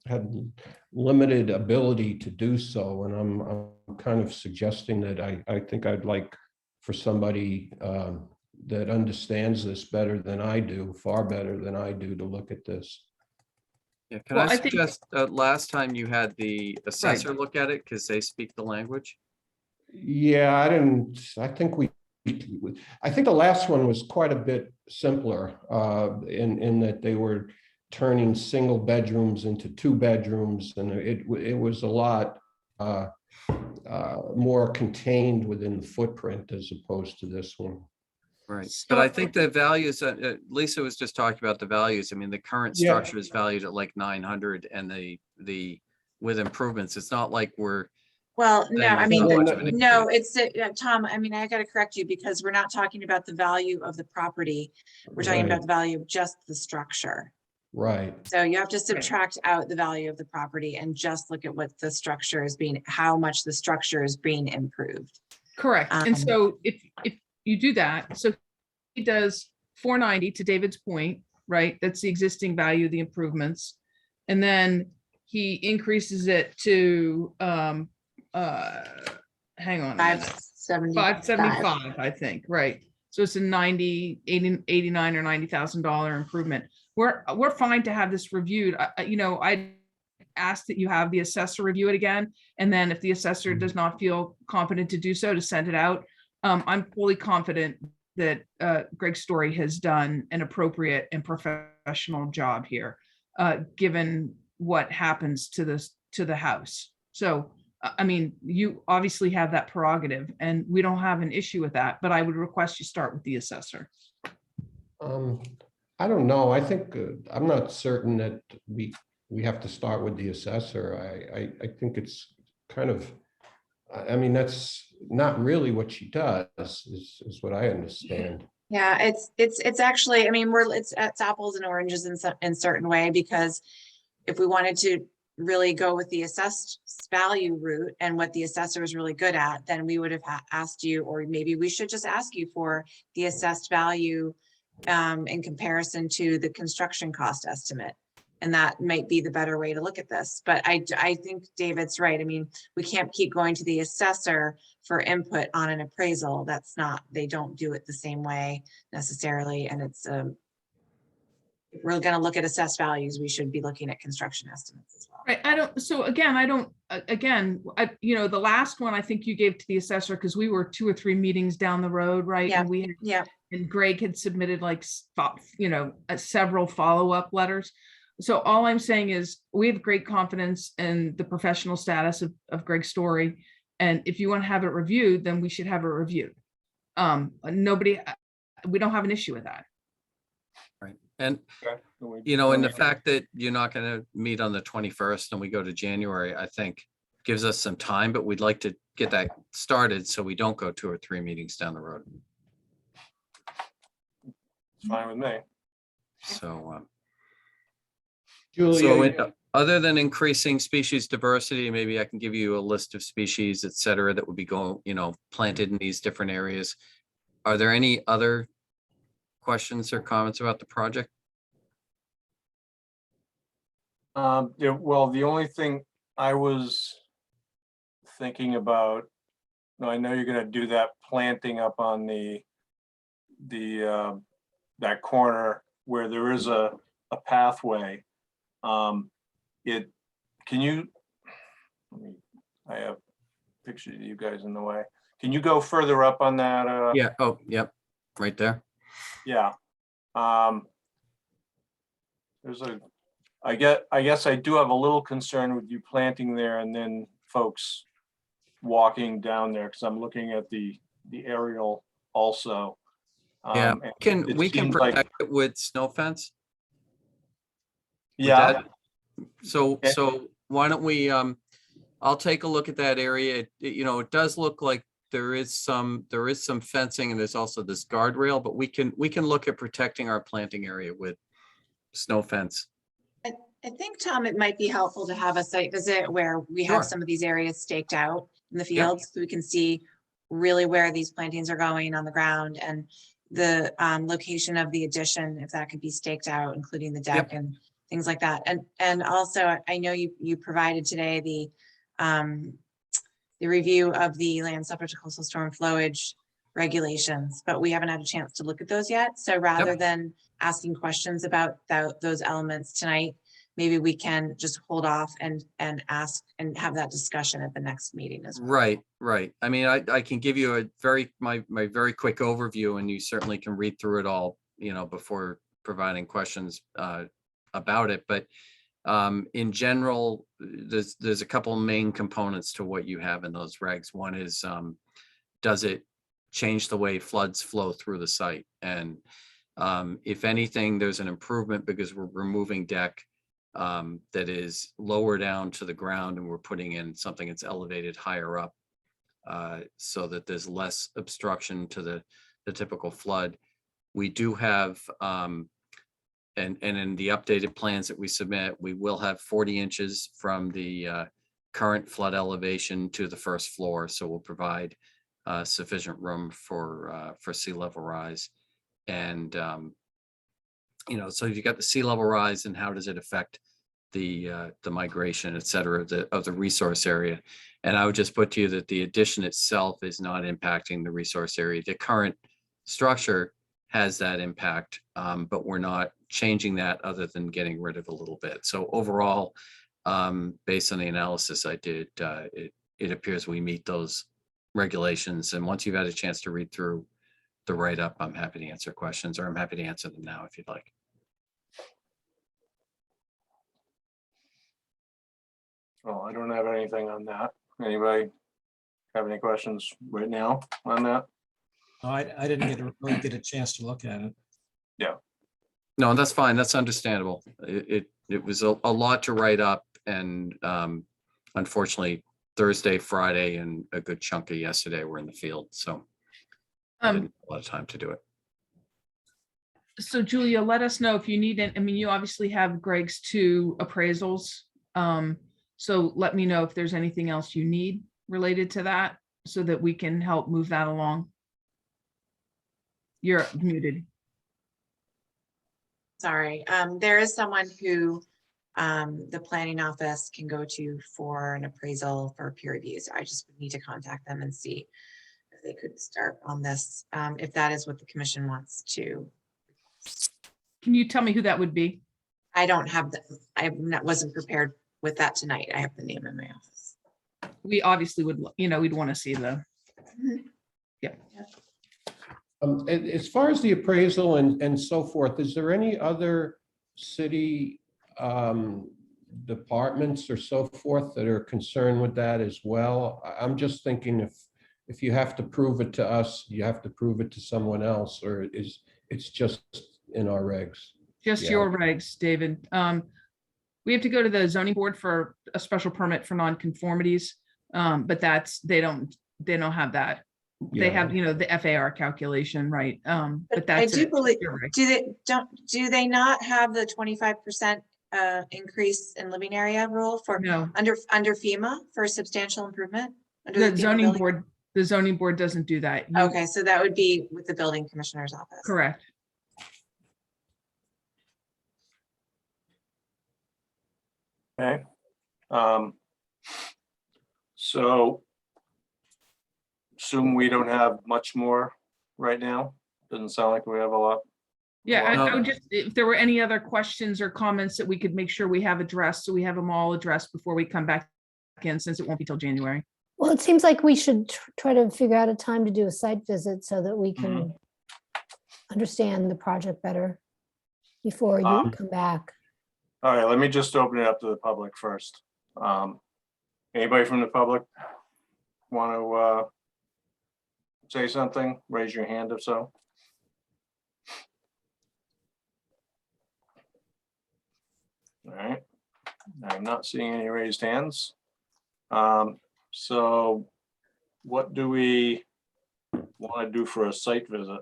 had limited ability to do so, and I'm kind of suggesting that I think I'd like for somebody that understands this better than I do, far better than I do, to look at this. Yeah, can Well, I I think- suggest last time you had the assessor look at it because they speak the language? Yeah, I didn't. I think the last one was quite a bit simpler in that they were turning single bedrooms into 2 bedrooms, and it was a lot more contained within the footprint as opposed to this one. Right, So- but I think the values, Lisa was just talking about the values. I mean, the current Yeah. structure is valued at like 900, and the with improvements, it's not like we're Well, no, saying I it's mean, not much of an no, increase. it's Tom, I mean, I gotta correct you because we're not talking about the value of the property. We're talking Right. about the value of just the structure. Right. So you have to subtract out the value of the property and just look at what the structure is being, how much the structure is being improved. Correct. And Um, so if you do that, so he does 490 to David's point, right? That's the existing value of the improvements. And then he increases it to, hang on a minute, 575. 575, I think, right? So it's a 90, 80, 89 or $90,000 improvement. We're fine to have this reviewed. I ask that you have the assessor review it again. And then if the assessor does not feel confident to do so, to send it out. I'm fully confident that Greg Story has done an appropriate and professional job here, given what happens to the house. So, I mean, you obviously have that prerogative and we don't have an issue with that, but I would request you start with the assessor. I don't know. I think I'm not certain that we have to start with the assessor. I think it's kind of, I mean, that's not really what she does, is what I understand. Yeah, it's actually, I mean, it's apples and oranges in certain way, because if we wanted to really go with the assessed value route and what the assessor is really good at, then we would have asked you, or maybe we should just ask you for the assessed value in comparison to the construction cost estimate. And that might be the better way to look at this. But I think David's right. I mean, we can't keep going to the assessor for input on an appraisal. That's not, they don't do it the same way necessarily. And it's, if we're gonna look at assessed values, we should be looking at construction estimates as well. Right, the last one I think you gave to the assessor because we were 2 or 3 meetings down the road, right? Yeah, And we had yeah. and Greg had submitted like, several follow-up letters. So all I'm saying is we have great confidence in the professional status of Greg Story. And if you want to have it reviewed, then we should have it reviewed. We don't have an issue with that. Right, and Okay. and the fact that you're not going to meet on the 21st and we go to January, I think gives us some time, but we'd like to get that started so we don't go 2 or 3 meetings down the road. It's fine with me. So, Julia, other than increasing species diversity, maybe I can give you a list of species, et cetera, that would be planted in these different areas. Are there any other questions or comments about the project? Yeah, well, the only thing I was thinking about, no, I know you're gonna do that planting up on that corner where there is a pathway. Can you, I have pictures of you guys in the way. Can you go further up on that? Yeah, oh, yep, right there. Yeah. I guess I do have a little concern with you planting there and then folks walking down there, because I'm looking at the aerial also. Yeah, and it we can seems like- protect it with snow fence? Would Yeah, that- So, Okay. so why don't we, I'll take a look at that area. It does look like there is some fencing and there's also this guardrail, but we can look at protecting our planting area with snow fence. I think, Tom, it might be helpful to have a site visit where we Sure. have some of these areas staked out in the Yeah. fields, so we can see really where these plantings are going on the ground, and the location of the addition, if that could be staked out, including the deck and things like that. And also, I know you provided today the review of the land subject to coastal storm flowage regulations, but we haven't had a chance to look at those yet. So rather than asking questions about those elements tonight, maybe we can just hold off and ask and have that discussion at the next meeting as well. Right. I mean, I can give you my very quick overview, and you certainly can read through it all, before providing questions about it. But in general, there's a couple main components to what you have in those regs. One is, does it change the way floods flow through the site? And if anything, there's an improvement because we're removing deck that is lower down to the ground, and we're putting in something that's elevated higher up, so that there's less obstruction to the typical flood. We do have, and in the updated plans that we submit, we will have 40 inches from the current flood elevation to the first floor. So we'll provide sufficient room for sea level rise. And, so you got the sea level rise, and how does it affect the migration, et cetera, of the resource area? And I would just put to you that the addition itself is not impacting the resource area. The current structure has that impact, but we're not changing that other than getting rid of a little bit. So overall, based on the analysis I did, it appears we meet those regulations. And once you've had a chance to read through the write-up, I'm happy to answer questions, or I'm happy to answer them now if you'd like. well, I don't have anything on that. Anybody have any questions right now on that? No, I didn't really get a chance to look at it. No, that's fine. That's understandable. It was a lot to write up, and unfortunately, Thursday, Friday, and a good chunk of yesterday were in the field, so I didn't have a lot of time to do it. So Julia, let us know if you need it. I mean, you obviously have Greg's 2 appraisals. So let me know if there's anything else you need related to that, so that we can help move that along. You're muted. Sorry, there is someone who the planning office can go to for an appraisal for peer review. So I just need to contact them and see if they could start on this, if that is what the commission wants to. Can you tell me who that would be? I don't have wasn't prepared with that tonight. I have the name in my office. We obviously would, we'd want to see the, As far as the appraisal and so forth, is there any other city departments or so forth that are concerned with that as well? I'm just thinking if you have to prove it to us, you have to prove it to someone else, or it's just in our regs? just your regs, David. We have to go to the zoning board for a special permit for nonconformities, but they don't have that. They have, the FAR calculation, right? But that's I do believe, You're right. do they not have the 25% increase in living area rule for No, under FEMA for substantial improvement? Under the FEMA zoning building? board, doesn't do that. Okay, so that would be with the building commissioner's office. Correct. Okay. So assume we don't have much more right now. Doesn't sound like we have a lot. Yeah, I No. would just, if there were any other questions or comments that we could make sure we have addressed, so we have them all addressed before we come back in, since it won't be till January. Well, it seems like we should try to figure out a time to do a site visit so that we can understand the project better before you come back. All right, let me just open it up to the public first. Anybody from the public want to say something? Raise your hand if so. All right, I'm not seeing any raised hands. So what do we want to do for a site visit?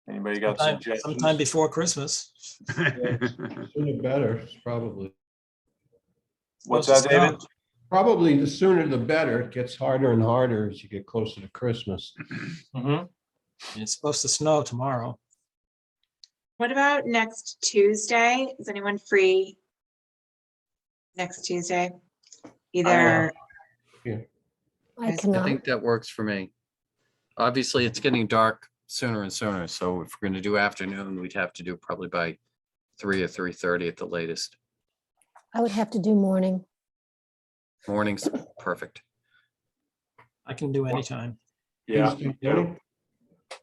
Anybody got suggestions? Sometime before Christmas. Sooner better, probably. What's Supposed that, to David? snow. Probably the sooner the better. It gets harder and harder as you get closer to Christmas. Mhm. It's supposed to snow tomorrow. What about next Tuesday? Is anyone free next Tuesday? Either, I I I cannot. think that works for me. Obviously, it's getting dark sooner and sooner, so if we're going to do afternoon, we'd have to do probably by 3 or 3:30 at the latest. I would have to do morning. Morning's perfect. I can do anytime. Yeah, Tuesday morning?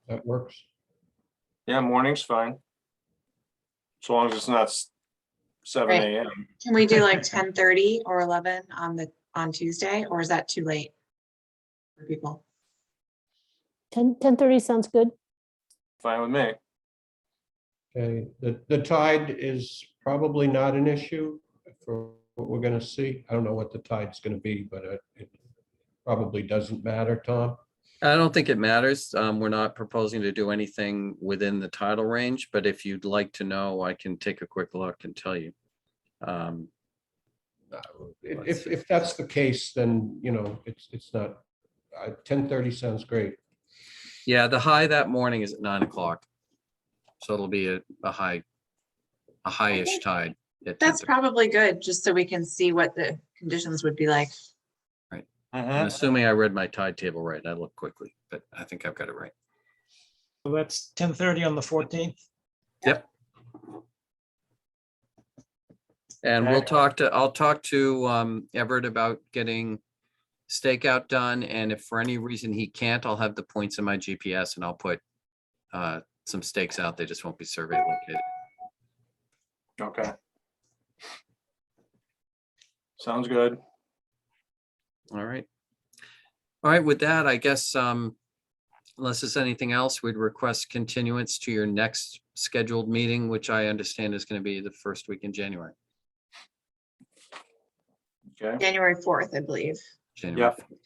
That works. yeah, morning's fine. As long as it's not 7 Right. a.m. can we do like 10:30 or 11 on Tuesday, or is that too late for people? 10:30 sounds good. Fine with me. Okay, the tide is probably not an issue for what we're gonna see. I don't know what the tide's gonna be, but it probably doesn't matter, Tom. I don't think it matters. We're not proposing to do anything within the tidal range, but if you'd like to know, I can take a quick look and tell you. If that's the case, then, you know, it's not, 10:30 sounds great. Yeah, the high that morning is at 9 o'clock. So it'll be a high-ish tide. At That's 10:30. probably good, just so we can see what the conditions would be like. I'm assuming I read my tide table right. I looked quickly, but I think I've got it right. So that's 10:30 on the 14th. Yep. And I'll talk to Everett about getting stakeout done. And if for any reason he can't, I'll have the points in my GPS and I'll put some stakes out. They just won't be survey located. Okay. Sounds good. All right. All right, with that, I guess, unless there's anything else, we'd request continuance to your next scheduled meeting, which I understand is going to be the first week in January. Okay. January 4th, I believe. January Yep. 4th.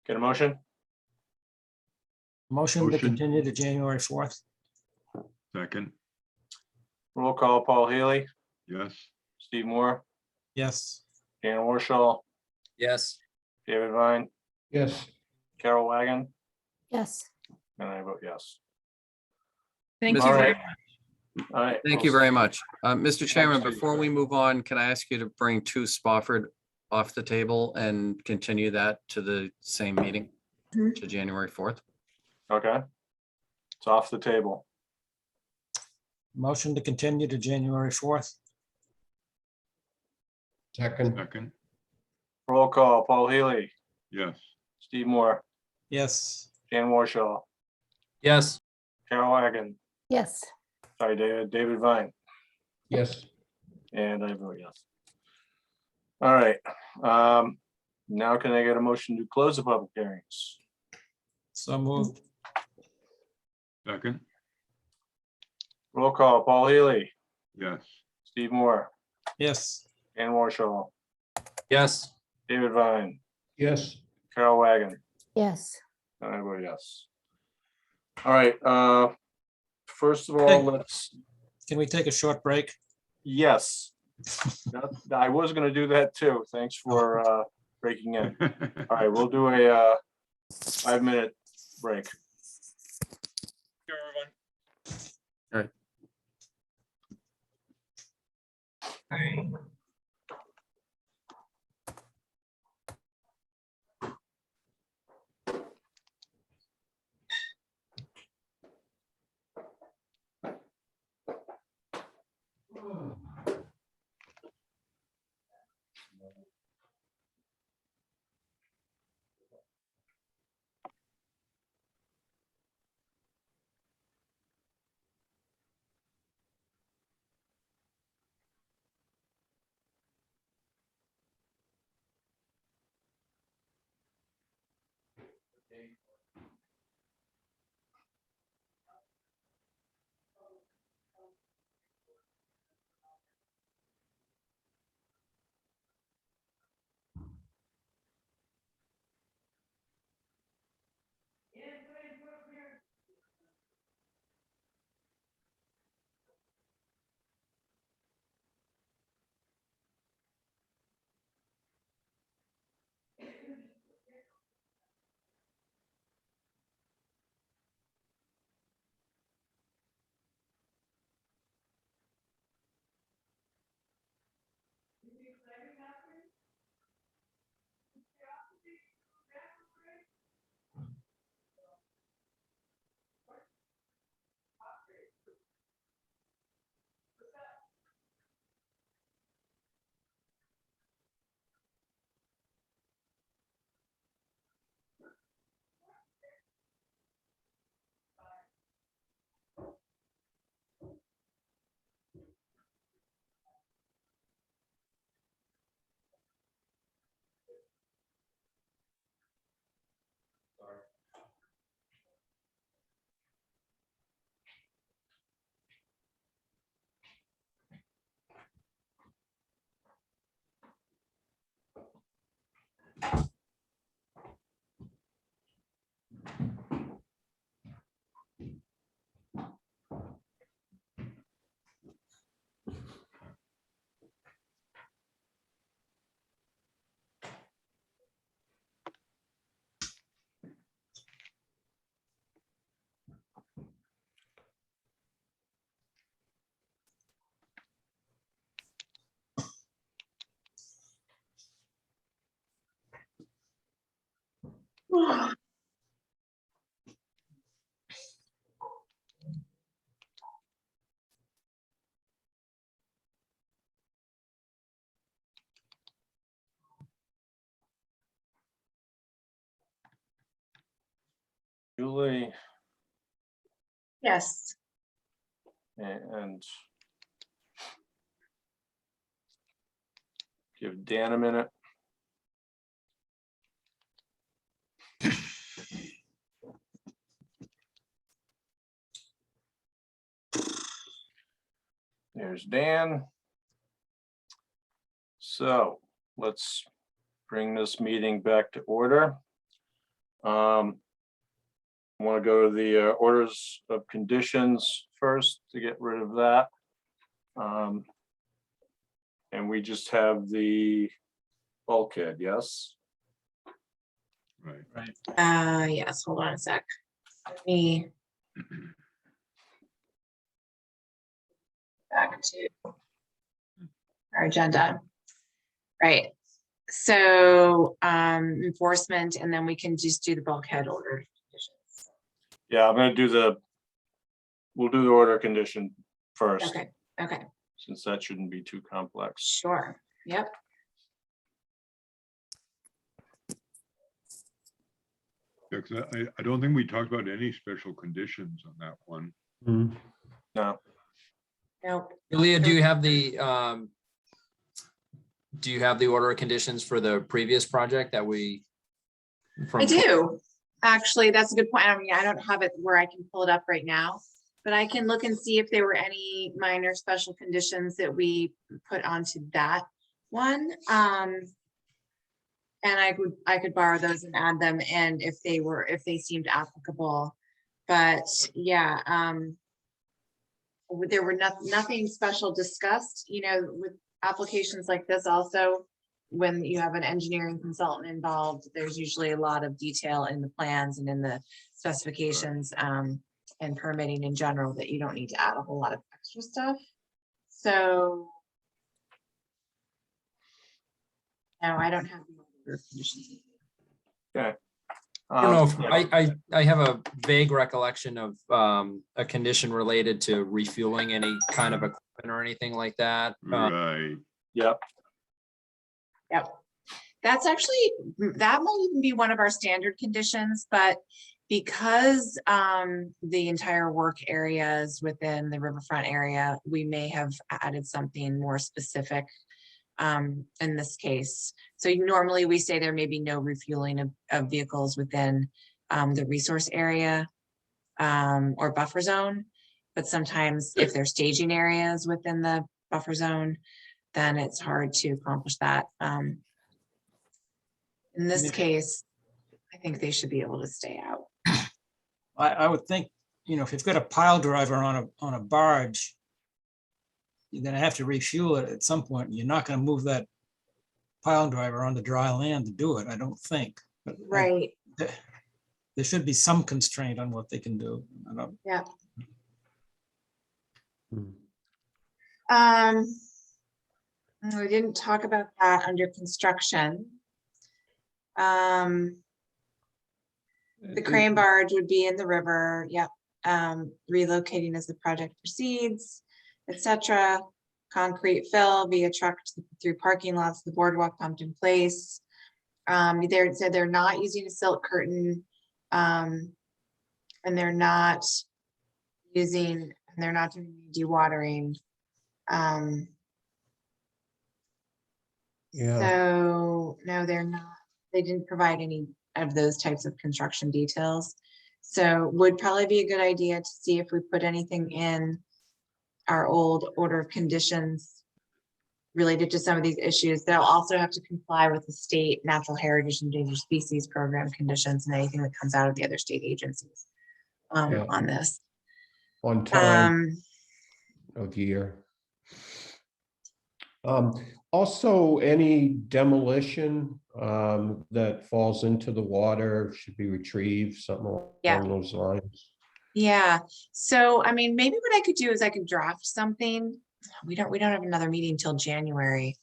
Get a motion? Motion to Motion. continue to January 4th. Second, Roll call, Paul Healy, yes. Steve Moore, Yes. Dan Warshall, Yes. David Vine, Yes, Carol Wagon, Yes. and I vote yes. Thank you All very right. much. All right. Thank you very much. Mr. Chairman, before we move on, can I ask you to bring 2 Spofford off the table and continue that to the same meeting, Mhm. to January 4th? Okay. It's off the table. Motion to continue to January 4th. second, Second, Roll call, Paul Healy, yes. Steve Moore, Yes. Dan Warshall, Yes. Carol Wagon, Yes. sorry, David Vine, yes. and I vote yes. All right. Now can I get a motion to close the public hearings? So moved. Second, Roll call, Paul Healy, yes. Steve Moore, Yes. Dan Warshall, Yes. David Vine, Yes, Carol Wagon, Yes. and I vote yes. All right, first of all, Hey. let's, Can we take a short break? yes. I was gonna do that too. Thanks for breaking in. All right, we'll do a 5-minute break. Here, everyone. Julie Yes. and give Dan a minute. There's Dan. So let's bring this meeting back to order. I want to go to the orders of conditions first to get rid of that. And we just have the bulkhead, yes? Right. Yes, hold on a sec. Let me back to our agenda. Right. So enforcement, and then we can just do the bulkhead order conditions. Yeah, I'm gonna do we'll do the order condition first, Okay, okay, since that shouldn't be too complex. sure. Yep. Yeah, 'cause I don't think we talked about any special conditions on that one. No, Nope. Julia, do you have the order of conditions for the previous project that we? I do. Actually, that's a good point. I mean, I don't have it where I can pull it up right now, but I can look and see if there were any minor special conditions that we put onto that one. And I could borrow those and add them in if they seemed applicable. But yeah, there were nothing special discussed, you know, with applications like this also. when you have an engineering consultant involved, there's usually a lot of detail in the plans and in the specifications, and permitting in general that you don't need to add a whole lot of extra stuff. So. No, I don't have the order of conditions. Okay. I don't know Yeah. if I have a vague recollection of a condition related to refueling any kind of equipment or anything like that. Right. Yep. Yep. That's actually, that might even be one of our standard conditions, but because the entire work area is within the riverfront area, we may have added something more specific in this case. So normally we say there may be no refueling of vehicles within the resource area or buffer zone. But sometimes if there's staging areas within the buffer zone, then it's hard to accomplish that. In this case, I think they should be able to stay out. I would think, you know, if you've got a pile driver on a barge, you're gonna have to refuel it at some point. You're not gonna move that pile driver onto dry land to do it, I don't think. But Right. there should be some constraint on what they can do. I don't, Yeah. Hmm. We didn't talk about that under construction. The crane barge would be in the river. Yep. Relocating as the project proceeds, etc. Concrete fill via truck through parking lots, the boardwalk pumped in place. They said they're not using a silk curtain, and they're not doing dewatering. Yeah, So no, they're not. They didn't provide any of those types of construction details. So would probably be a good idea to see if we put anything in our old order of conditions related to some of these issues. They'll also have to comply with the state natural heritage and endangered species program conditions and anything that comes out of the other state agencies Yeah. on this. on time of year. Also, any demolition that falls into the water should be retrieved, something along those lines. Yeah, so I mean, maybe what I could do is I could draft something. We don't have another meeting till January.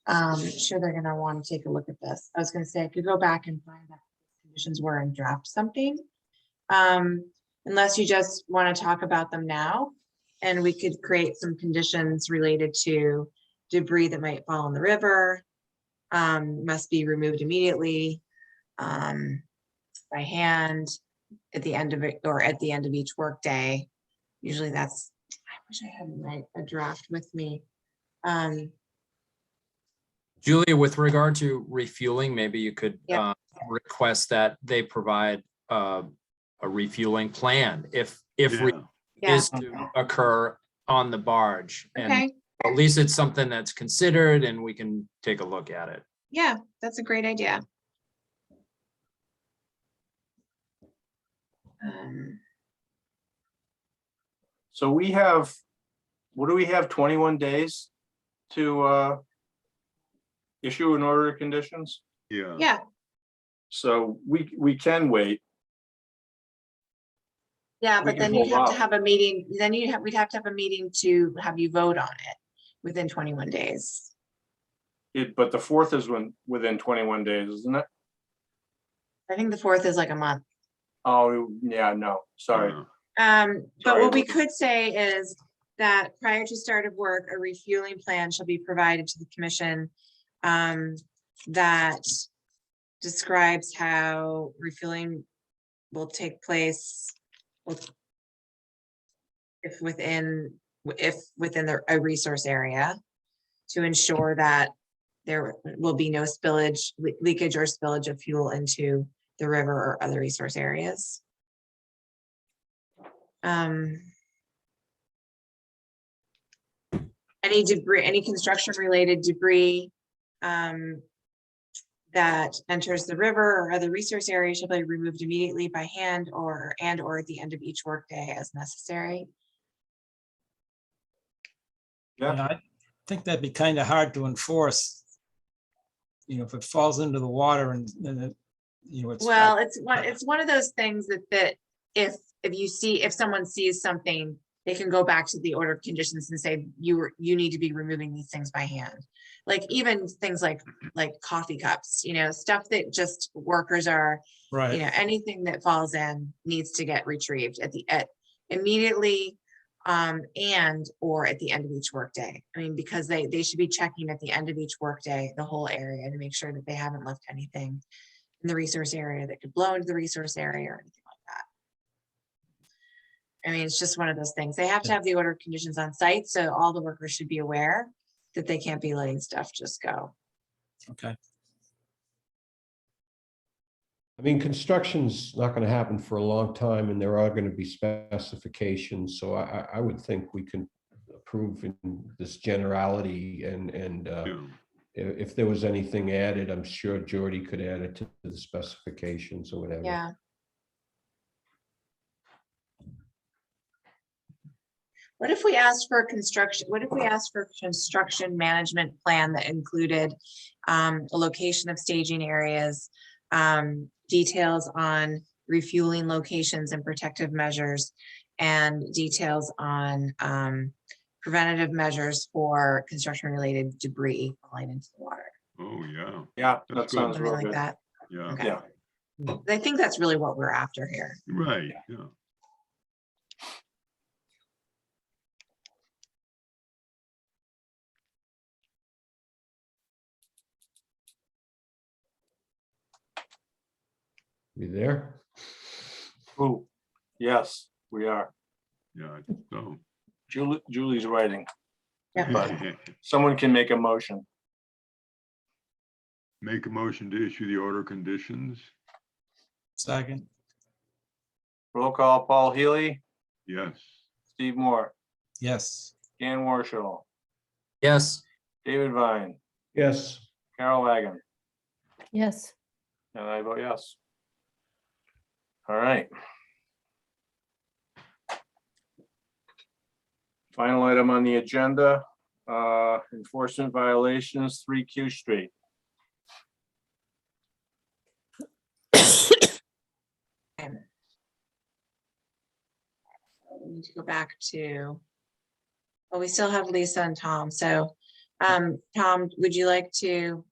I'm sure they're gonna want to take a look at this. I was gonna say I could go back and find out what the conditions were and draft something. Unless you just want to talk about them now, and we could create some conditions related to debris that might fall in the river, must be removed immediately by hand at the end of it, or at the end of each workday. Usually that's, I wish I had a draft with me. Julia, with regard to refueling, maybe you could Yep. request that they provide a refueling plan if Yeah. Yeah, is to occur on the barge. And okay, at least it's something that's considered and we can take a look at it. yeah, that's a great idea. So we have, what do we have, 21 days to issue an order of conditions? Yeah. Yeah, So we can wait. yeah, We but can then you'd hold have to off. have a meeting, then we'd have to have a meeting to have you vote on it within 21 days. But the 4th is within 21 days, isn't it? I think the 4th is like a month. Oh, yeah, no, sorry. But Sorry, what we Elizabeth. could say is that prior to start of work, a refueling plan shall be provided to the commission that describes how refueling will take place if within a resource area, to ensure that there will be no spillage, leakage or spillage of fuel into the river or other resource areas. Any debris, any construction related debris that enters the river or other resource area shall be removed immediately by hand or at the end of each workday as necessary. Yeah. I think that'd be kind of hard to enforce. if it falls into the water and it, it's. Well, it's one of those things that if someone sees something, they can go back to the order of conditions and say, you need to be removing these things by hand. Like even things like coffee cups, stuff that just workers are, Right. anything that falls in needs to get retrieved immediately, and or at the end of each workday. I mean, because they should be checking at the end of each workday, the whole area, to make sure that they haven't left anything in the resource area that could blow into the resource area or anything like that. I mean, it's just one of those things. They have to have the order of conditions on site, so all the workers should be aware that they can't be letting stuff just go. Okay. I mean, construction's not going to happen for a long time, and there are going to be specifications. So I would think we can approve in this generality, and if there was anything added, I'm sure Jordy could add it to the specifications or whatever. Yeah. What if we asked for construction management plan that included a location of staging areas, details on refueling locations and protective measures, and details on preventative measures for construction related debris falling into the water? Oh, yeah. Yeah, That's that sounds Something real like good. that. Yeah, Okay. Yeah. I think that's really what we're after here. right, yeah. You there? Ooh, yes, we are. Yeah, I think so. Julie's writing. Yeah. But someone can make a motion. Make a motion to issue the order conditions. Second. Roll call, Paul Healy, Yes. Steve Moore, Yes. Dan Warshall, Yes. David Vine, Yes. Carol Wagon, Yes. and I vote yes. All right. Final item on the agenda, enforcement violations, 3 Q Street. We need to go back to, well, we still have Lisa and Tom. So, Tom, would you like to?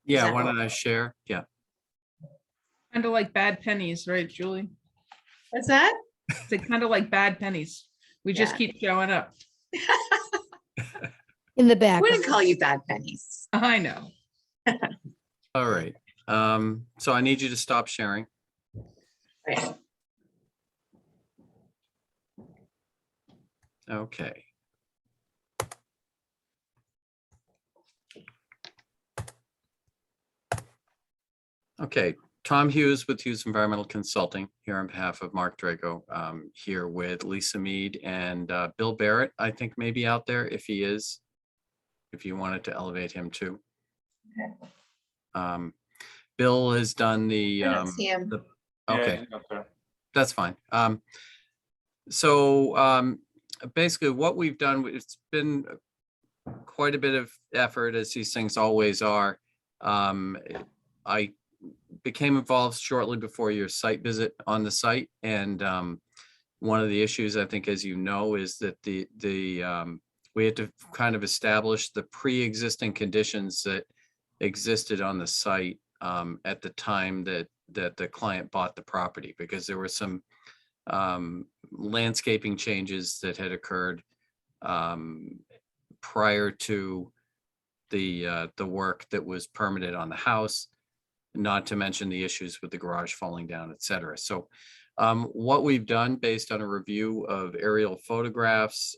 Yeah, that why what- don't I share? Yeah. Kind of like bad pennies, right, Julie? What's that? They kind of like bad pennies. We just Yeah. keep showing up. In the I back. wouldn't call you bad pennies. I know. All right. So I need you to stop sharing. Right. Okay. Okay, Tom Hughes with Hughes Environmental Consulting here on behalf of Mark Drago, here with Lisa Mead and Bill Barrett, I think maybe out there if he is, if you wanted to elevate him too. Bill has done the, I don't see him. okay. Yeah, okay. That's fine. So basically what we've done, it's been quite a bit of effort, as these things always are. I became involved shortly before your site visit on the site. And one of the issues, I think, as you know, is that we had to kind of establish the pre-existing conditions that existed on the site at the time that the client bought the property, because there were some landscaping changes that had occurred prior to the work that was permitted on the house, not to mention the issues with the garage falling down, et cetera. So what we've done based on a review of aerial photographs,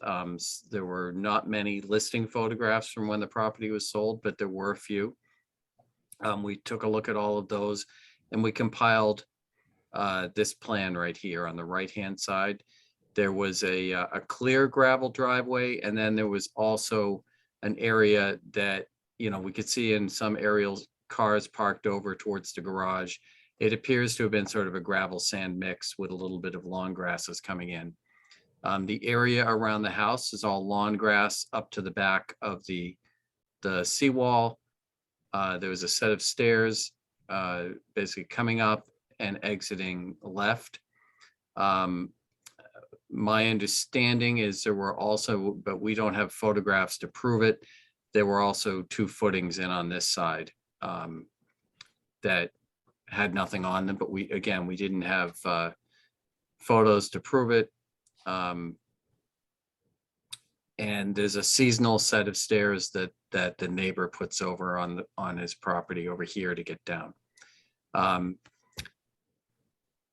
there were not many listing photographs from when the property was sold, but there were a few. We took a look at all of those and we compiled this plan right here on the right-hand side. There was a clear gravel driveway, and then there was also an area that, we could see in some aerial cars parked over towards the garage. It appears to have been sort of a gravel sand mix with a little bit of lawn grasses coming in. The area around the house is all lawn grass up to the back of the seawall. There was a set of stairs, basically coming up and exiting left. My understanding is there were also, but we don't have photographs to prove it, there were also 2 footings in on this side that had nothing on them, but we didn't have photos to prove it. And there's a seasonal set of stairs that the neighbor puts over on his property over here to get down.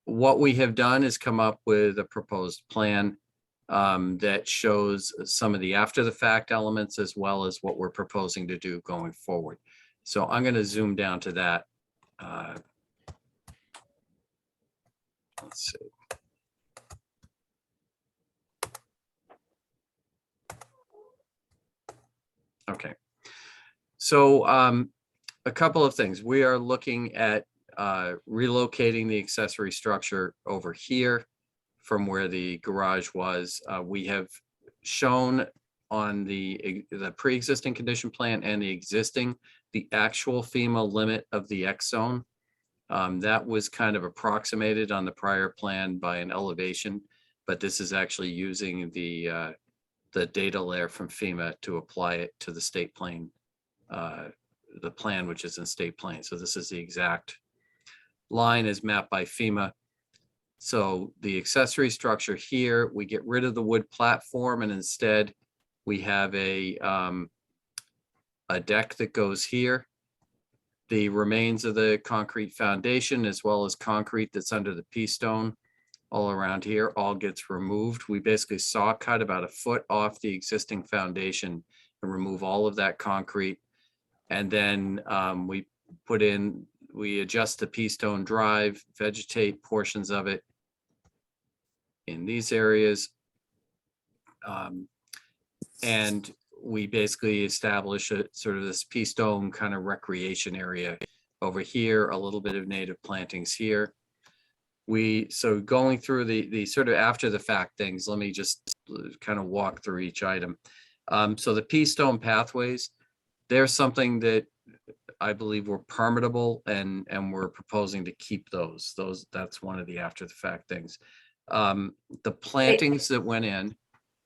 What we have done is come up with a proposed plan that shows some of the after the fact elements as well as what we're proposing to do going forward. So I'm going to zoom down to that. Let's see. Okay. So a couple of things. We are looking at relocating the accessory structure over here from where the garage was. We have shown on the pre-existing condition plan and the existing, the actual FEMA limit of the X zone. That was kind of approximated on the prior plan by an elevation, but this is actually using the data layer from FEMA to apply it to the state plane, the plan which is in state plane. So this is the exact line as mapped by FEMA. So the accessory structure here, we get rid of the wood platform and instead we have a deck that goes here. The remains of the concrete foundation as well as concrete that's under the P-stone all around here all gets removed. We basically saw cut about 1 foot off the existing foundation and remove all of that concrete. And then we adjust the P-stone drive, vegetate portions of it in these areas. And we basically establish a sort of this P-stone kind of recreation area over here, a little bit of native plantings here. So going through the sort of after the fact things, let me just kind of walk through each item. So the P-stone pathways, there's something that I believe were permittable and we're proposing to keep those. That's one of the after the fact things. The plantings that went in,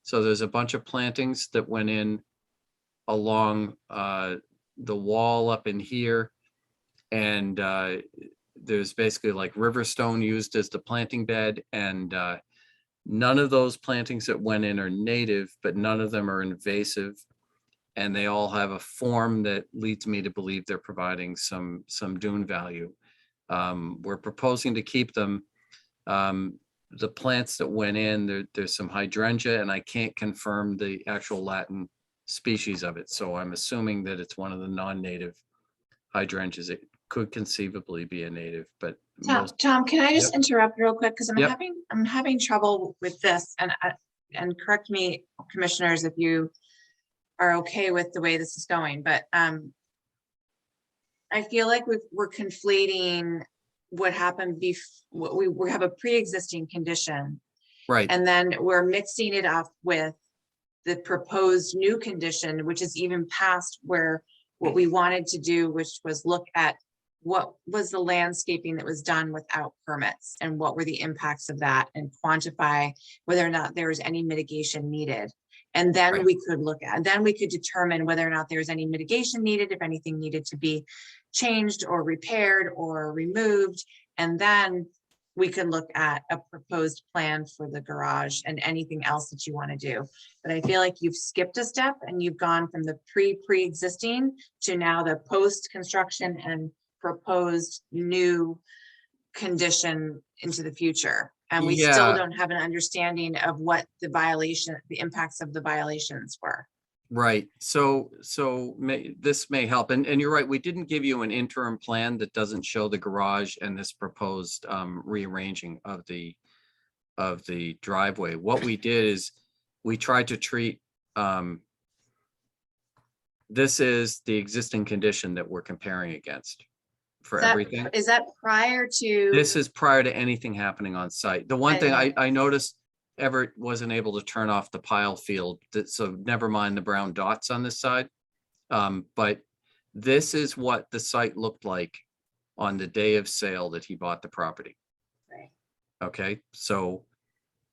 so there's a bunch of plantings that went in along the wall up in here. And there's basically like riverstone used as the planting bed, and none of those plantings that went in are native, but none of them are invasive. And they all have a form that leads me to believe they're providing some dune value. We're proposing to keep them. The plants that went in, there's some hydrangea, and I can't confirm the actual Latin species of it. So I'm assuming that it's one of the non-native hydrangeas. It could conceivably be a native, but Tom, can I just interrupt real quick? Because Yep. I'm having trouble with this, and correct me, commissioners, if you are okay with the way this is going, but I feel like we're conflating what happened before. We have a pre-existing condition, right. and then we're mixing it up with the proposed new condition, which is even past what we wanted to do, which was look at what was the landscaping that was done without permits and what were the impacts of that, and quantify whether or not there was any mitigation needed. And then Right. then we could determine whether or not there was any mitigation needed, if anything needed to be changed or repaired or removed. And then we could look at a proposed plan for the garage and anything else that you want to do. But I feel like you've skipped a step and you've gone from the pre-existing to now the post-construction and proposed new condition into the future. And we still Yeah. don't have an understanding of what the impacts of the violations were. Right. So this may help. And you're right. We didn't give you an interim plan that doesn't show the garage and this proposed rearranging of the driveway. What we did is we tried to treat this is the existing condition that we're comparing against for everything. Is that prior to? This is prior to anything happening on site. The one thing I noticed, Everett wasn't able to turn off the pile field, so never mind the brown dots on this side. But This is what the site looked like on the day of sale that he bought the property. Right. Okay, so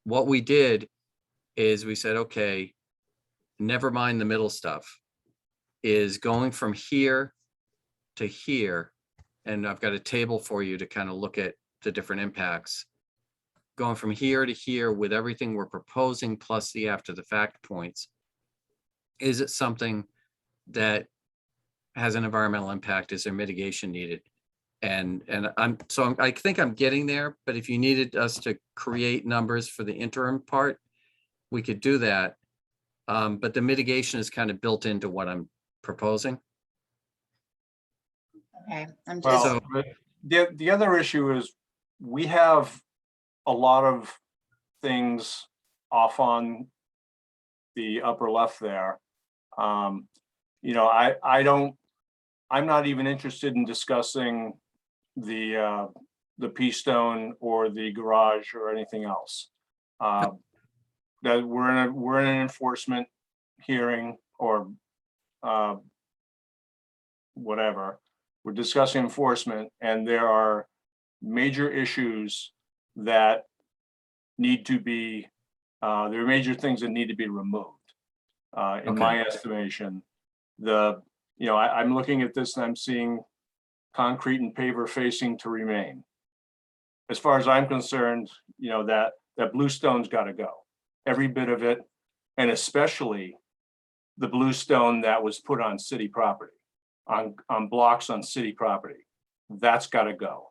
what we did is we said, okay, never mind the middle stuff, is going from here to here. And I've got a table for you to kind of look at the different impacts. Going from here to here with everything we're proposing plus the after the fact points. Is it something that has an environmental impact? Is there mitigation needed? And I think I'm getting there, but if you needed us to create numbers for the interim part, we could do that. But the mitigation is kind of built into what I'm proposing. Okay, I'm just, Well, the other issue is we have a lot of things off on the upper left there. You know, I'm not even interested in discussing the P-stone or the garage or anything else. That we're in an enforcement hearing or whatever. We're discussing enforcement, and there are major issues that need to be, there are major things that need to be removed. In my estimation, I'm looking at this and I'm seeing concrete and paver facing to remain. As far as I'm concerned, that bluestone's got to go, every bit of it, and especially the bluestone that was put on city property, on blocks on city property. That's got to go.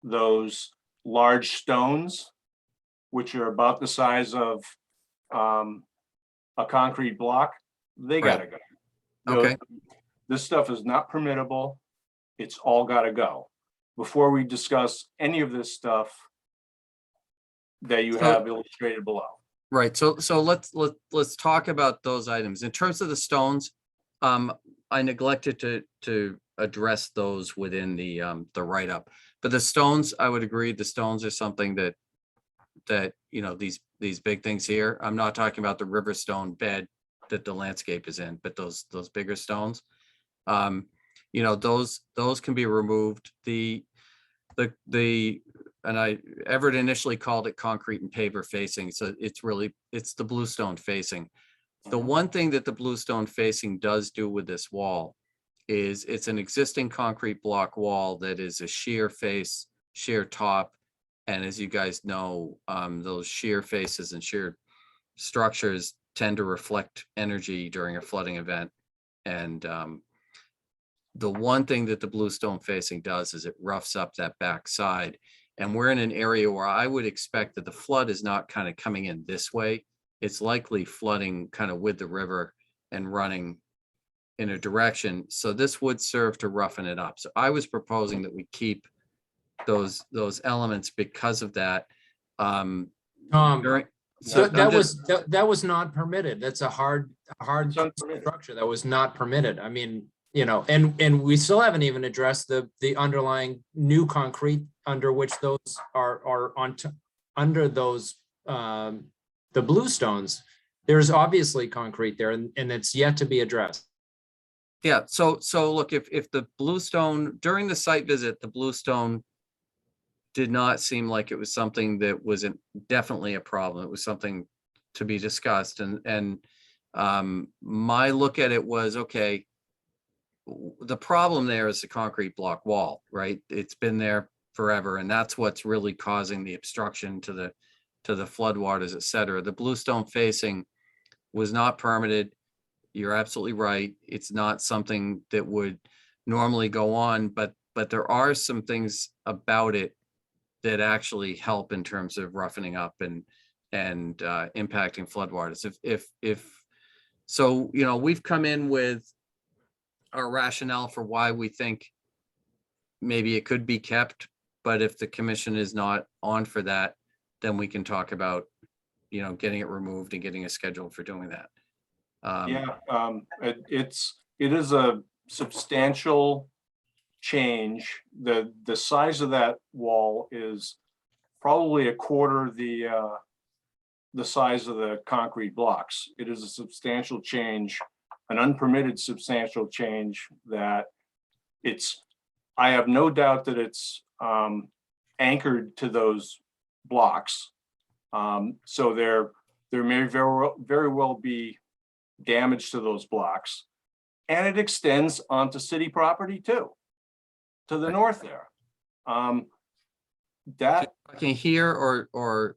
Those large stones, which are about the size of a concrete block, they got to go. Okay. This stuff is not permittable. It's all got to go. Before we discuss any of this stuff that you have illustrated below. Right. So let's talk about those items. In terms of the stones, I neglected to address those within the write-up. But the stones, I would agree, the stones are something that these big things here. I'm not talking about the river stone bed that the landscape is in, but those bigger stones. Those can be removed. Everett initially called it concrete and paver facing, so it's the bluestone facing. The one thing that the bluestone facing does do with this wall is it's an existing concrete block wall that is a shear face, shear top. And as you guys know, those shear faces and shear structures tend to reflect energy during a flooding event. And the one thing that the bluestone facing does is it roughs up that back side. And we're in an area where I would expect that the flood is not kind of coming in this way. It's likely flooding kind of with the river and running in a direction. So this would serve to roughen it up. So I was proposing that we keep those elements because of that. That was not permitted. That's a hard structure that was not permitted. I mean, and we still haven't even addressed the underlying new concrete under which those are under those the bluestones. There's obviously concrete there, and it's yet to be addressed. Yeah. So look, if the bluestone during the site visit, the bluestone did not seem like it was something that wasn't definitely a problem. It was something to be discussed. And my look at it was, okay, the problem there is the concrete block wall, right? It's been there forever. And that's what's really causing the obstruction to the floodwaters, et cetera. The bluestone facing was not permitted. You're absolutely right. It's not something that would normally go on, but there are some things about it that actually help in terms of roughening up and impacting floodwaters. So, we've come in with our rationale for why we think maybe it could be kept, but if the commission is not on for that, then we can talk about, getting it removed and getting a schedule for doing that. It is a substantial change. The size of that wall is probably a quarter the size of the concrete blocks. It is a substantial change an unpermitted substantial change that I have no doubt that it's anchored to those blocks. So there may very well be damage to those blocks. And it extends onto city property too, to the north there. That, Can hear or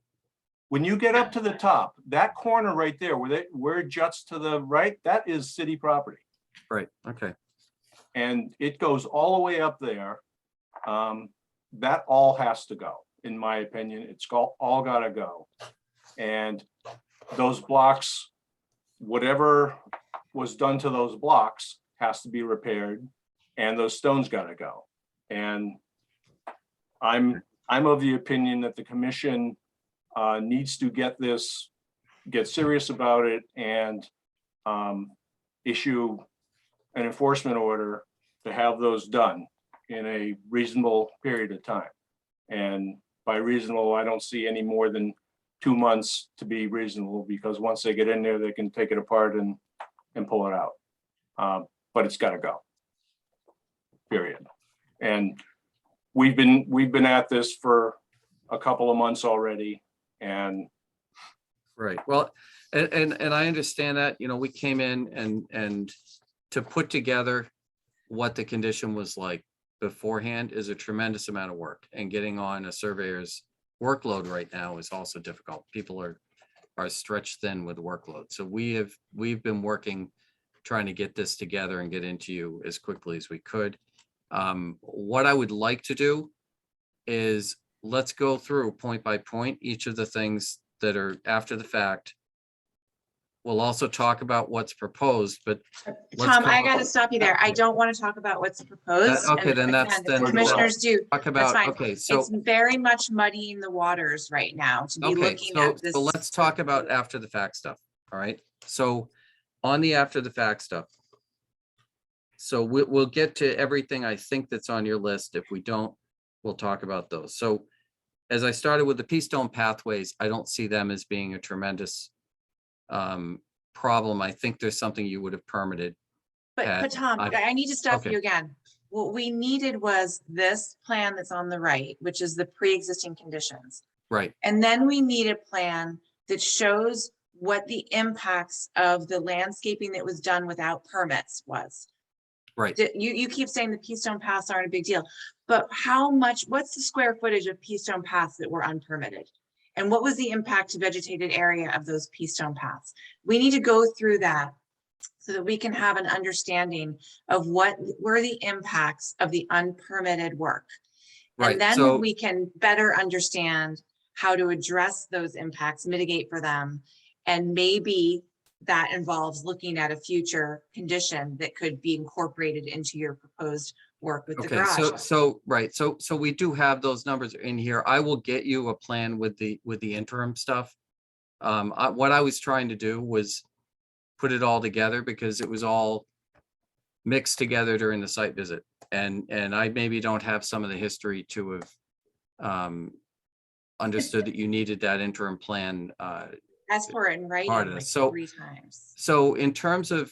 when you get up to the top, that corner right there, where it juts to the right, that is city property. right, okay. And it goes all the way up there. That all has to go, in my opinion. It's all gotta go. And those blocks, whatever was done to those blocks has to be repaired, and those stones gotta go. And I'm of the opinion that the commission needs to get serious about it and issue an enforcement order to have those done in a reasonable period of time. And by reasonable, I don't see any more than 2 months to be reasonable, because once they get in there, they can take it apart and pull it out. But it's gotta go. Period. And we've been at this for a couple of months already, and Right, well, and I understand that, you know, we came in and to put together what the condition was like beforehand is a tremendous amount of work, and getting on a surveyor's workload right now is also difficult. People are stretched thin with workload. So we've been working, trying to get this together and get into you as quickly as we could. What I would like to do is let's go through point by point, each of the things that are after the fact. We'll also talk about what's proposed, but let's Tom, come I up gotta with- stop you there. I don't want to talk about what's proposed. okay, and then that's- again, if then the commissioners do. talk That's about, fine. okay, so, It's very much muddying the waters right now to be okay, looking so, at this. so let's talk about after the fact stuff, all right? So on the after the fact stuff. So we'll get to everything I think that's on your list. If we don't, we'll talk about those. So as I started with the Keystone pathways, I don't see them as being a tremendous problem. I think there's something you would have permitted. But Tom, I need to stop okay. you again. What we needed was this plan that's on the right, which is the pre-existing conditions. Right, And then we need a plan that shows what the impacts of the landscaping that was done without permits was. right. You keep saying the Keystone Paths aren't a big deal, but what's the square footage of Keystone Paths that were unpermitted? And what was the impact to vegetated area of those Keystone Paths? We need to go through that so that we can have an understanding of what were the impacts of the unpermitted work. Right, And then so- we can better understand how to address those impacts, mitigate for them. And maybe that involves looking at a future condition that could be incorporated into your proposed work with the Okay, garage. so we do have those numbers in here. I will get you a plan with the interim stuff. What I was trying to do was put it all together because it was all mixed together during the site visit. And I maybe don't have some of the history to have understood that you needed that interim plan. Ask for it in part writing of like it. So- 3 times. So in terms of,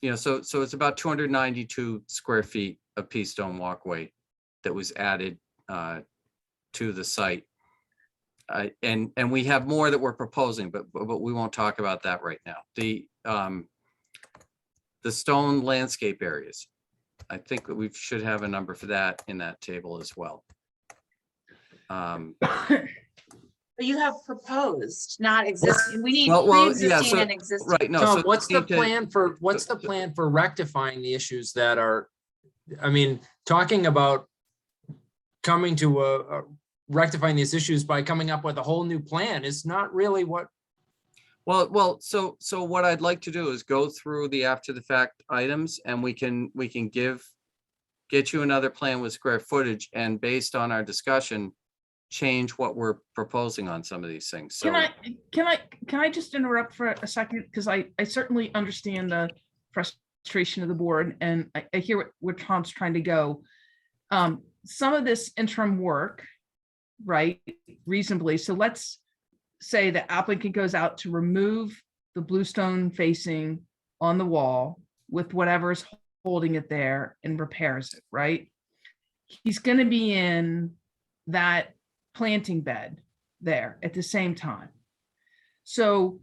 you know, so it's about 292 square feet of pea stone walkway that was added to the site. And we have more that we're proposing, but we won't talk about that right now. The stone landscape areas, I think that we should have a number for that in that table as well. But you have proposed, not existing. We need Well, yeah, pre-existing so- and existing. Right, no. Tom, so what's the need to- plan for rectifying the issues that are, I mean, talking about coming to rectifying these issues by coming up with a whole new plan is not really what. Well, so what I'd like to do is go through the after the fact items and we can get you another plan with square footage, and based on our discussion, change what we're proposing on some of these things. So Can I just interrupt for a second? Because I certainly understand the frustration of the board, and I hear where Tom's trying to go. Some of this interim work, right, reasonably. So let's say the applicant goes out to remove the bluestone facing on the wall with whatever's holding it there and repairs it, right? He's going to be in that planting bed there at the same time. So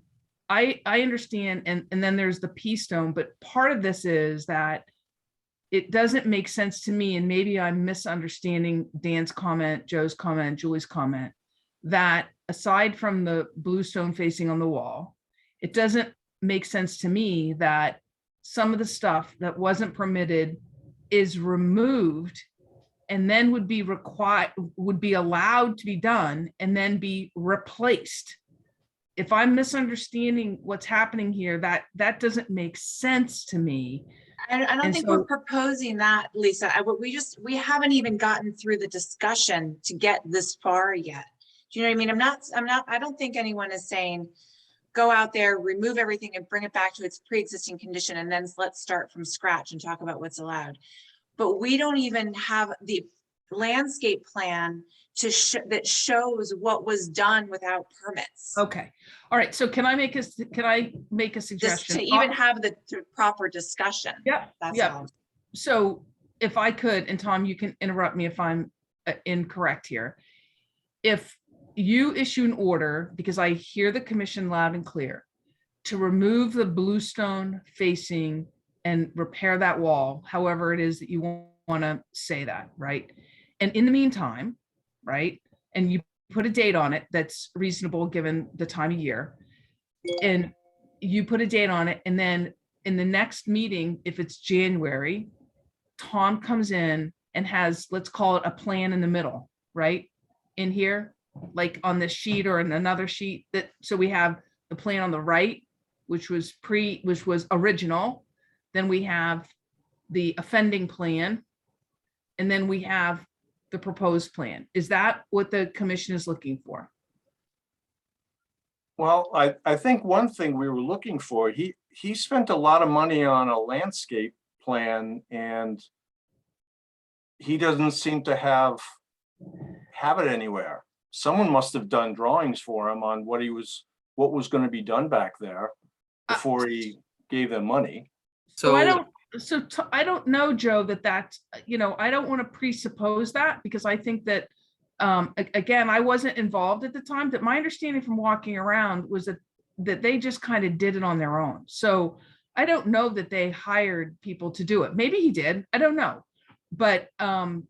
I understand, and then there's the pea stone, but part of this is that it doesn't make sense to me, and maybe I'm misunderstanding Dan's comment, Joe's comment, Julie's comment, that aside from the blue stone facing on the wall, it doesn't make sense to me that some of the stuff that wasn't permitted is removed and then would be required, would be allowed to be done and then be replaced. If I'm misunderstanding what's happening here, that doesn't make sense to me. I don't And think so- we're proposing that, Lisa. We haven't even gotten through the discussion to get this far yet. Do you know what I mean? I don't think anyone is saying, go out there, remove everything and bring it back to its pre-existing condition, and then let's start from scratch and talk about what's allowed. But we don't even have the landscape plan that shows what was done without permits. Okay, all right, so can I make a Just suggestion? to even have the proper discussion. Yep, That's yep. all. So if I could, and Tom, you can interrupt me if I'm incorrect here. If you issue an order, because I hear the commission loud and clear, to remove the bluestone facing and repair that wall, however it is that you want to say that, right? And in the meantime, right, and you put a date on it that's reasonable given the time of year, and you put a date on it, and then in the next meeting, if it's January, Tom comes in and has, let's call it a plan in the middle, right? In here, like on this sheet or in another sheet, that, so we have the plan on the right, which was original. Then we have the offending plan. And then we have the proposed plan. Is that what the commission is looking for? Well, I think one thing we were looking for, he spent a lot of money on a landscape plan, and he doesn't seem to have it anywhere. Someone must have done drawings for him on what was going to be done back there before he gave them money. So I don't know, Joe, that's, I don't want to presuppose that, because I think that, again, I wasn't involved at the time, that my understanding from walking around was that they just kind of did it on their own. So I don't know that they hired people to do it. Maybe he did, I don't know. But Tom,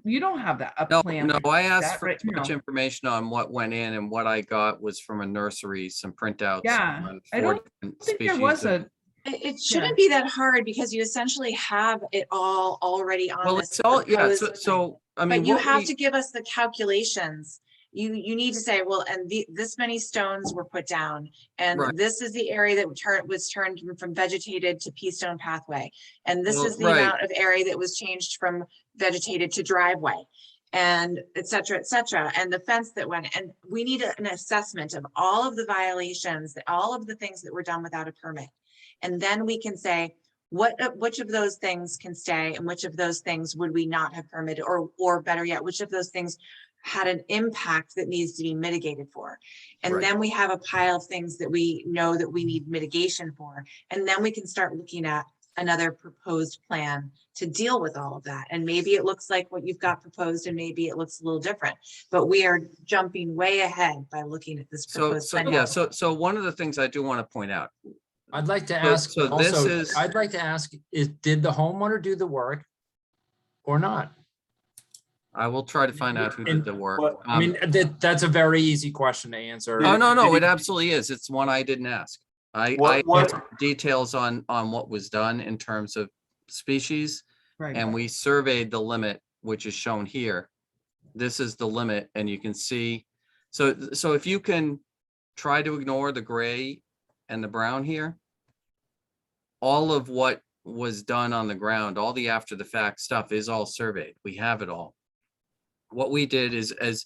you don't have that plan. No, I asked that for right too much now. information on what went in, and what I got was from a nursery, some printouts. Yeah, on I 4 don't different think there species was of- It shouldn't be that hard, because you essentially have it all already on Well, this. it's all, yeah, proposed so, I mean. But you what have we- to give us the calculations. You need to say, well, and this many stones were put down, and Right. this is the area that was turned from vegetated to pea stone pathway. And this Well, is the right. amount of area that was changed from vegetated to driveway, and et cetera, and the fence that went, and we need an assessment of all of the violations, all of the things that were done without a permit. And then we can say, which of those things can stay and which of those things would we not have permitted, or better yet, which of those things had an impact that needs to be mitigated for. And Right. then we have a pile of things that we know that we need mitigation for. And then we can start looking at another proposed plan to deal with all of that. And maybe it looks like what you've got proposed, and maybe it looks a little different, but we are jumping way ahead by looking at this proposed plan. Yeah, so one of the things I do want to point out, I'd like to ask so this also, is- I'd like to ask, did the homeowner do the work or not? I will try to find out who did the work. But, I mean, that's a very easy question to answer. Oh, no, did it he- absolutely is. It's one I didn't ask. I What- asked details on what was done in terms of species, Right. and we surveyed the limit, which is shown here. This is the limit, and you can see, so if you can try to ignore the gray and the brown here, all of what was done on the ground, all the after the fact stuff is all surveyed. We have it all. What we did is, as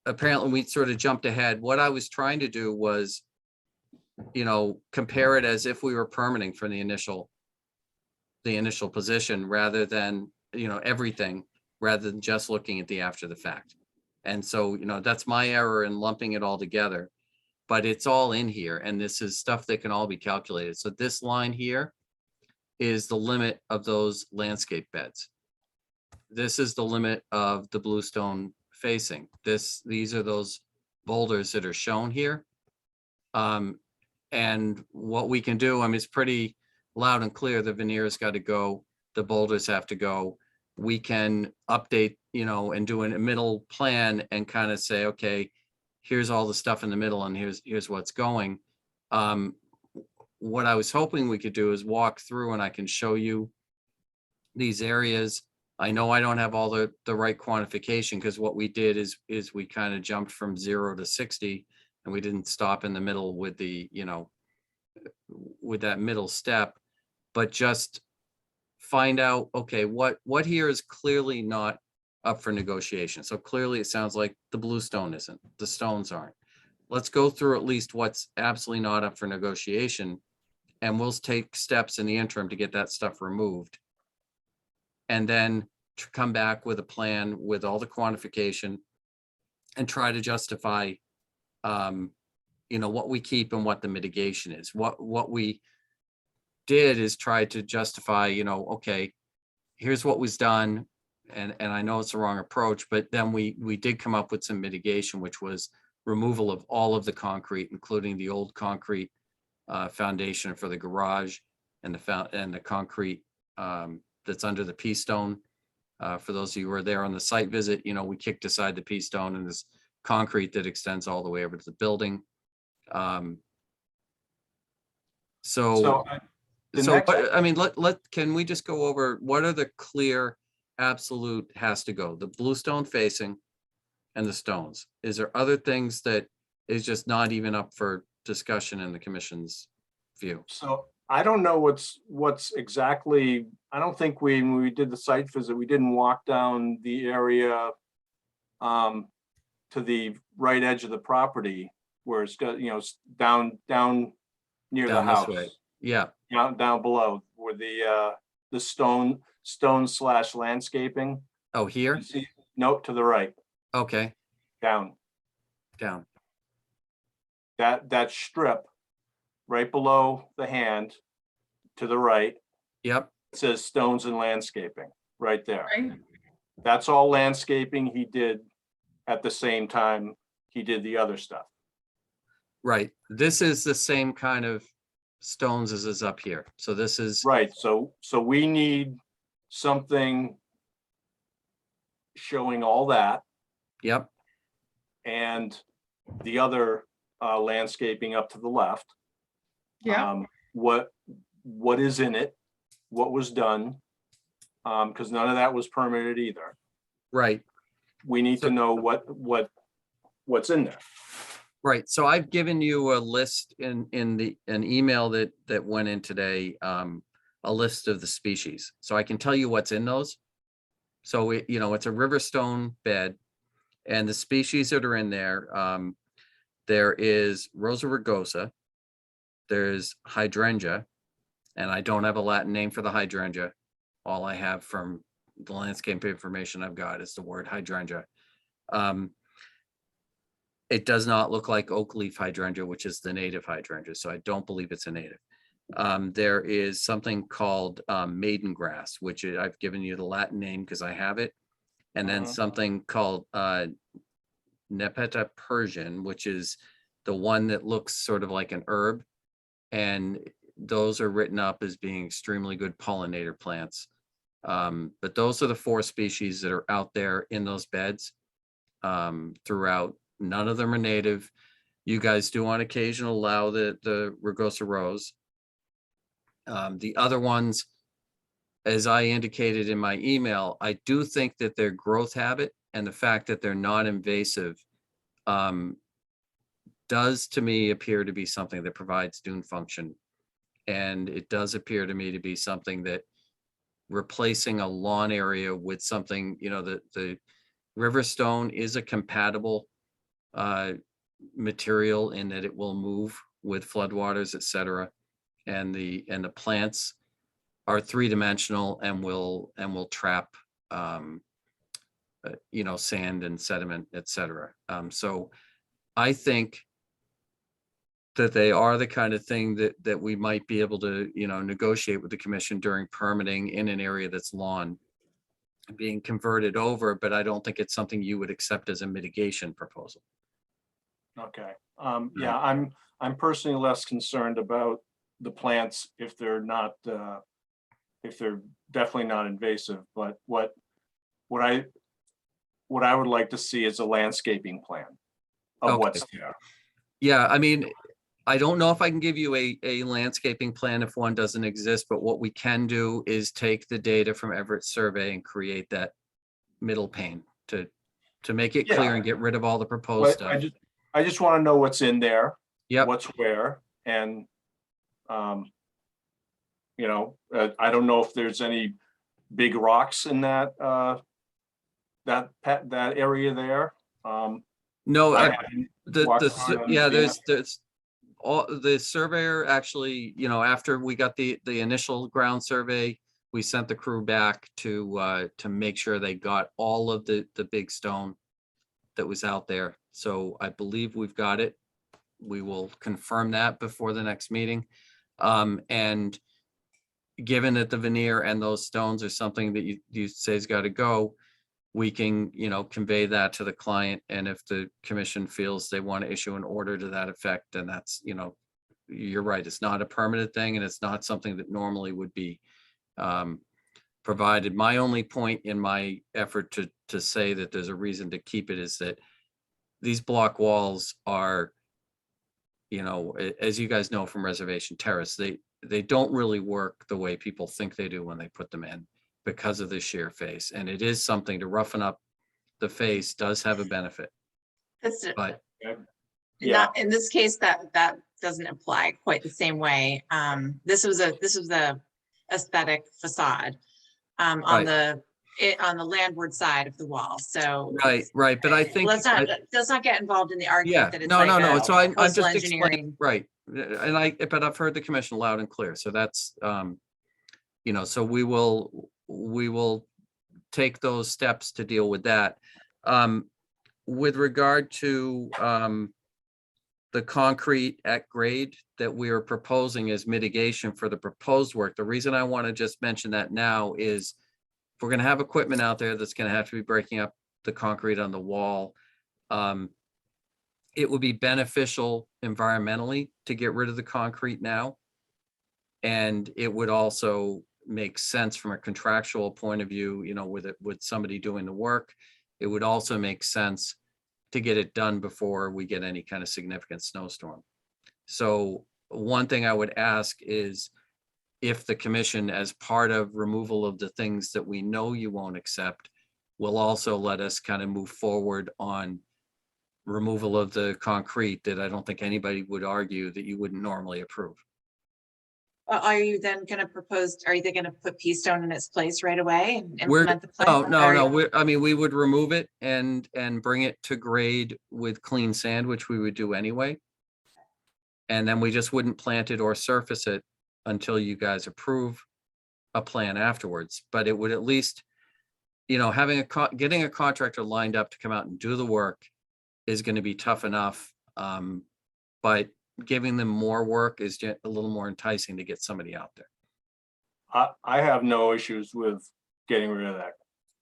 apparently we sort of jumped ahead. What I was trying to do was, compare it as if we were permitting for the initial position, rather than, everything, rather than just looking at the after the fact. And so, that's my error in lumping it all together. but it's all in here, and this is stuff that can all be calculated. So this line here is the limit of those landscape beds. This is the limit of the bluestone facing. These are those boulders that are shown here. And what we can do, I mean, it's pretty loud and clear. The veneer's got to go, the boulders have to go. We can update, you know, and do a middle plan and kind of say, okay, here's all the stuff in the middle and here's what's going. What I was hoping we could do is walk through and I can show you these areas. I know I don't have all the right quantification, because what we did is we kind of jumped from 0 to 60 and we didn't stop in the middle with the, you know, with that middle step, but just find out, okay, what here is clearly not up for negotiation. So clearly it sounds like the bluestone isn't, the stones aren't. Let's go through at least what's absolutely not up for negotiation, and we'll take steps in the interim to get that stuff removed. And then to come back with a plan with all the quantification and try to justify, you know, what we keep and what the mitigation is. What we did is try to justify, you know, okay, here's what was done. And I know it's the wrong approach, but then we did come up with some mitigation, which was removal of all of the concrete, including the old concrete foundation for the garage and the concrete that's under the pea stone. For those of you who were there on the site visit, you know, we kicked aside the pea stone and this concrete that extends all the way over to the building. I mean, can we just go over what are the clear absolute has to go? The bluestone facing and the stones. Is there other things that is just not even up for discussion in the commission's view? So I don't know what's exactly, I don't think when we did the site visit, we didn't walk down the area to the right edge of the property where it's got, you know, down near the Down house. this way. Yeah. Down below where the stone / landscaping. Oh, here? You see- Nope, to the right, Okay, down. That strip right below the hand to the right yep, says stones and landscaping right there. Right? That's all landscaping he did at the same time he did the other stuff. right. This is the same kind of stones as is up here. So this is, Right, so we need something showing all that yep, and the other landscaping up to the left. Yeah, What is in it, what was done, because none of that was permitted either. right, We need to know what's in there. right. So I've given you a list in an email that went in today, a list of the species. So I can tell you what's in those. So you know, it's a river stone bed, and the species that are in there, there is Rosa rugosa, there's hydrangea, and I don't have a Latin name for the hydrangea. All I have from the landscape information I've got is the word hydrangea. It does not look like oak leaf hydrangea, which is the native hydrangea, so I don't believe it's a native. There is something called maiden grass, which I've given you the Latin name because I have it. And then something called Nepeta Persian, which is the one that looks sort of like an herb. And those are written up as being extremely good pollinator plants. But those are the 4 species that are out there in those beds throughout. None of them are native. You guys do on occasion allow the rugosa rose. The other ones, as I indicated in my email, I do think that their growth habit and the fact that they're non-invasive does to me appear to be something that provides dune function. And it does appear to me to be something that replacing a lawn area with something, you know, the river stone is a compatible material in that it will move with floodwaters, et cetera. And the plants are 3-dimensional and will trap, you know, sand and sediment, et cetera. So I think that they are the kind of thing that we might be able to, negotiate with the commission during permitting in an area that's lawn being converted over, but I don't think it's something you would accept as a mitigation proposal. Okay, yeah, I'm personally less concerned about the plants if they're not, if they're definitely not invasive, but what I would like to see is a landscaping plan of Okay. what's there. Yeah, I mean, I don't know if I can give you a landscaping plan if one doesn't exist, but what we can do is take the data from Everett survey and create that middle pane to make it clear Yeah. and get rid of all the proposed But stuff. I just want to know what's in there, Yep. what's where, and I don't know if there's any big rocks in that that area there. No, I haven't walked around and seen it. there's all the surveyor actually, after we got the initial ground survey, we sent the crew back to make sure they got all of the big stone that was out there. So I believe we've got it. We will confirm that before the next meeting. And given that the veneer and those stones are something that you say has got to go, we can, convey that to the client. And if the commission feels they want to issue an order to that effect, then that's, you're right. It's not a permanent thing and it's not something that normally would be provided. My only point in my effort to say that there's a reason to keep it is that these block walls are, as you guys know from Reservation Terrace, they don't really work the way people think they do when they put them in because of the sheer face. And it is something to roughen up the face does have a benefit. That's But Yeah. not, in this case, that doesn't apply quite the same way. This was a aesthetic facade on Right. on the landward side of the wall. So right. But I think let's not get involved in the yeah, argument that it's no. like So I'm coastal just engineering. explaining, right. But I've heard the commission loud and clear. So that's, so we will take those steps to deal with that. With regard to the concrete at grade that we are proposing as mitigation for the proposed work, the reason I want to just mention that now is if we're going to have equipment out there that's going to have to be breaking up the concrete on the wall, it would be beneficial environmentally to get rid of the concrete now. And it would also make sense from a contractual point of view, with somebody doing the work. It would also make sense to get it done before we get any kind of significant snowstorm. So one thing I would ask is if the commission, as part of removal of the things that we know you won't accept, will also let us kind of move forward on removal of the concrete that I don't think anybody would argue that you wouldn't normally approve. Are you then going to propose, are you going to put pea stone in its place right away and We're, implement the plan? no. We would remove it and bring it to grade with clean sand, which we would do anyway. And then we just wouldn't plant it or surface it until you guys approve a plan afterwards. But it would at least, having getting a contractor lined up to come out and do the work is going to be tough enough. But giving them more work is just a little more enticing to get somebody out there. I have no issues with getting rid of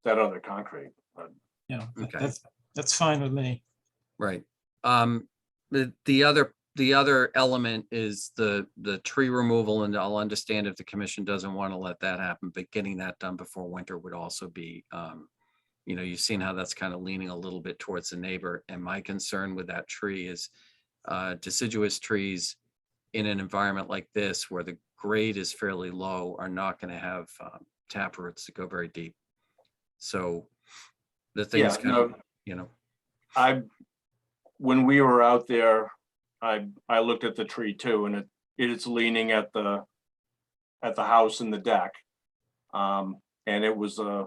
that other concrete. But Yeah, Okay. that's fine with me. Right. The other element is the tree removal, and I'll understand if the commission doesn't want to let that happen, but getting that done before winter would also be, you've seen how that's kind of leaning a little bit towards the neighbor. And my concern with that tree is deciduous trees in an environment like this where the grade is fairly low are not going to have tap roots that go very deep. So the things when we were out there, I looked at the tree too, and it is leaning at the house and the deck. And it was a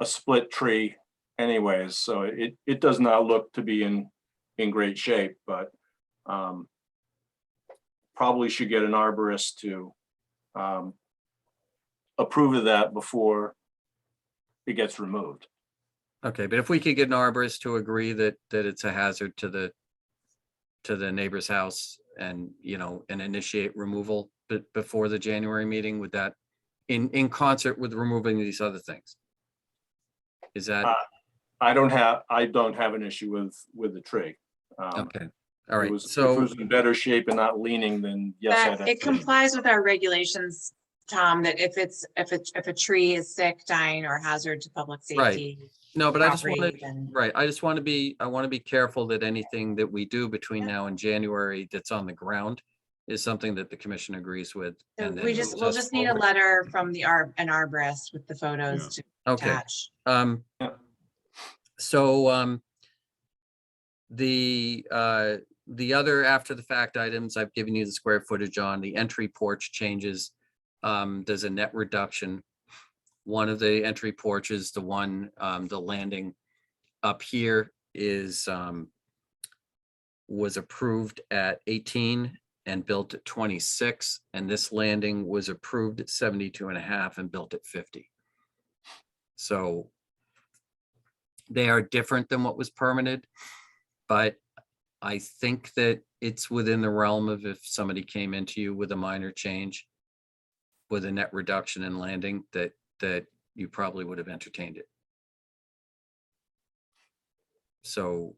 split tree anyways, so it does not look to be in great shape, but probably should get an arborist to approve of that before it gets removed. Okay, but if we could get an arborist to agree that it's a hazard to the neighbor's house and, and initiate removal before the January meeting? Would that, in concert with removing these other things? Is that, I don't have an issue with the tree. okay, all right, If it so, was in better shape and not leaning, then yes. That it complies with our regulations, Tom, that if a tree is sick, dying, or hazard to public Right. safety. no, but I just want property, to, then- right, I want to be careful that anything that we do between now and January that's on the ground is something that the commission agrees with. So and then we'll moves us just need a forward. letter from an arborist with the photos to Okay. attach. Yeah. So, the other after the fact items, I've given you the square footage on. The entry porch changes. There's a net reduction. One of the entry porches, the one, the landing up here is, was approved at 18 and built at 26. And this landing was approved at 72.5 and built at 50. So they are different than what was permitted, but I think that it's within the realm of if somebody came into you with a minor change with a net reduction in landing, that you probably would have entertained it. So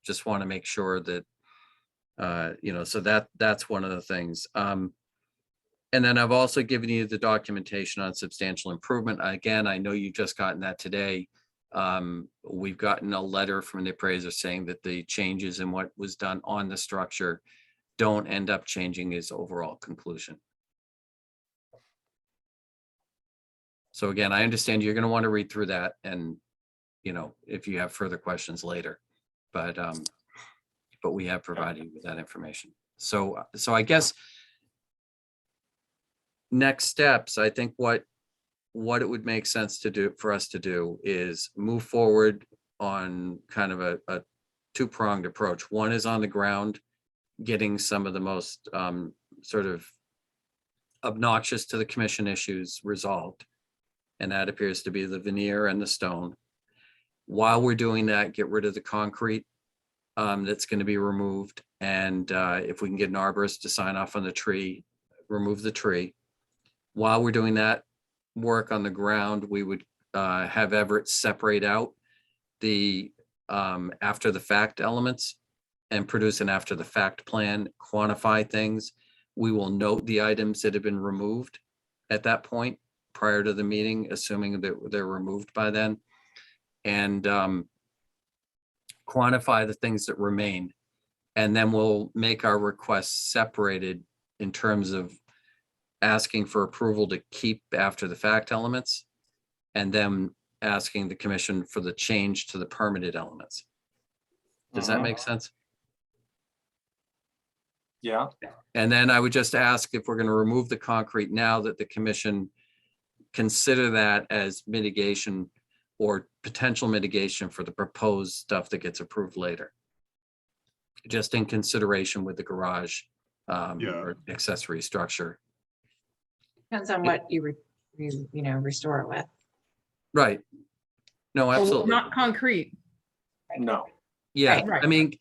just want to make sure that, so that's one of the things. And then I've also given you the documentation on substantial improvement. Again, I know you've just gotten that today. We've gotten a letter from the appraiser saying that the changes in what was done on the structure don't end up changing his overall conclusion. So again, I understand you're going to want to read through that and, if you have further questions later, but we have provided you with that information. So I guess next steps, I think what it would make sense to do for us to do is move forward on kind of a two-pronged approach. One is on the ground, getting some of the most sort of obnoxious to the commission issues resolved. And that appears to be the veneer and the stone. While we're doing that, get rid of the concrete that's going to be removed. And if we can get an arborist to sign off on the tree, remove the tree. While we're doing that work on the ground, we would have Everett separate out the after the fact elements and produce an after the fact plan, quantify things. We will note the items that have been removed at that point prior to the meeting, assuming that they're removed by then, and quantify the things that remain. And then we'll make our requests separated in terms of asking for approval to keep after the fact elements, and then asking the commission for the change to the permitted elements. Does that make sense? Yeah. And then I would just ask if we're going to remove the concrete now, that the commission consider that as mitigation or potential mitigation for the proposed stuff that gets approved later. Just in consideration with the garage or accessory structure. Depends on what you restore it with. Right. No, absolutely. Not concrete. No. Yeah, Right. I mean,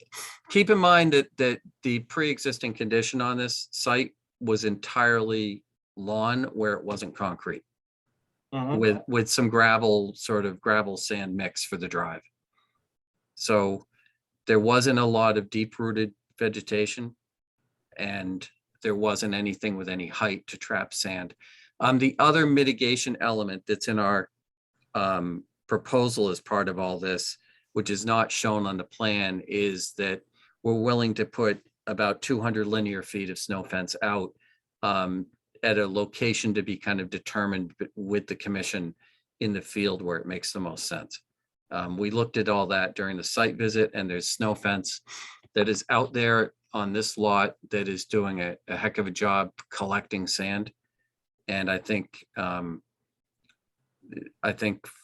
keep in mind that the pre-existing condition on this site was entirely lawn where it wasn't concrete, with some gravel sand mix for the drive. So there wasn't a lot of deep-rooted vegetation, and there wasn't anything with any height to trap sand. The other mitigation element that's in our proposal as part of all this, which is not shown on the plan, is that we're willing to put about 200 linear feet of snow fence out at a location to be kind of determined with the commission in the field where it makes the most sense. We looked at all that during the site visit, and there's snow fence that is out there on this lot that is doing a heck of a job collecting sand. And I think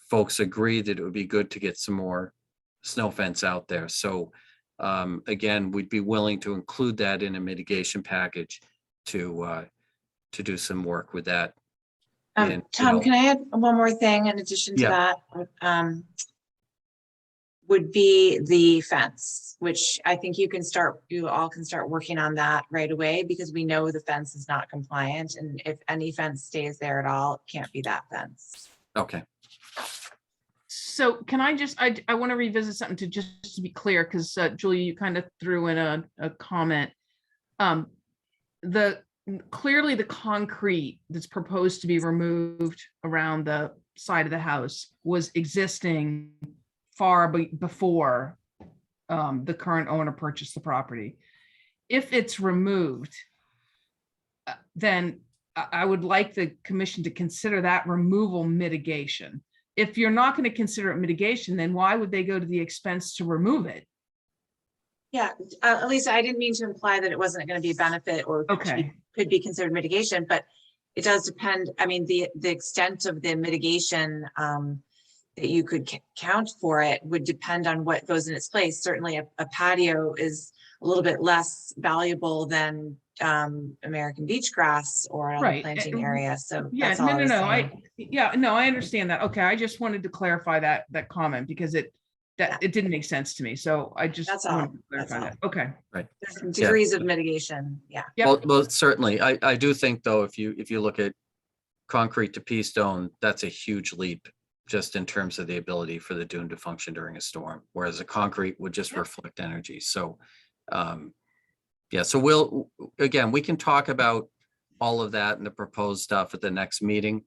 folks agree that it would be good to get some more snow fence out there. So again, we'd be willing to include that in a mitigation package to do some work with that. And, Tom, can I add one more thing in addition to that? would be the fence, which I think you all can start working on that right away, because we know the fence is not compliant, and if any fence stays there at all, it can't be that fence. Okay. So can I just, I want to revisit something just to be clear, because Julia, you kind of threw in a comment. Clearly the concrete that's proposed to be removed around the side of the house was existing far before the current owner purchased the property. If it's removed, then I would like the commission to consider that removal mitigation. If you're not going to consider it mitigation, then why would they go to the expense to remove it? Yeah, Lisa, I didn't mean to imply that it wasn't going to be a benefit or Okay. could be considered mitigation, but it does depend. I mean, the extent of the mitigation that you could count for it would depend on what goes in its place. Certainly a patio is a little bit less valuable than American beach grass or a Right. planting area. So Yeah, that's all I was saying. I understand that. Okay, I just wanted to clarify that comment because it didn't make sense to me. So I just That's wanted all. to clarify That's that. Okay. Right. There's degrees of mitigation. Yeah. Yep. Well, certainly. I do think though, if you look at concrete to pea stone, that's a huge leap just in terms of the ability for the dune to function during a storm, whereas a concrete would just reflect energy. So, yeah, so we can talk about all of that and the proposed stuff at the next meeting.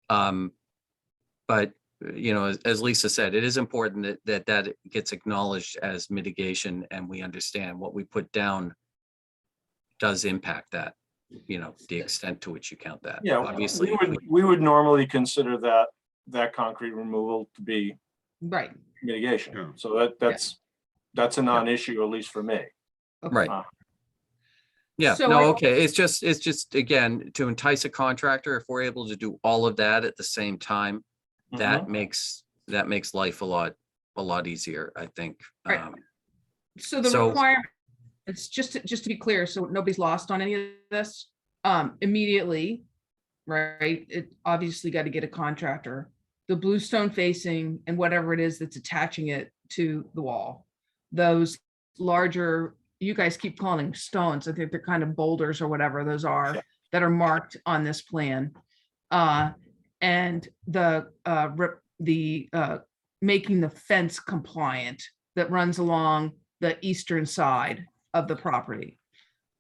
But, you know, as Lisa said, it is important that gets acknowledged as mitigation, and we understand what we put down does impact that, you know, the extent to which you count that. Yeah, Obviously, we would normally consider that concrete removal to be Right. mitigation. Yeah. So that's a non-issue, at least for me. right. Uh, Yeah, So no, I- okay. It's just, again, to entice a contractor, if we're able to do all of that at the same time, that makes life a lot easier, I think. Right. So the So- requirement, it's just to be clear, so nobody's lost on any of this, immediately, right? It obviously got to get a contractor, the bluestone facing and whatever it is that's attaching it to the wall. Those larger, you guys keep calling them stones. I think they're kind of boulders or whatever those are that are marked on this plan. And making the fence compliant that runs along the eastern side of the property.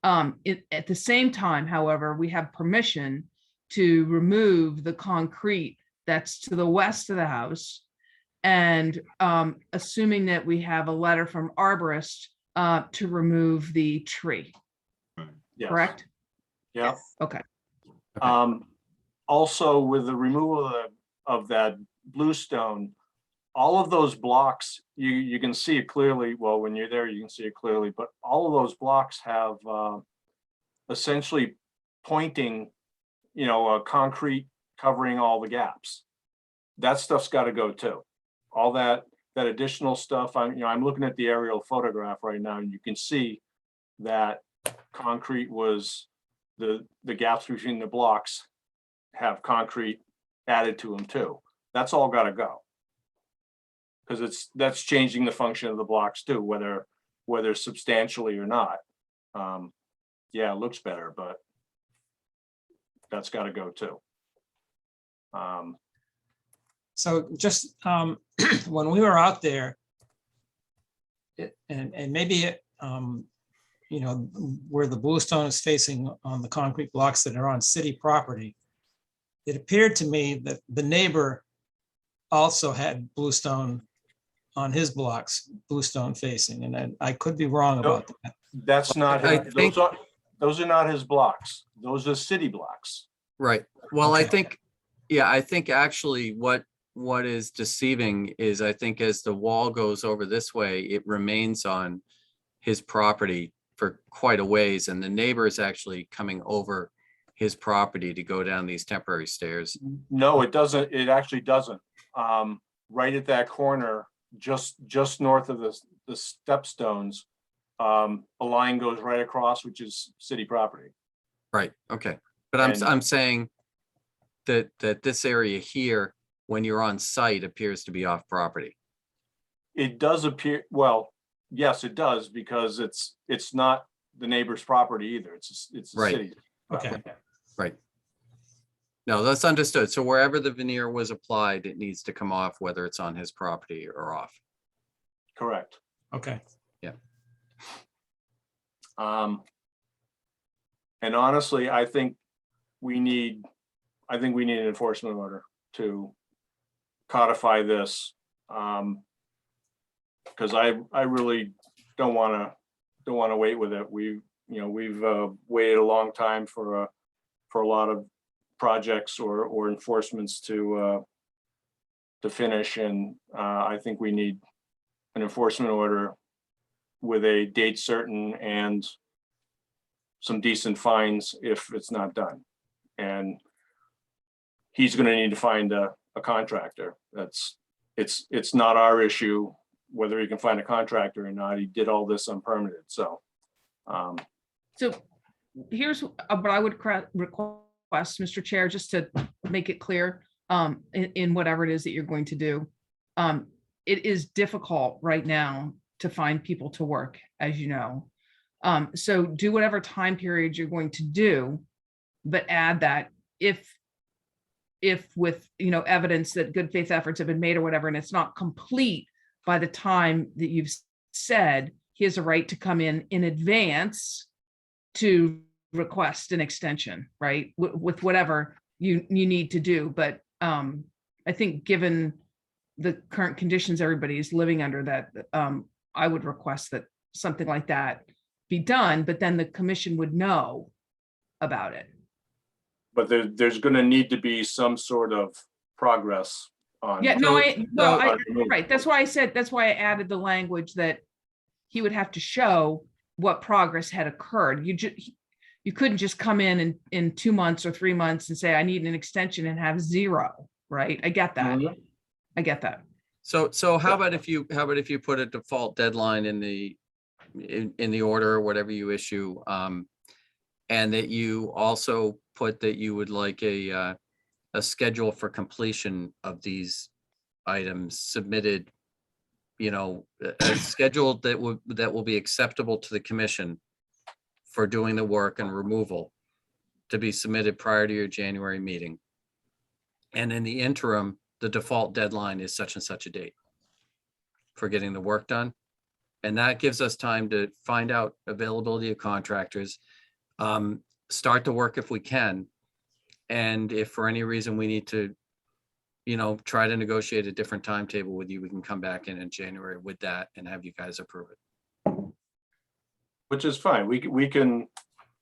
At the same time, however, we have permission to remove the concrete that's to the west of the house. And assuming that we have a letter from arborist to remove the tree, yes. correct? Yeah. Okay. Also, with the removal of that bluestone, all of those blocks, you can see it clearly. Well, when you're there, you can see it clearly, but all of those blocks have essentially pointing, you know, concrete covering all the gaps. That stuff's got to go too. All that additional stuff, I'm looking at the aerial photograph right now, and you can see that concrete was the gaps between the blocks have concrete added to them too. That's all got to go. Because that's changing the function of the blocks too, whether substantially or not. Yeah, it looks better, but that's got to go too. So just when we were out there, and maybe you know, where the bluestone is facing on the concrete blocks that are on city property, it appeared to me that the neighbor also had bluestone on his blocks, bluestone facing, and I could be wrong about that. That's not, I think- those are not his blocks. Those are city blocks. Right. Well, I Okay. think, yeah, I think actually what is deceiving is I think as the wall goes over this way, it remains on his property for quite a ways, and the neighbor is actually coming over his property to go down these temporary stairs. No, it doesn't. It actually doesn't. Right at that corner, just north of the stepstones, a line goes right across, which is city property. Right, okay. But And- I'm saying that this area here, when you're on site, appears to be off property. It does appear, well, yes, it does, because it's not the neighbor's property either. It's the Right. city. Okay. Right. No, that's understood. So wherever the veneer was applied, it needs to come off, whether it's on his property or off. Correct. Okay. And honestly, I think we need an enforcement order to codify this. Because I really don't want to wait with it. We've waited a long time for a lot of projects or enforcements to finish, and I think we need an enforcement order with a date certain and some decent fines if it's not done. And he's going to need to find a contractor. It's not our issue whether he can find a contractor or not. He did all this unpermitted, so. So here's what I would request, Mr. Chair, just to make it clear, in whatever it is that you're going to do. It is difficult right now to find people to work, as you know. So do whatever time period you're going to do, but add that if with, evidence that good faith efforts have been made or whatever, and it's not complete by the time that you've said, he has a right to come in advance to request an extension, right? With whatever you need to do. But I think given the current conditions everybody is living under, that I would request that something like that be done, but then the commission would know about it. But there's going to need to be some sort of progress on. Yeah, right. That's why I added the language that he would have to show what progress had occurred. You couldn't just come in 2 months or 3 months and say, I need an extension and have zero, right? I get that. Mhm. I get that. So how about if you put a default deadline in the order or whatever you issue, and that you also put that you would like a schedule for completion of these items submitted, a schedule that will be acceptable to the commission for doing the work and removal to be submitted prior to your January meeting. And in the interim, the default deadline is such and such a date for getting the work done. And that gives us time to find out availability of contractors, start the work if we can. And if for any reason we need to, try to negotiate a different timetable with you, we can come back in January with that and have you guys approve it. Which is fine. We can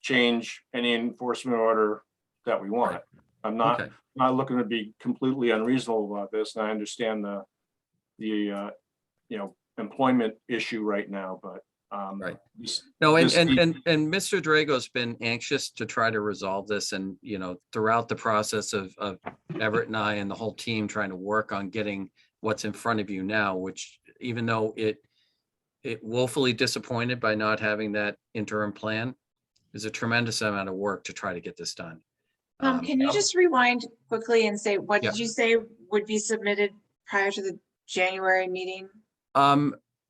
change any enforcement order that we want. Right. I'm not Okay. not looking to be completely unreasonable about this, and I understand the employment issue right now, but Right. this- No, and this- Mr. Drago's been anxious to try to resolve this, and throughout the process of Everett and I and the whole team trying to work on getting what's in front of you now, which even though it woefully disappointed by not having that interim plan, is a tremendous amount of work to try to get this done. Can you just rewind quickly and say, what Yeah. did you say would be submitted prior to the January meeting?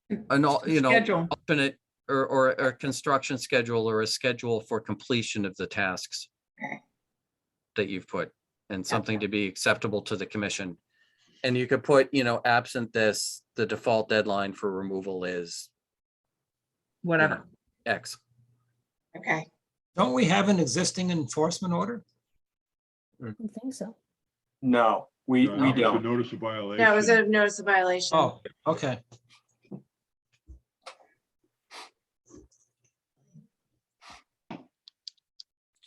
Schedule. Alternate or a construction schedule or a schedule for completion of the tasks Okay. that you've put, and something to be acceptable to the commission. And you could put, absent this, the default deadline for removal is Whatever. X. Okay. Don't we have an existing enforcement order? I don't think so. No, we It's a don't. Notice of violation. Yeah, it was a notice of violation. Oh, okay.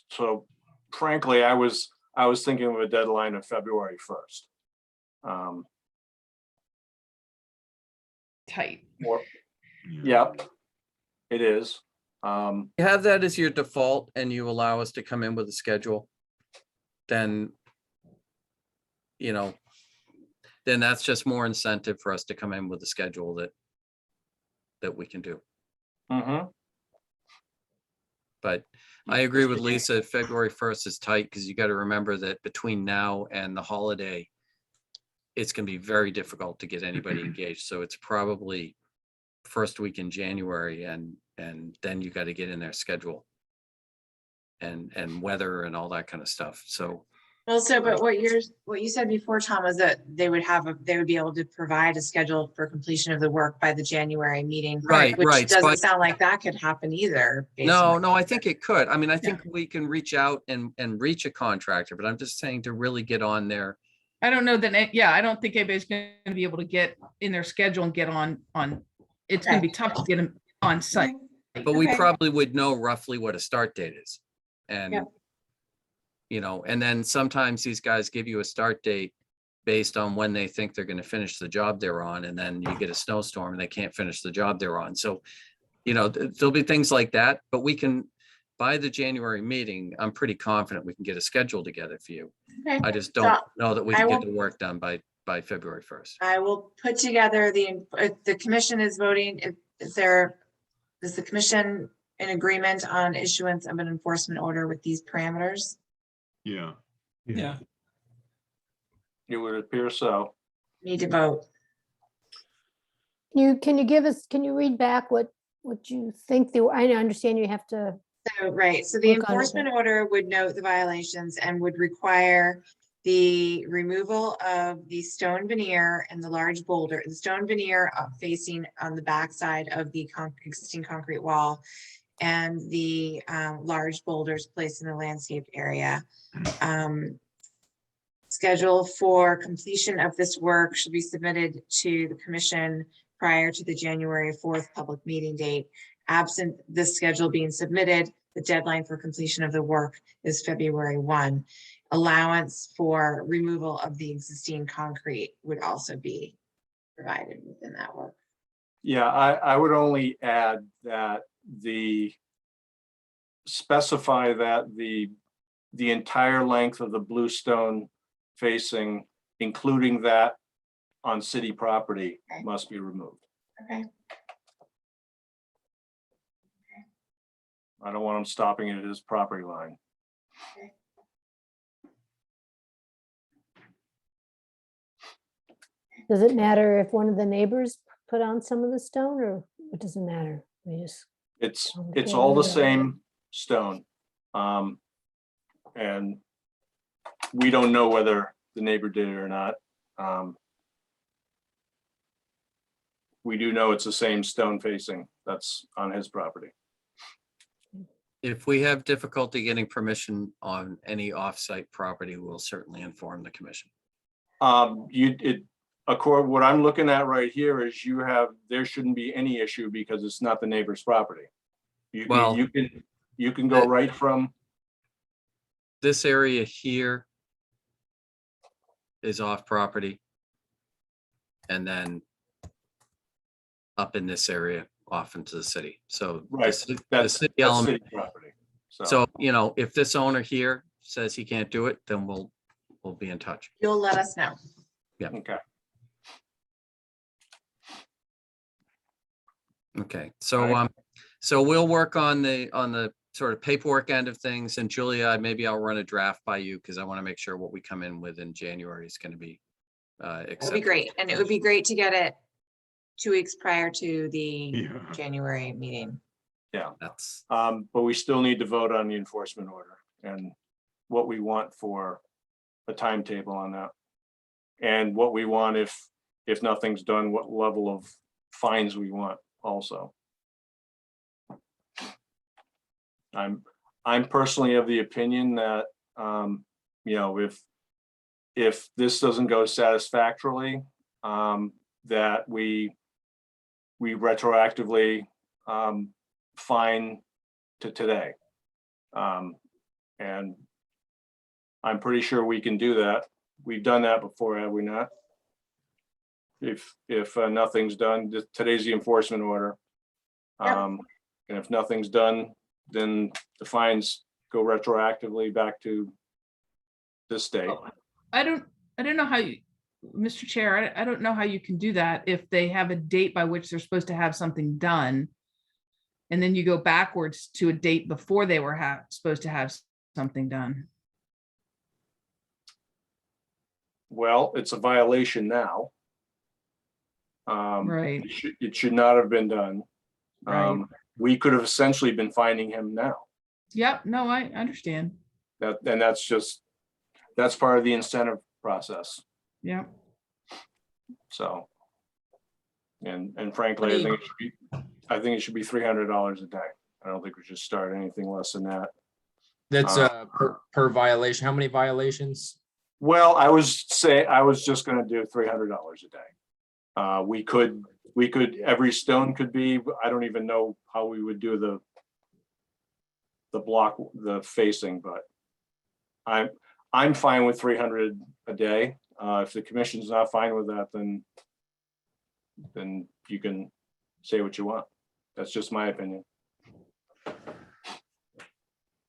So frankly, I was thinking of a deadline of February 1st. Tight. Yep, it is. You have that as your default and you allow us to come in with a schedule, then, then that's just more incentive for us to come in with a schedule that we can do. Mhm. But I agree with Lisa, February 1st is tight because you got to remember that between now and the holiday, it's gonna be very difficult to get anybody engaged. So it's probably first week in January, and then you got to get in their schedule and weather and all that kind of stuff. So Also, but what you said before, Tom, was that they would be able to provide a schedule for completion of the work by the January meeting. Right, Which right. doesn't sound like that could happen either. based on no, what no, you I said. think it could. I mean, I think we can reach out and reach a contractor, but I'm just saying to really get on there. I don't know that, yeah, I don't think anybody's gonna be able to get in their schedule and get on, it's gonna be tough to get them on site. But we Okay. probably would know roughly what a start date is. And, Yep. you know, and then sometimes these guys give you a start date based on when they think they're going to finish the job they're on. And then you get a snowstorm and they can't finish the job they're on. So, you know, there'll be things like that, but we can, by the January meeting, I'm pretty confident we can get a schedule together for you. Okay. I just don't know that we I can get will- the work done by February 1st. I will put together the commission is voting, is the commission in agreement on issuance of an enforcement order with these parameters? Yeah. Yeah. It would appear so. Need to vote. Can you read back what you think I understand you have to, So, right, so the Work on it, enforcement order would note the violations and would require the removal of the stone veneer and the large boulder, the stone veneer facing on the backside of the existing concrete wall, and the large boulders placed in the landscape area. Schedule for completion of this work should be submitted to the commission prior to the January 4th public meeting date. Absent this schedule being submitted, the deadline for completion of the work is February 1. Allowance for removal of the existing concrete would also be provided within that work. Yeah, I would only add that specify that the entire length of the bluestone facing, including that on city property, Okay. must be removed. Okay. I don't want them stopping it at his property line. does it matter if one of the neighbors put on some of the stone, or it doesn't matter? We just, It's all the same stone. And we don't know whether the neighbor did it or not. We do know it's the same stone facing that's on his property. If we have difficulty getting permission on any off-site property, we'll certainly inform the commission. What I'm looking at right here is there shouldn't be any issue because it's not the neighbor's property. Well, you can go right from, this area here is off property. And then up in this area off into the city. So the right, ci- the that's city city element. property. So, you know, if this owner here says he can't do it, then we'll be in touch. You'll let us know. Okay. Okay, so, Alright. so we'll work on the sort of paperwork end of things, and Julia, maybe I'll run a draft by you, because I want to make sure what we come in with in January is going to be It would be acceptable. great, and it would be great to get it 2 weeks prior to the Yeah. January meeting. That's, But we still need to vote on the enforcement order and what we want for a timetable on that. And what we want if nothing's done, what level of fines we want also. I'm personally of the opinion that, you know, if this doesn't go satisfactorily, that we retroactively fine to today. And I'm pretty sure we can do that. We've done that before, have we not? If nothing's done, today's the enforcement order. Yep. And if nothing's done, then the fines go retroactively back to this date. I don't know how you, Mr. Chair, I don't know how you can do that if they have a date by which they're supposed to have something done. And then you go backwards to a date before they were supposed to have something done. Well, it's a violation now. Right. It should not have been done. Right. We could have essentially been finding him now. Yep, no, I understand. And that's part of the incentive process. Yep. So. And frankly, I think it should be $300 a day. I don't think we should start anything less than that. That's per violation. How many violations? Well, I was just gonna do $300 a day. We could, every stone could be, I don't even know how we would do the block, the facing, but I'm fine with 300 a day. If the commission's not fine with that, then you can say what you want. That's just my opinion.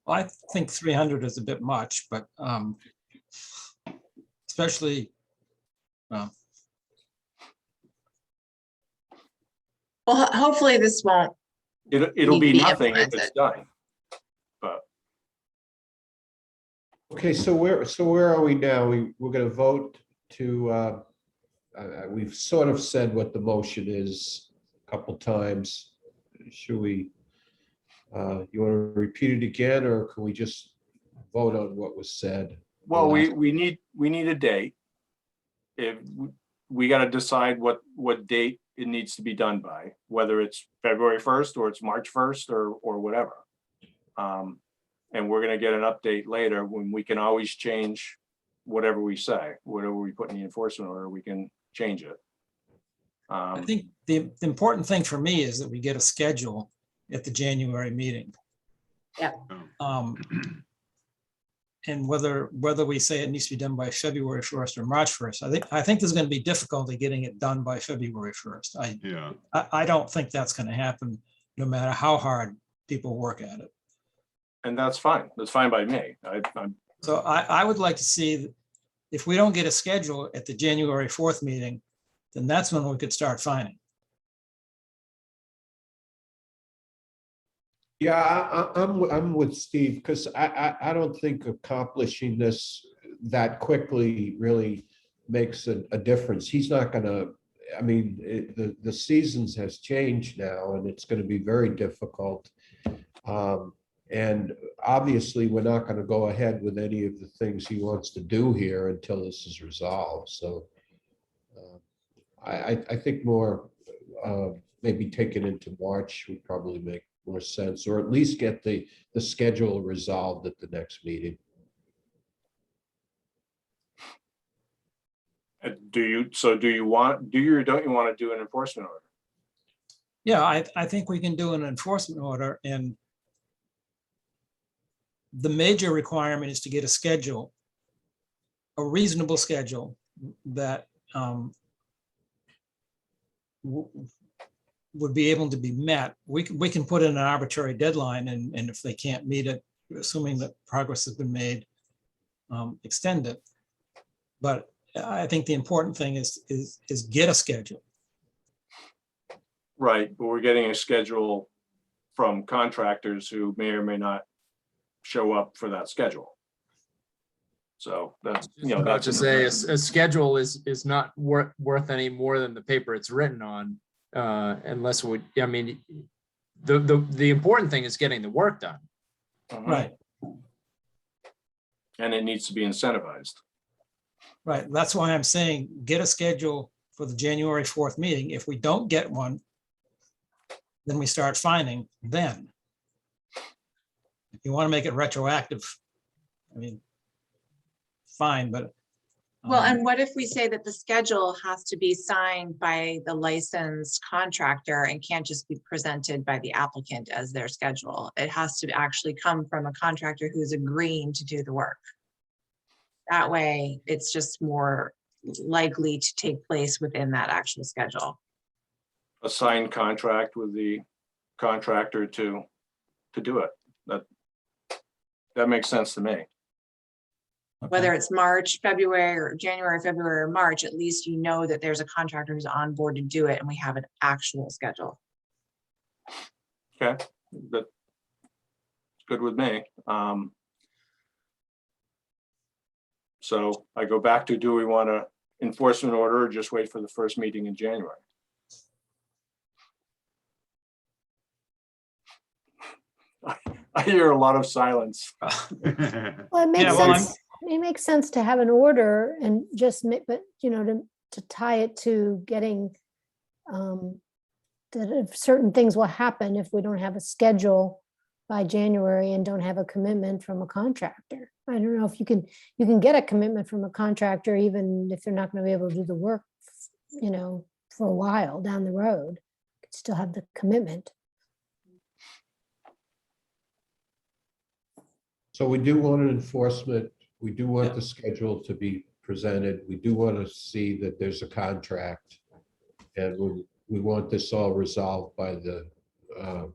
Well, I think 300 is a bit much, but especially, Well, hopefully this won't. It'll Need be to be nothing if it's implemented. done. But Okay, so where are we now? We're gonna vote to, we've sort of said what the motion is a couple times. Should we, you want to repeat it again, or can we just vote on what was said? well, we need a date. If we got to decide what date it needs to be done by, whether it's February 1st or it's March 1st or whatever. And we're gonna get an update later when we can always change whatever we say, whatever we put in the enforcement order, we can change it. I think the important thing for me is that we get a schedule at the January meeting. Yeah. And whether we say it needs to be done by February 1st or March 1st, I think there's going to be difficulty getting it done by February 1st. Yeah, I don't think that's going to happen, no matter how hard people work at it. And that's fine. That's fine by me. So I would like to see, if we don't get a schedule at the January 4th meeting, then that's when we could start finding. Yeah, I'm with Steve, because I don't think accomplishing this that quickly really makes a difference. He's not gonna, I mean, the seasons has changed now, and it's gonna be very difficult. And obviously, we're not gonna go ahead with any of the things he wants to do here until this is resolved, so. I think more, maybe take it into March would probably make more sense, or at least get the schedule resolved at the next meeting. Do you want, do you or don't you want to do an enforcement order? Yeah, I think we can do an enforcement order, and the major requirement is to get a schedule, a reasonable schedule that would be able to be met. We can put in an arbitrary deadline, and if they can't meet it, assuming that progress has been made, extend it. But I think the important thing is get a schedule. Right, but we're getting a schedule from contractors who may or may not show up for that schedule. So that's, About to say, a schedule is not worth any more than the paper it's written on, unless I mean, the important thing is getting the work done. Right. And it needs to be incentivized. Right. That's why I'm saying get a schedule for the January 4th meeting. If we don't get one, then we start finding then. If you want to make it retroactive, I mean, fine, but. Well, and what if we say that the schedule has to be signed by the licensed contractor and can't just be presented by the applicant as their schedule? It has to actually come from a contractor who's agreeing to do the work. That way, it's just more likely to take place within that actual schedule. A signed contract with the contractor to do it. That makes sense to me. Whether it's March, February, or January, February, or March, at least you know that there's a contractor who's on board to do it and we have an actual schedule. Okay, that's good with me. So I go back to, do we want to enforcement order or just wait for the first meeting in January? I hear a lot of silence. Well, it makes Yeah, well, sense. It makes sense to have an order and just make, but to tie it to getting that if certain things will happen if we don't have a schedule by January and don't have a commitment from a contractor. I don't know if you can get a commitment from a contractor even if they're not going to be able to do the work, for a while down the road. Could still have the commitment. So we do want an enforcement, we do want Yeah. the schedule to be presented, we do want to see that there's a contract. And we want this all resolved by the,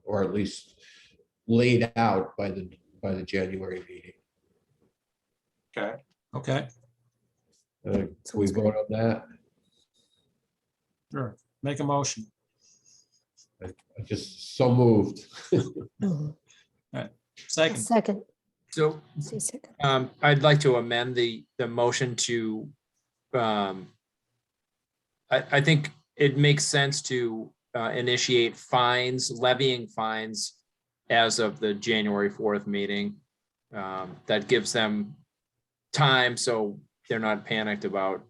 or at least laid out by the January meeting. Okay, Okay, Can we vote on that? sure. Make a motion. I just so moved. Mhm. Second, Second. So Say second. I'd like to amend the motion to, I think it makes sense to initiate fines, levying fines as of the January 4th meeting. That gives them time so they're not panicked about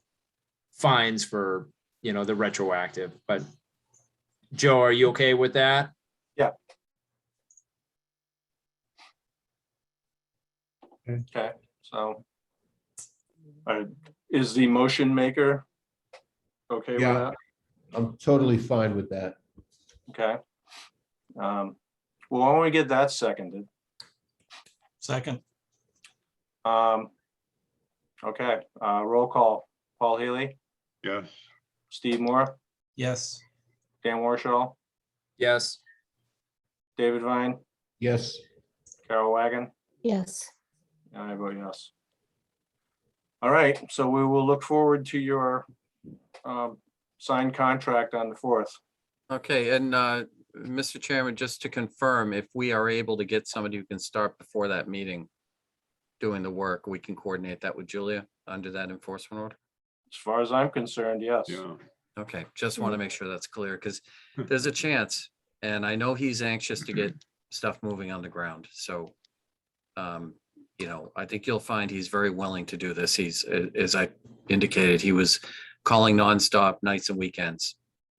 fines for, the retroactive. But Joe, are you okay with that? yeah. Okay, so is the motion maker okay with Yeah. that? I'm totally fine with that. Okay. Well, why don't we get that seconded? second, Okay, roll call. Paul Healy, Yes. Steve Moore, yes. Dan Warshall, Yes. David Vine, Yes, Carol Wagon, Yes. and I vote yes. All right, so we will look forward to your signed contract on the 4th. Okay, and Mr. Chairman, just to confirm, if we are able to get somebody who can start before that meeting doing the work, we can coordinate that with Julia under that enforcement order? As far as I'm concerned, yes. Yeah. Okay, just want to make sure that's clear because there's a chance, and I know he's anxious to get stuff moving on the ground. So, I think you'll find he's very willing to do this. He's, as I indicated, he was calling nonstop nights and weekends,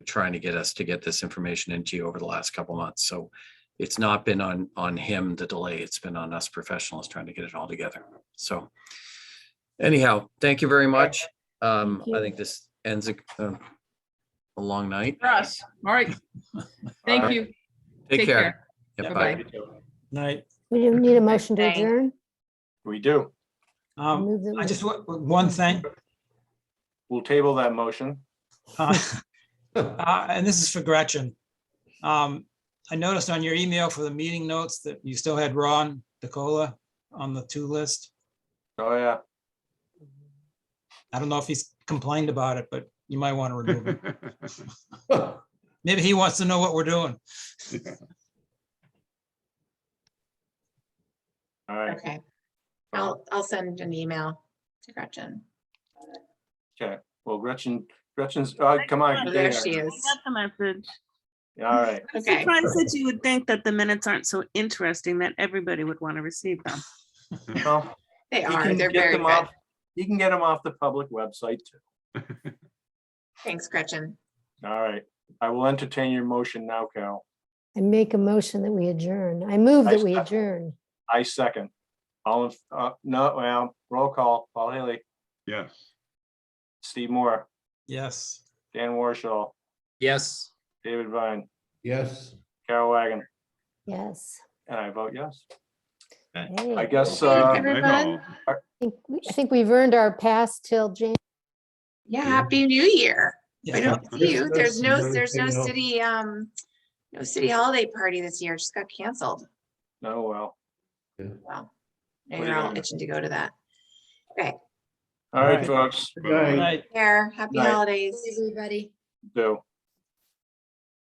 trying to get us to get this information into you over the last couple months. So it's not been on him, the delay. It's been on us professionals trying to get it all together. So anyhow, thank you very much. I think this ends a long night. For us. All right. Thank right. you. Take care. Yeah, Yeah, bye. Night. We don't need a motion to Thanks. adjourn. We do. Move that I we- just want one thing. We'll table that motion. And this is for Gretchen. I noticed on your email for the meeting notes that you still had Ron DeCola on the to list. Oh, yeah. I don't know if he's complained about it, but you might want to remove him. Maybe he wants to know what we're doing. All right. Okay. I'll send an email to Gretchen. Okay. Well, Gretchen's, come on. Oh, there there. she is. Got the message. All right. I'm Okay. surprised that you would think that the minutes aren't so interesting that everybody would want to receive them. Well, They he are. can They're get very them good. off- You can get them off the public website too. Thanks, Gretchen. All right. I will entertain your motion now, Carol. I make a motion that we adjourn. I move I that we second. adjourn. I second. All in, no, well, roll call. Paul Haley, Yes. Steve Moore, Yes. Dan Warshall, Yes. David Vine, yes. Carol Wagon, Yes. and I vote yes. Hey, I guess, Thanks, Night everyone. all. I think we've earned our pass till January. Yeah, Happy New Year. We Yeah. don't see you. There's no Everything else. city, no city holiday party this year. Just got canceled. oh, well. Wow. Now What are you're you all gonna- itching to go to that. Okay. All right, Right. folks, Good night. Night. Care. Happy Night. holidays. Everybody. do.